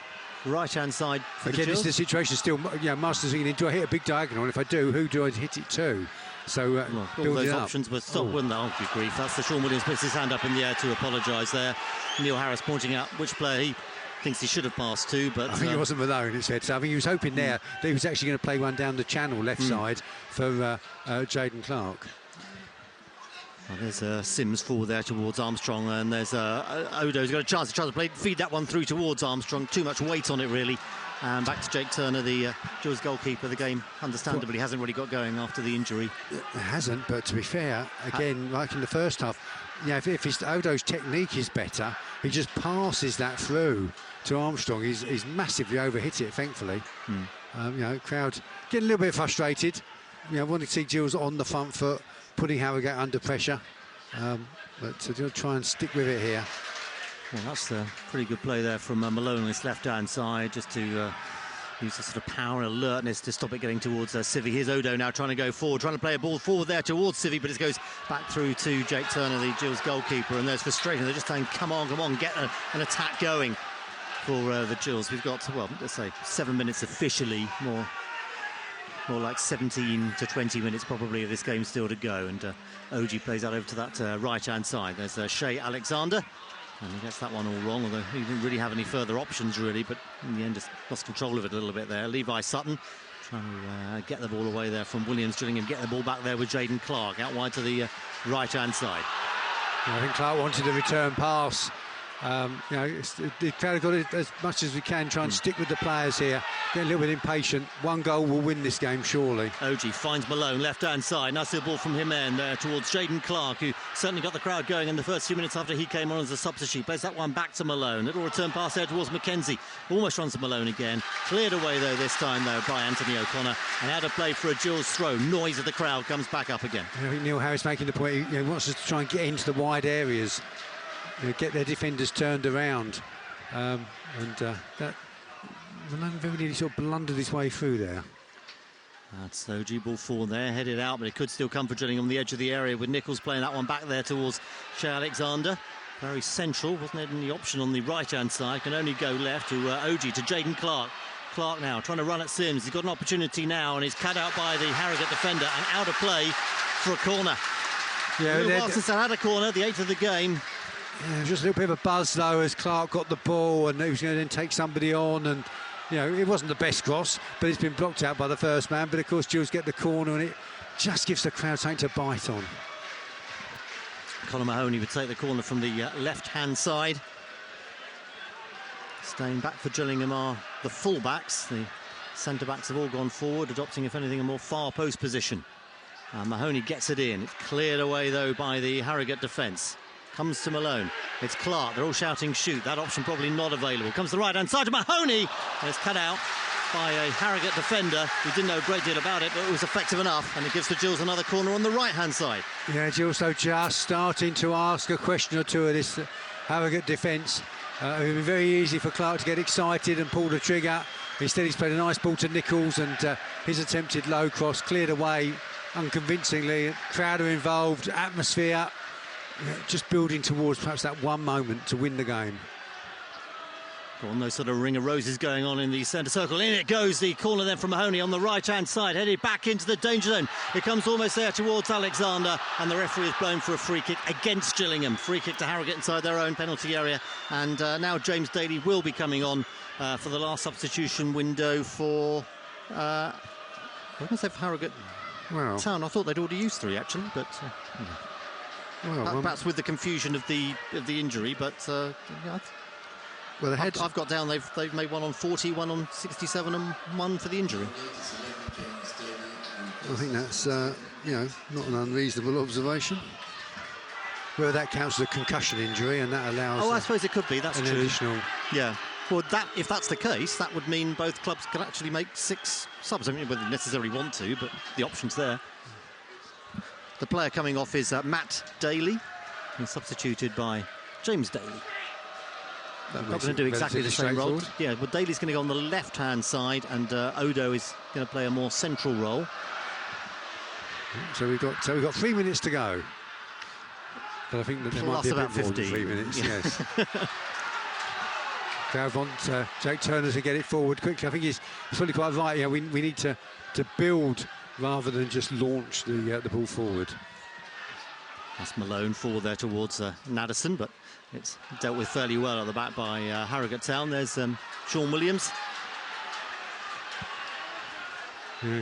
right-hand side for again. The This is the situation still. Masterson, do I hit a big diagonal? And if I do, who do I hit it to? So all those options were stopped, wouldn't they? Oh, good grief. That's the Sean Williams puts his hand up in the air to apologise there. Neil Harris pointing out which player he thinks he should have passed to, but I think it wasn't Malone, it said. So I think he was hoping there that he was actually going to play one down the channel left side for Jaden Clark. Well, there's Sims forward there towards Armstrong, and there's Odo's got a chance to try to feed that one through towards Armstrong. Too much weight on it, really. And back to Jake Turner, the Gills goalkeeper. The game, understandably, hasn't really got going after the injury. It hasn't, but to be fair, again, like in the first half, if Odo's technique is better, he just passes that through to Armstrong. He's massively overhit it, thankfully. Crowd getting a little bit frustrated. Wanting to see Gills on the front foot, putting Harrogate under pressure. But to try and stick with it here. Well, that's a pretty good play there from Malone on his left-hand side, just to use the sort of power and alertness to stop it getting towards Civvy. Here's Odo now trying to go forward, trying to play a ball forward there towards Civvy, but it goes back through to Jake Turner, the Gills goalkeeper, and there's frustration. They're just saying, come on, get an attack going for the Gills. We've got, well, let's say 7 minutes officially, more like 17 to 20 minutes probably of this game still to go, and OG plays that over to that right-hand side. There's Shea Alexander. And he gets that one all wrong, although he didn't really have any further options, really, but in the end just lost control of it a little bit there. Levi Sutton Trying to get the ball away there from Williams. Gillingham get the ball back there with Jaden Clark out wide to the right-hand side. I think Clark wanted a return pass. They've kind of got it as much as we can, try and stick with the players here. Get a little bit impatient. One goal will win this game, surely. Oji finds Malone, left-hand side. Nice little ball from him there towards Jaden Clark, who certainly got the crowd going in the first few minutes after he came on as a substitute. Plays that one back to Malone. Little return pass there towards Mackenzie. Almost runs to Malone again. Cleared away, though, this time, though, by Anthony O'Connor. And out of play for a Jules throw. Noise of the crowd comes back up again. I think Neil Harris making the point. He wants us to try and get into the wide areas. Get their defenders turned around, that Malone very nearly sort of blundered his way through there. That's Oji, ball forward there, headed out, but it could still come for Gillingham on the edge of the area with Nichols playing that one back there towards Shea Alexander. Very central, wasn't any option on the right-hand side, can only go left to Oji, to Jaden Clark. Clark now trying to run at Sims. He's got an opportunity now and he's cut out by the Harrogate defender and out of play for a corner. Yeah, a little while since I had a corner, the 8th of the game. Yeah, just a little bit of a buzz though as Clark got the ball and he was going to then take somebody on, and it wasn't the best cross, but it's been blocked out by the first man. But of course Jules get the corner and it just gives the crowd something to bite on. Conor Mahoney would take the corner from the left-hand side. Staying back for Gillingham are the full-backs. The centre-backs have all gone forward, adopting, if anything, a more far post position. Mahoney gets it in. It's cleared away, though, by the Harrogate defence. Comes to Malone. It's Clark. They're all shouting shoot. That option probably not available. Comes to the right-hand side to Mahoney. And it's cut out by a Harrogate defender who didn't know a great deal about it, but it was effective enough. And it gives to Jules another corner on the right-hand side. Yeah, Jules, though, just starting to ask a question or two of this Harrogate defence. It would be very easy for Clark to get excited and pull the trigger. Instead, he's played a nice ball to Nichols, and his attempted low cross cleared away unconvincingly. Crowd are involved, atmosphere. Just building towards perhaps that one moment to win the game. Got no sort of ring of roses going on in the centre circle. In it goes, the corner then from Mahoney on the right-hand side, headed back into the danger zone. It comes almost there towards Alexander, and the referee is blown for a free kick against Gillingham. Free kick to Harrogate inside their own penalty area, and now James Daly will be coming on for the last substitution window for... I was going to say for Harrogate Town. I thought they'd already used 3 actually, but... perhaps with the confusion of the injury, but I've got down they've made one on 40, one on 67, and one for the injury. I think that's not an unreasonable observation. Whether that counts as a concussion injury and that allows. I suppose it could be. That's an true. Additional. Yeah. Well, if that's the case, that would mean both clubs can actually make 6 subs. I mean, whether they necessarily want to, but the option's there. The player coming off is Matt Daly. He's substituted by James Daly. Not going to do exactly the same role. Yeah, well, Daly's going to go on the left-hand side, and Odo is going to play a more central role. So we've got 3 minutes to go. But I think that there might be a bit more than 3 minutes. Yes. Crowd want Jake Turner to get it forward quickly. I think he's fully quite right. Yeah, we need to build rather than just launch the ball forward. That's Malone forward there towards Naddison, but it's dealt with fairly well at the back by Harrogate Town. There's Sean Williams.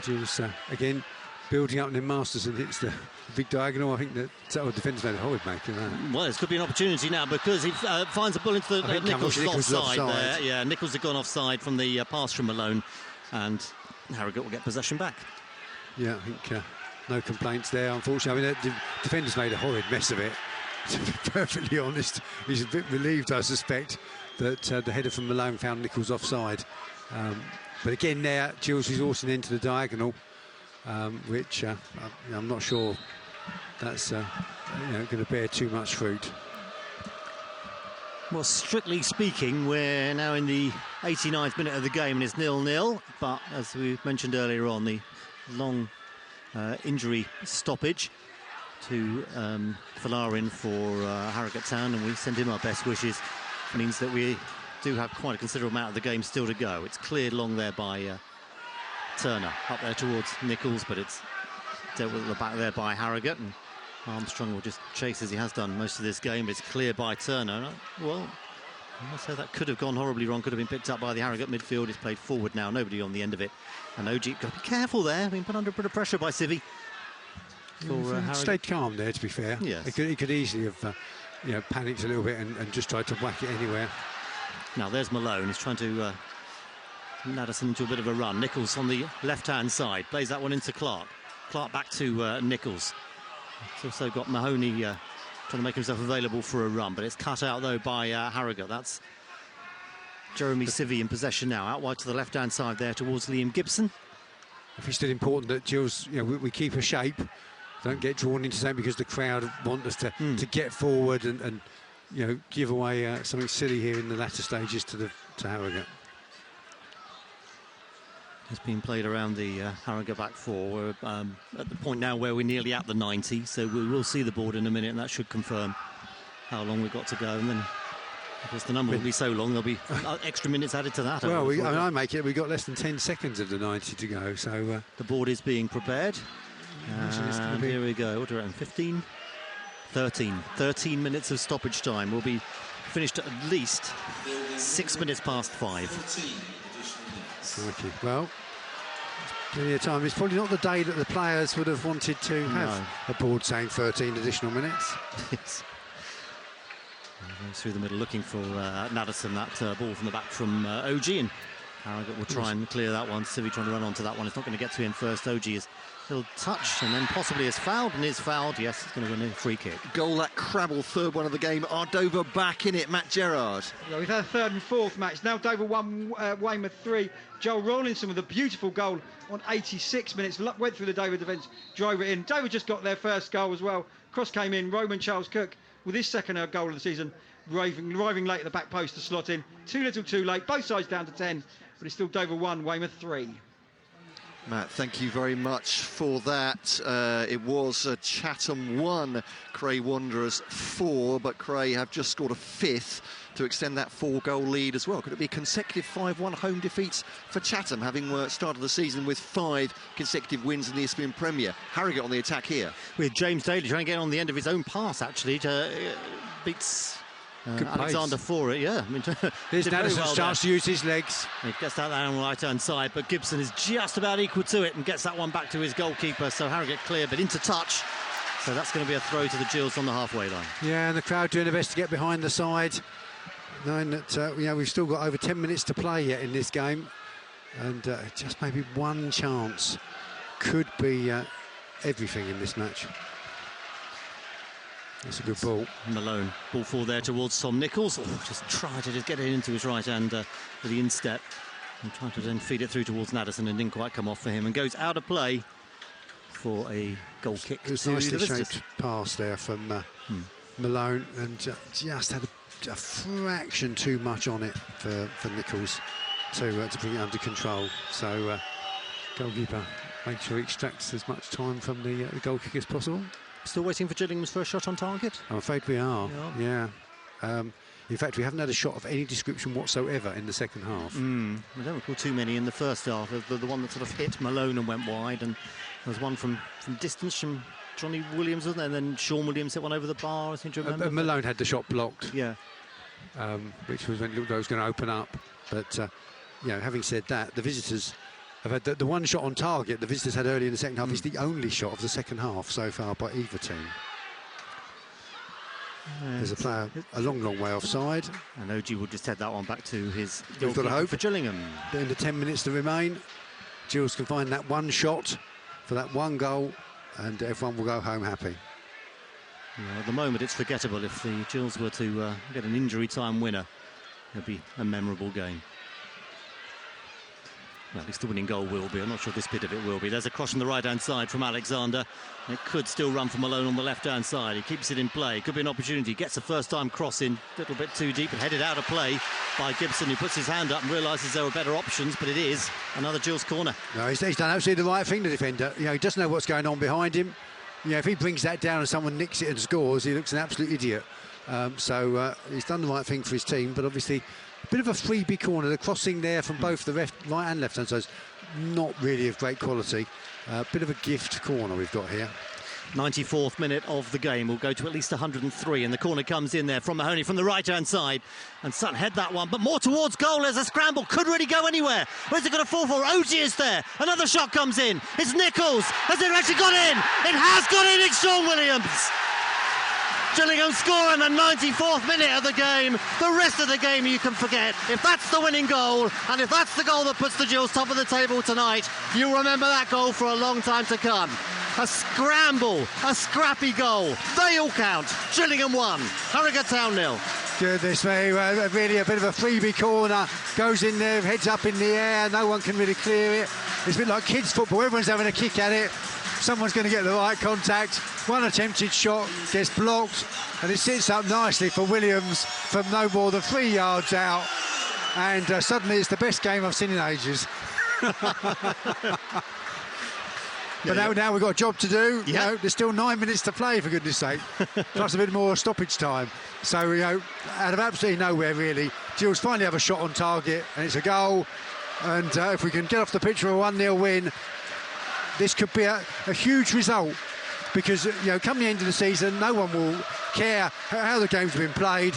Jules again building up, and then Masterson hits the big diagonal. I think that defence made a horrid make of that. Well, this could be an opportunity now because he finds a ball into the Nichols offside there. Yeah, Nichols had gone offside from the pass from Malone, and Harrogate will get possession back. Yeah, I think no complaints there, unfortunately. I mean, the defender's made a horrid mess of it. To be perfectly honest, he's a bit relieved, I suspect, that the header from Malone found Nichols offside. But again, there, Jules resourcing into the diagonal, which I'm not sure that's going to bear too much fruit. Well, strictly speaking, we're now in the 89th minute of the game and it's 0-0. But as we mentioned earlier on, the long injury stoppage to Falarin for Harrogate Town, and we send him our best wishes. Means that we do have quite a considerable amount of the game still to go. It's cleared long there by Turner, up there towards Nichols, but it's dealt with at the back there by Harrogate, and Armstrong will just chase as he has done most of this game. It's cleared by Turner. Well, I must say that could have gone horribly wrong, could have been picked up by the Harrogate midfield. It's played forward now, nobody on the end of it. And OG, got to be careful there, being put under a bit of pressure by Civi. Stayed calm there, to be fair. Yes. He could easily have panicked a little bit and just tried to whack it anywhere. Now there's Malone, he's trying to Naddison into a bit of a run. Nichols on the left-hand side, plays that one into Clark. Clark back to Nichols. He's also got Mahoney trying to make himself available for a run, but it's cut out though by Harrogate. That's Jeremy Civi in possession now, out wide to the left-hand side there towards Liam Gibson. If it's still important that Gills, we keep a shape, don't get drawn into something because the crowd want us to get forward and give away something silly here in the latter stages to Harrogate. It's been played around the Harrogate back four. We're at the point now where we're nearly at the 90, so we will see the board in a minute, and that should confirm how long we've got to go. And then, of course, the number will be so long, there'll be extra minutes added to that. Well, I make it, we've got less than 10 seconds of the 90 to go, so... the board is being prepared. And here we go, what around 15? 13 minutes of stoppage time. We'll be finished at least 6 minutes past 5. Okay. Well, plenty of time. It's probably not the day that the players would have wanted to have a board saying 13 additional minutes. Yes. Goes through the middle looking for Naddison, that ball from the back from OG, and Harrogate will try and clear that one. Civi trying to run onto that one. It's not going to get to him first. OG he'll touch and then possibly is fouled, and is fouled. Yes, it's going to win a free kick. Goal, that Crabble, third one of the game. Are Dover back in it, Matt Gerrard? Yeah, we've had a third and fourth match. Now Dover 1, Weymouth 3. Joel Rawlinson with a beautiful goal on 86 minutes. Went through the Dover defence, drove it in. Dover just got their first goal as well. Cross came in. Roman Charles Cook with his second goal of the season, arriving late at the back post to slot in. Too little, too late. Both sides down to 10, but it's still Dover 1, Weymouth 3. Matt, thank you very much for that. It was Chatham 1, Cray Wanderers 4, but Cray have just scored a fifth to extend that 4-goal lead as well. Could it be consecutive 5-1 home defeats for Chatham, having started the season with 5 consecutive wins in the Isthmian Premier? Harrogate on the attack here. With James Daly trying to get on the end of his own pass, actually, to beats... Alexander for it, yeah. I mean, here's Naddison's chance to use his legs. He gets that on the right-hand side, but Gibson is just about equal to it and gets that one back to his goalkeeper. So Harrogate clear, but into touch. So that's going to be a throw to the Gills on the halfway line. Yeah, and the crowd doing their best to get behind the side, knowing that we've still got over 10 minutes to play yet in this game, and just maybe one chance could be everything in this match. That's a good ball. Malone, ball forward there towards Tom Nichols. Just tried to get it into his right hand with the instep. And tried to then feed it through towards Naddison and didn't quite come off for him. And goes out of play for a goal kick. It was a nicely shaped pass there from Malone, and just had a fraction too much on it for Nichols to bring it under control. So goalkeeper make sure he extracts as much time from the goal kick as possible. Still waiting for Gillingham's first shot on target? I'm afraid we are, yeah. In fact, we haven't had a shot of any description whatsoever in the second half. I don't recall too many in the first half. The one that sort of hit Malone and went wide, and there was one from distance from Johnny Williams, wasn't there? And then Sean Williams hit one over the bar, I seem to remember. Malone had the shot blocked. Yeah. Which was when it looked like it was going to open up. But, having said that, the visitors... have had the one shot on target the visitors had early in the second half is the only shot of the second half so far by either team. There's a player a long way offside. And OG will just head that one back to his We've got a hope for Gillingham. In the 10 minutes to remain, Gills can find that one shot for that one goal, and everyone will go home happy. Yeah, at the moment, it's forgettable. If the Gills were to get an injury time winner, it'd be a memorable game. Well, at least the winning goal will be. I'm not sure this bit of it will be. There's a cross on the right-hand side from Alexander. It could still run for Malone on the left-hand side. He keeps it in play. Could be an opportunity. Gets a first-time cross in. A little bit too deep and headed out of play by Gibson, who puts his hand up and realises there are better options, but it is another Gills corner. No, he's done absolutely the right thing, the defender. He doesn't know what's going on behind him. If he brings that down and someone nicks it and scores, he looks an absolute idiot. So he's done the right thing for his team, but obviously a bit of a freebie corner. The crossing there from both the right and left hand sides, not really of great quality. Bit of a gift corner we've got here. 94th minute of the game. We'll go to at least 103, and the corner comes in there from Mahoney from the right-hand side, and Sutton head that one, but more towards goal. There's a scramble, could really go anywhere. Where's it going to fall for? OG is there. Another shot comes in. It's Nichols. Has it actually got in? It has got in. It's Sean Williams. Gillingham score in the 94th minute of the game. The rest of the game you can forget. If that's the winning goal, and if that's the goal that puts the Gills top of the table tonight, you'll remember that goal for a long time to come. A scramble, a scrappy goal. They all count. Gillingham 1, Harrogate Town 0. Goodness me, really a bit of a freebie corner. Goes in there, heads up in the air. No one can really clear it. It's a bit like kids' football. Everyone's having a kick at it. Someone's going to get the right contact. One attempted shot gets blocked, and it sits up nicely for Williams from no more than 3 yards out. And suddenly it's the best game I've seen in ages. But now we've got a job to do. Yep. You know, there's still 9 minutes to play, for goodness sake. Plus a bit more stoppage time. So, you know, out of absolutely nowhere, really, Gills finally have a shot on target, and it's a goal. And if we can get off the pitch for a 1-0 win, this could be a huge result, because, you know, come the end of the season, no one will care how the game's been played.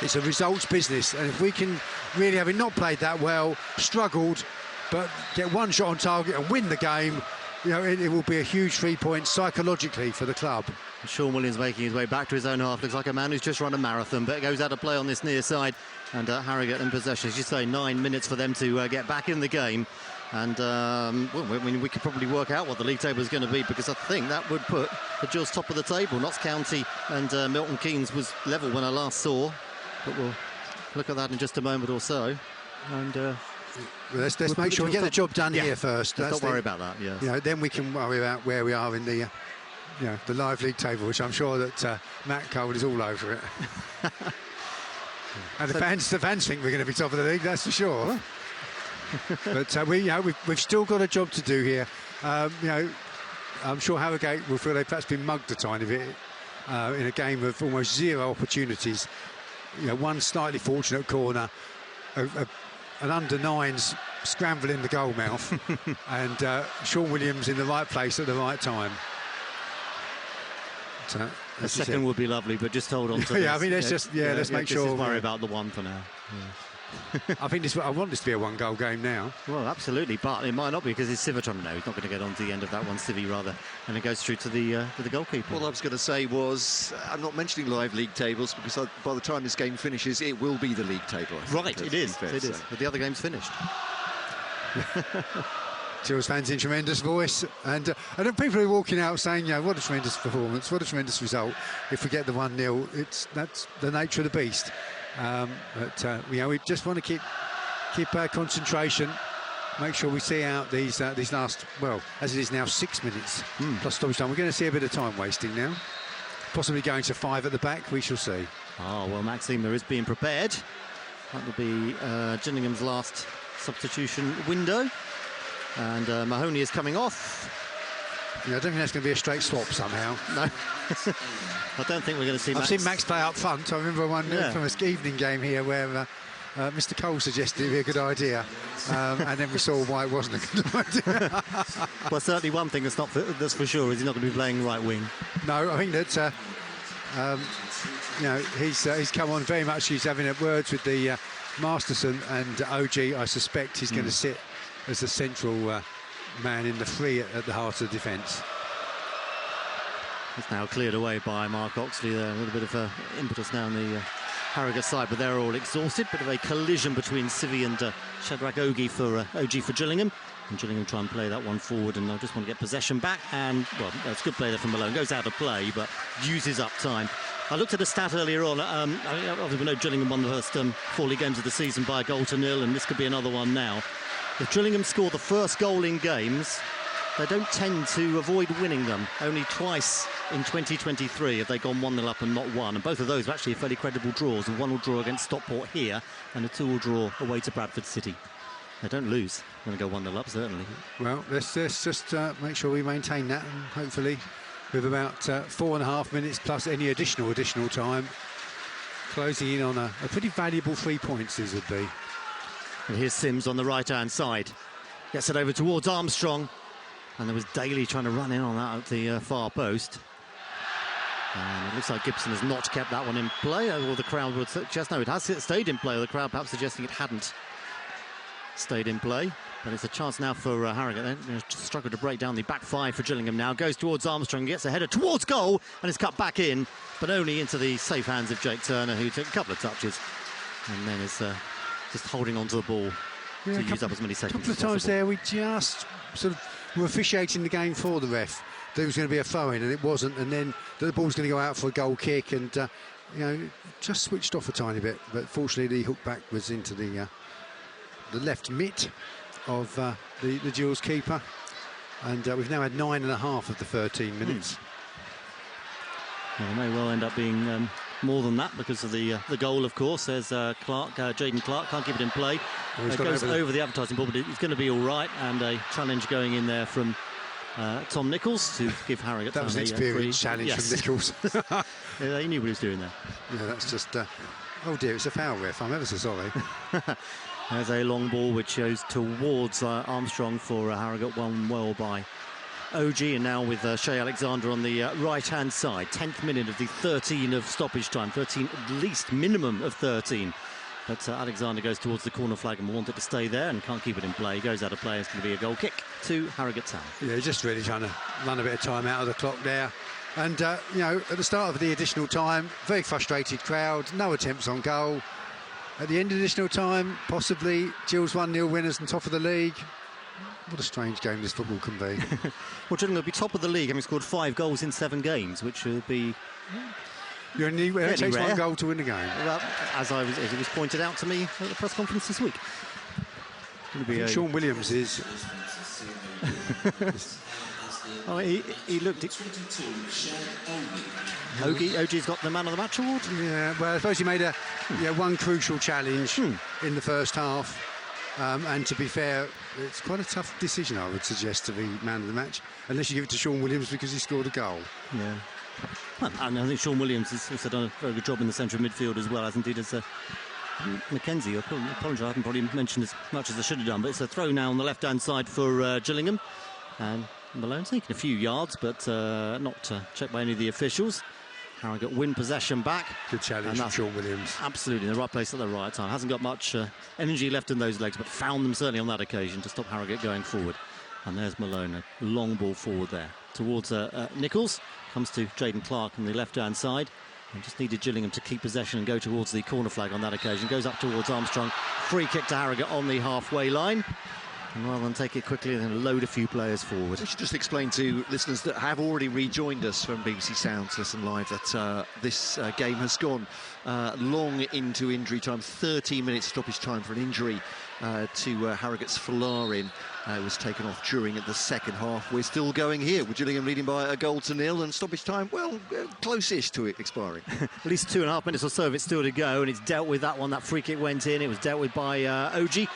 It's a results business, and if we can really, having not played that well, struggled, but get one shot on target and win the game, you know, it will be a huge 3 points psychologically for the club. Sean Williams making his way back to his own half. Looks like a man who's just run a marathon, but it goes out of play on this near side. And Harrogate in possession. As you say, 9 minutes for them to get back in the game. And well, I mean, we could probably work out what the league table is going to be, because I think that would put the Gills top of the table. Notts County and Milton Keynes was level when I last saw, but we'll look at that in just a moment or so. And let's make sure we get the job done here first. Let's not worry about that. Yeah, you know, then we can worry about where we are in the you know, the live league table, which I'm sure that Matt Cole is all over it. And the fans think we're going to be top of the league, that's for sure. But we've still got a job to do here. You know, I'm sure Harrogate will feel they've perhaps been mugged a tiny bit in a game of almost zero opportunities. You know, one slightly fortunate corner, an under-9s scramble in the goal mouth, and Sean Williams in the right place at the right time. So, the second would be lovely, but just hold on to this. I mean, let's make sure. Just worry about the one for now. Yeah. I want this to be a one-goal game now. Well, absolutely, but it might not be, because it's Civitan. No, he's not going to get on to the end of that one, Civi rather, and it goes through to the goalkeeper. All I was going to say was, I'm not mentioning live league tables, because by the time this game finishes, it will be the league table. Right, it is. But the other game's finished. Gills fans in tremendous voice, and people are walking out saying, you know, what a tremendous performance, what a tremendous result. If we get the 1-0, that's the nature of the beast. But you know, we just want to keep our concentration, make sure we see out these last, well, as it is now, 6 minutes plus stoppage time. We're going to see a bit of time wasting now, possibly going to 5 at the back. We shall see. Oh well, Maxima is being prepared. That will be Gillingham's last substitution window, and Mahoney is coming off. Yeah, I don't think that's going to be a straight swap somehow. No. I don't think we're going to see I've seen Max play up front. I remember one from an evening game here where Mr. Cole suggested it'd be a good idea, and then we saw why it wasn't a good idea. Well, certainly one thing that's for sure is he's not going to be playing right wing. No, I think that you know, he's come on very much. He's having words with the Masterson and OG. I suspect he's going to sit as the central man in the free at the heart of the defence. It's now cleared away by Mark Oxley there. A little bit of impetus now on the Harrogate side, but they're all exhausted. Bit of a collision between Civi and Shadrach OG for Gillingham. And Gillingham try and play that one forward, and I just want to get possession back. And, well, that's a good play there from Malone. Goes out of play, but uses up time. I looked at a stat earlier on. Obviously, we know Gillingham won the first 4 league games of the season by a 1-0, and this could be another one now. If Gillingham score the first goal in games, they don't tend to avoid winning them. Only twice in 2023 have they gone 1-0 up and not won, and both of those are actually fairly credible draws. And one will draw against Stockport here, and a 2 will draw away to Bradford City. They don't lose when they go 1-0 up, certainly. Well, let's just make sure we maintain that, and hopefully with about 4.5 minutes plus any additional time, closing in on a pretty valuable 3 points this would be. And here's Sims on the right-hand side. Gets it over towards Armstrong. And there was Daly trying to run in on that at the far post. And it looks like Gibson has not kept that one in play, or the crowd would suggest, no, it has stayed in play, or the crowd perhaps suggesting it hadn't stayed in play. But it's a chance now for Harrogate. They're going to struggle to break down the back five for Gillingham now. Goes towards Armstrong, gets a header towards goal, and it's cut back in, but only into the safe hands of Jake Turner, who took a couple of touches and then is just holding on to the ball to use up as many seconds as possible. A couple of times there we just sort of were officiating the game for the ref. There was going to be a throw-in, and it wasn't, and then the ball's going to go out for a goal kick, and just switched off a tiny bit. But fortunately, the hook back was into the left mitt of the Gills keeper, and we've now had 9.5 of the 13 minutes. Well, it may well end up being more than that because of the goal, of course. There's Clark, Jaden Clark, can't keep it in play. It goes over the advertising board, but it's going to be all right, and a challenge going in there from Tom Nichols to give Harrogate. That was an experienced challenge from Nichols. Yeah, he knew what he was doing there. Yeah, that's just... oh dear, it's a foul, ref. I'm ever so sorry. There's a long ball which goes towards Armstrong for Harrogate, won well by OG, and now with Shea Alexander on the right-hand side. 10th minute of the 13 of stoppage time. 13 at least, minimum of 13. But Alexander goes towards the corner flag and wanted to stay there and can't keep it in play. Goes out of play. It's going to be a goal kick to Harrogate Town. Yeah, just really trying to run a bit of time out of the clock there. And, at the start of the additional time, very frustrated crowd, no attempts on goal. At the end of additional time, possibly Gills 1-0 winners and top of the league. What a strange game this football can be. Well, Gillingham will be top of the league, having scored 5 goals in 7 games, which will be... It takes rare. 1 goal to win the game. Well, as it was pointed out to me at the press conference this week. Sean Williams is... Oh, he looked... OG's got the man of the match award? Yeah, well, I suppose he made one crucial challenge in the first half. And to be fair, it's quite a tough decision, I would suggest, to be man of the match, unless you give it to Sean Williams because he scored a goal. Yeah. Well, and I think Sean Williams has also done a very good job in the centre of midfield as well, as indeed as Mackenzie. I apologise, I haven't probably mentioned as much as I should have done, but it's a throw now on the left-hand side for Gillingham. And Malone taking a few yards, but not checked by any of the officials. Harrogate win possession back. Good challenge from Sean Williams. Absolutely, in the right place at the right time. Hasn't got much energy left in those legs, but found them certainly on that occasion to stop Harrogate going forward. And there's Malone, a long ball forward there. Towards Nichols, comes to Jaden Clark on the left-hand side. And just needed Gillingham to keep possession and go towards the corner flag on that occasion. Goes up towards Armstrong. Free kick to Harrogate on the halfway line. And rather than take it quickly and load a few players forward. We should just explain to listeners that have already rejoined us from BBC Sounds Listen Live that this game has gone long into injury time. 13 minutes stoppage time for an injury to Harrogate's Falarin. It was taken off during the second half. We're still going here with Gillingham leading by 1-0, and stoppage time, well, close-ish to it expiring. At least 2.5 minutes or so of it still to go, and it's dealt with that one. That free kick went in. It was dealt with by OG.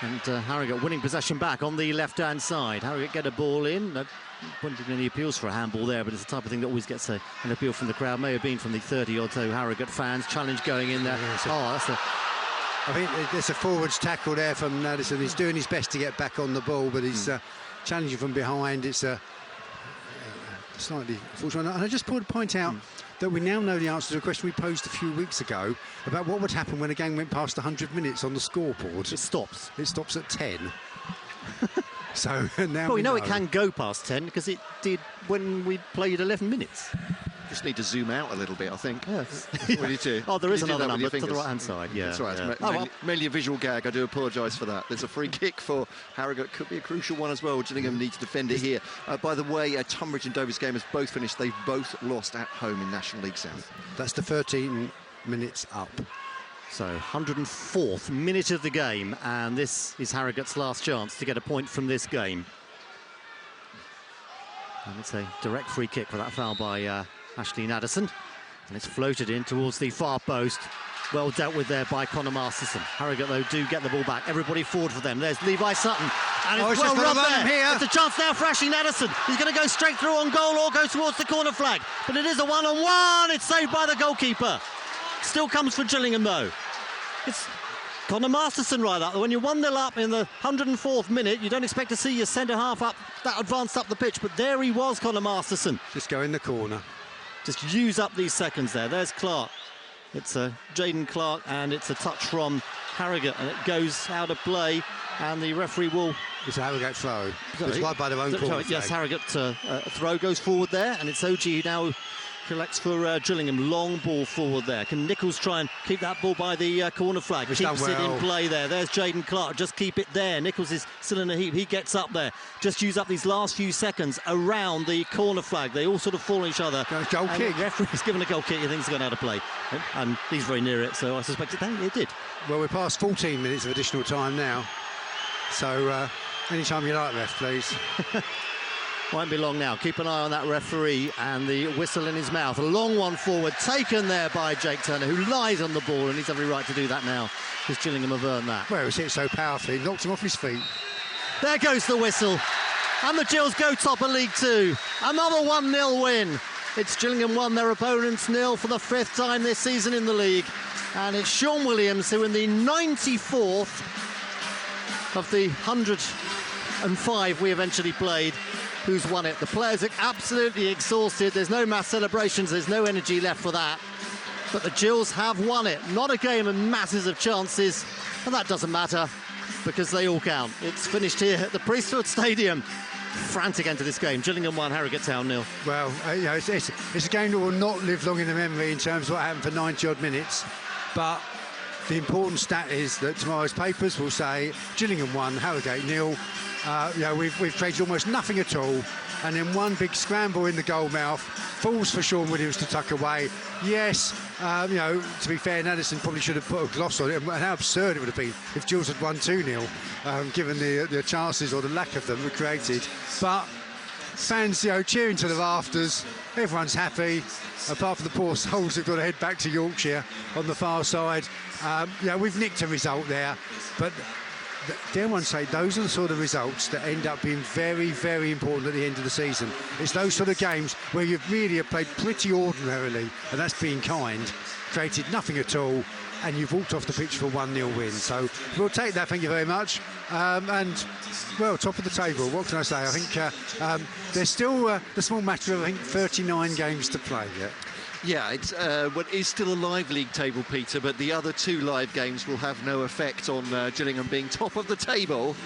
And Harrogate winning possession back on the left-hand side. Harrogate get a ball in. No point in any appeals for a handball there, but it's the type of thing that always gets an appeal from the crowd. May have been from the 30-odd so Harrogate fans. Challenge going in there. I think there's a forwards tackle there from Addison. He's doing his best to get back on the ball, but he's challenging from behind. It's slightly unfortunate. And I just want to point out that we now know the answer to a question we posed a few weeks ago about what would happen when a game went past 100 minutes on the scoreboard. It stops. It stops at 10. So now we know it can go past 10 because it did when we played 11 minutes. Just need to zoom out a little bit, I think. Yes. What do you do? Oh, there is another number to the fingers? right-hand side. Yeah, that's right. Yeah. It's mainly a visual gag. I do apologise for that. There's a free kick for Harrogate. Could be a crucial one as well. Gillingham need to defend it here. By the way, Tunbridge and Dover's game has both finished. They've both lost at home in National League South. That's the 13 minutes up. So 104th minute of the game, and this is Harrogate's last chance to get a point from this game. And it's a direct free kick for that foul by Ashley Addison, and it's floated in towards the far post. Well dealt with there by Conor Masterson. Harrogate, though, do get the ball back. Everybody forward for them. There's Levi Sutton, and it's well run there. Here. It's a chance now for Ashley Addison. He's going to go straight through on goal or go towards the corner flag, but it is a one-on-one. It's saved by the goalkeeper. Still comes for Gillingham, though. Connor Masterson right up. When you're 1-0 up in the 104th minute, you don't expect to see your centre-half up that advanced up the pitch, but there he was, Connor Masterson. Just go in the corner. Just use up these seconds there. There's Clark. It's Jaden Clark, and it's a touch from Harrogate, and it goes out of play, and the referee will... It's a Harrogate throw. It's right by their own corner. Yes, Harrogate throw goes forward there, and it's OG who now collects for Gillingham. Long ball forward there. Can Nichols try and keep that ball by the corner flag? He's Keeps it well. in play there. There's Jaden Clark. Just keep it there. Nichols is still in a heap. He gets up there. Just use up these last few seconds around the corner flag. They all sort of fall on each other. Goal kick. The referee's given a goal kick. He thinks it's gone out of play. And he's very near it, so I suspect it did. Well, we're past 14 minutes of additional time now. So, anytime you like, ref, please. Won't be long now. Keep an eye on that referee and the whistle in his mouth. A long one forward, taken there by Jake Turner, who lies on the ball, and he's every right to do that now, because Gillingham have earned that. Well, it was hit so powerfully, knocked him off his feet. There goes the whistle. And the Gills go top of League Two. Another 1-0 win. It's Gillingham 1, their opponents 0 for the 5th time this season in the league. And it's Sean Williams, who in the 94th of the 105 we eventually played, who's won it. The players are absolutely exhausted. There's no mass celebrations. There's no energy left for that. But the Gills have won it. Not a game of masses of chances, and that doesn't matter because they all count. It's finished here at the Priestfield Stadium. Frantic end to this game. Gillingham 1, Harrogate Town 0. Well, it's a game that will not live long in the memory in terms of what happened for 90-odd minutes. But the important stat is that tomorrow's papers will say Gillingham 1, Harrogate 0. We've created almost nothing at all, and then one big scramble in the goal mouth, falls for Sean Williams to tuck away. Yes, to be fair, Addison probably should have put a gloss on it, and how absurd it would have been if Gills had won 2-0, given the chances or the lack of them were created. But fans, cheering to the rafters, everyone's happy, apart from the poor souls who've got to head back to Yorkshire on the far side. We've nicked a result there, but dare one say, those are the sort of results that end up being very, very important at the end of the season. It's those sort of games where you really have played pretty ordinarily, and that's being kind, created nothing at all, and you've walked off the pitch for a 1-0 win. So we'll take that, thank you very much. And, well, top of the table, what can I say? I think there's still the small matter of, 39 games to play yet. Yeah, it's what is still a live league table, Peter, but the other 2 live games will have no effect on Gillingham being top of the table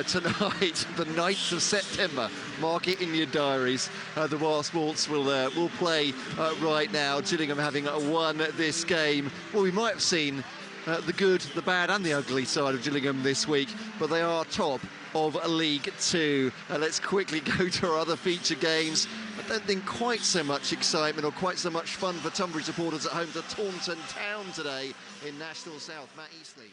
tonight, the 9th of September. Mark it in your diaries. The Wild Sports will play right now. Gillingham having won this game. Well, we might have seen the good, the bad and the ugly side of Gillingham this week, but they are top of League Two. Let's quickly go to our other feature games. I don't think quite so much excitement or quite so much fun for Tunbridge supporters at home to Taunton Town today in National South. Matt Eastley.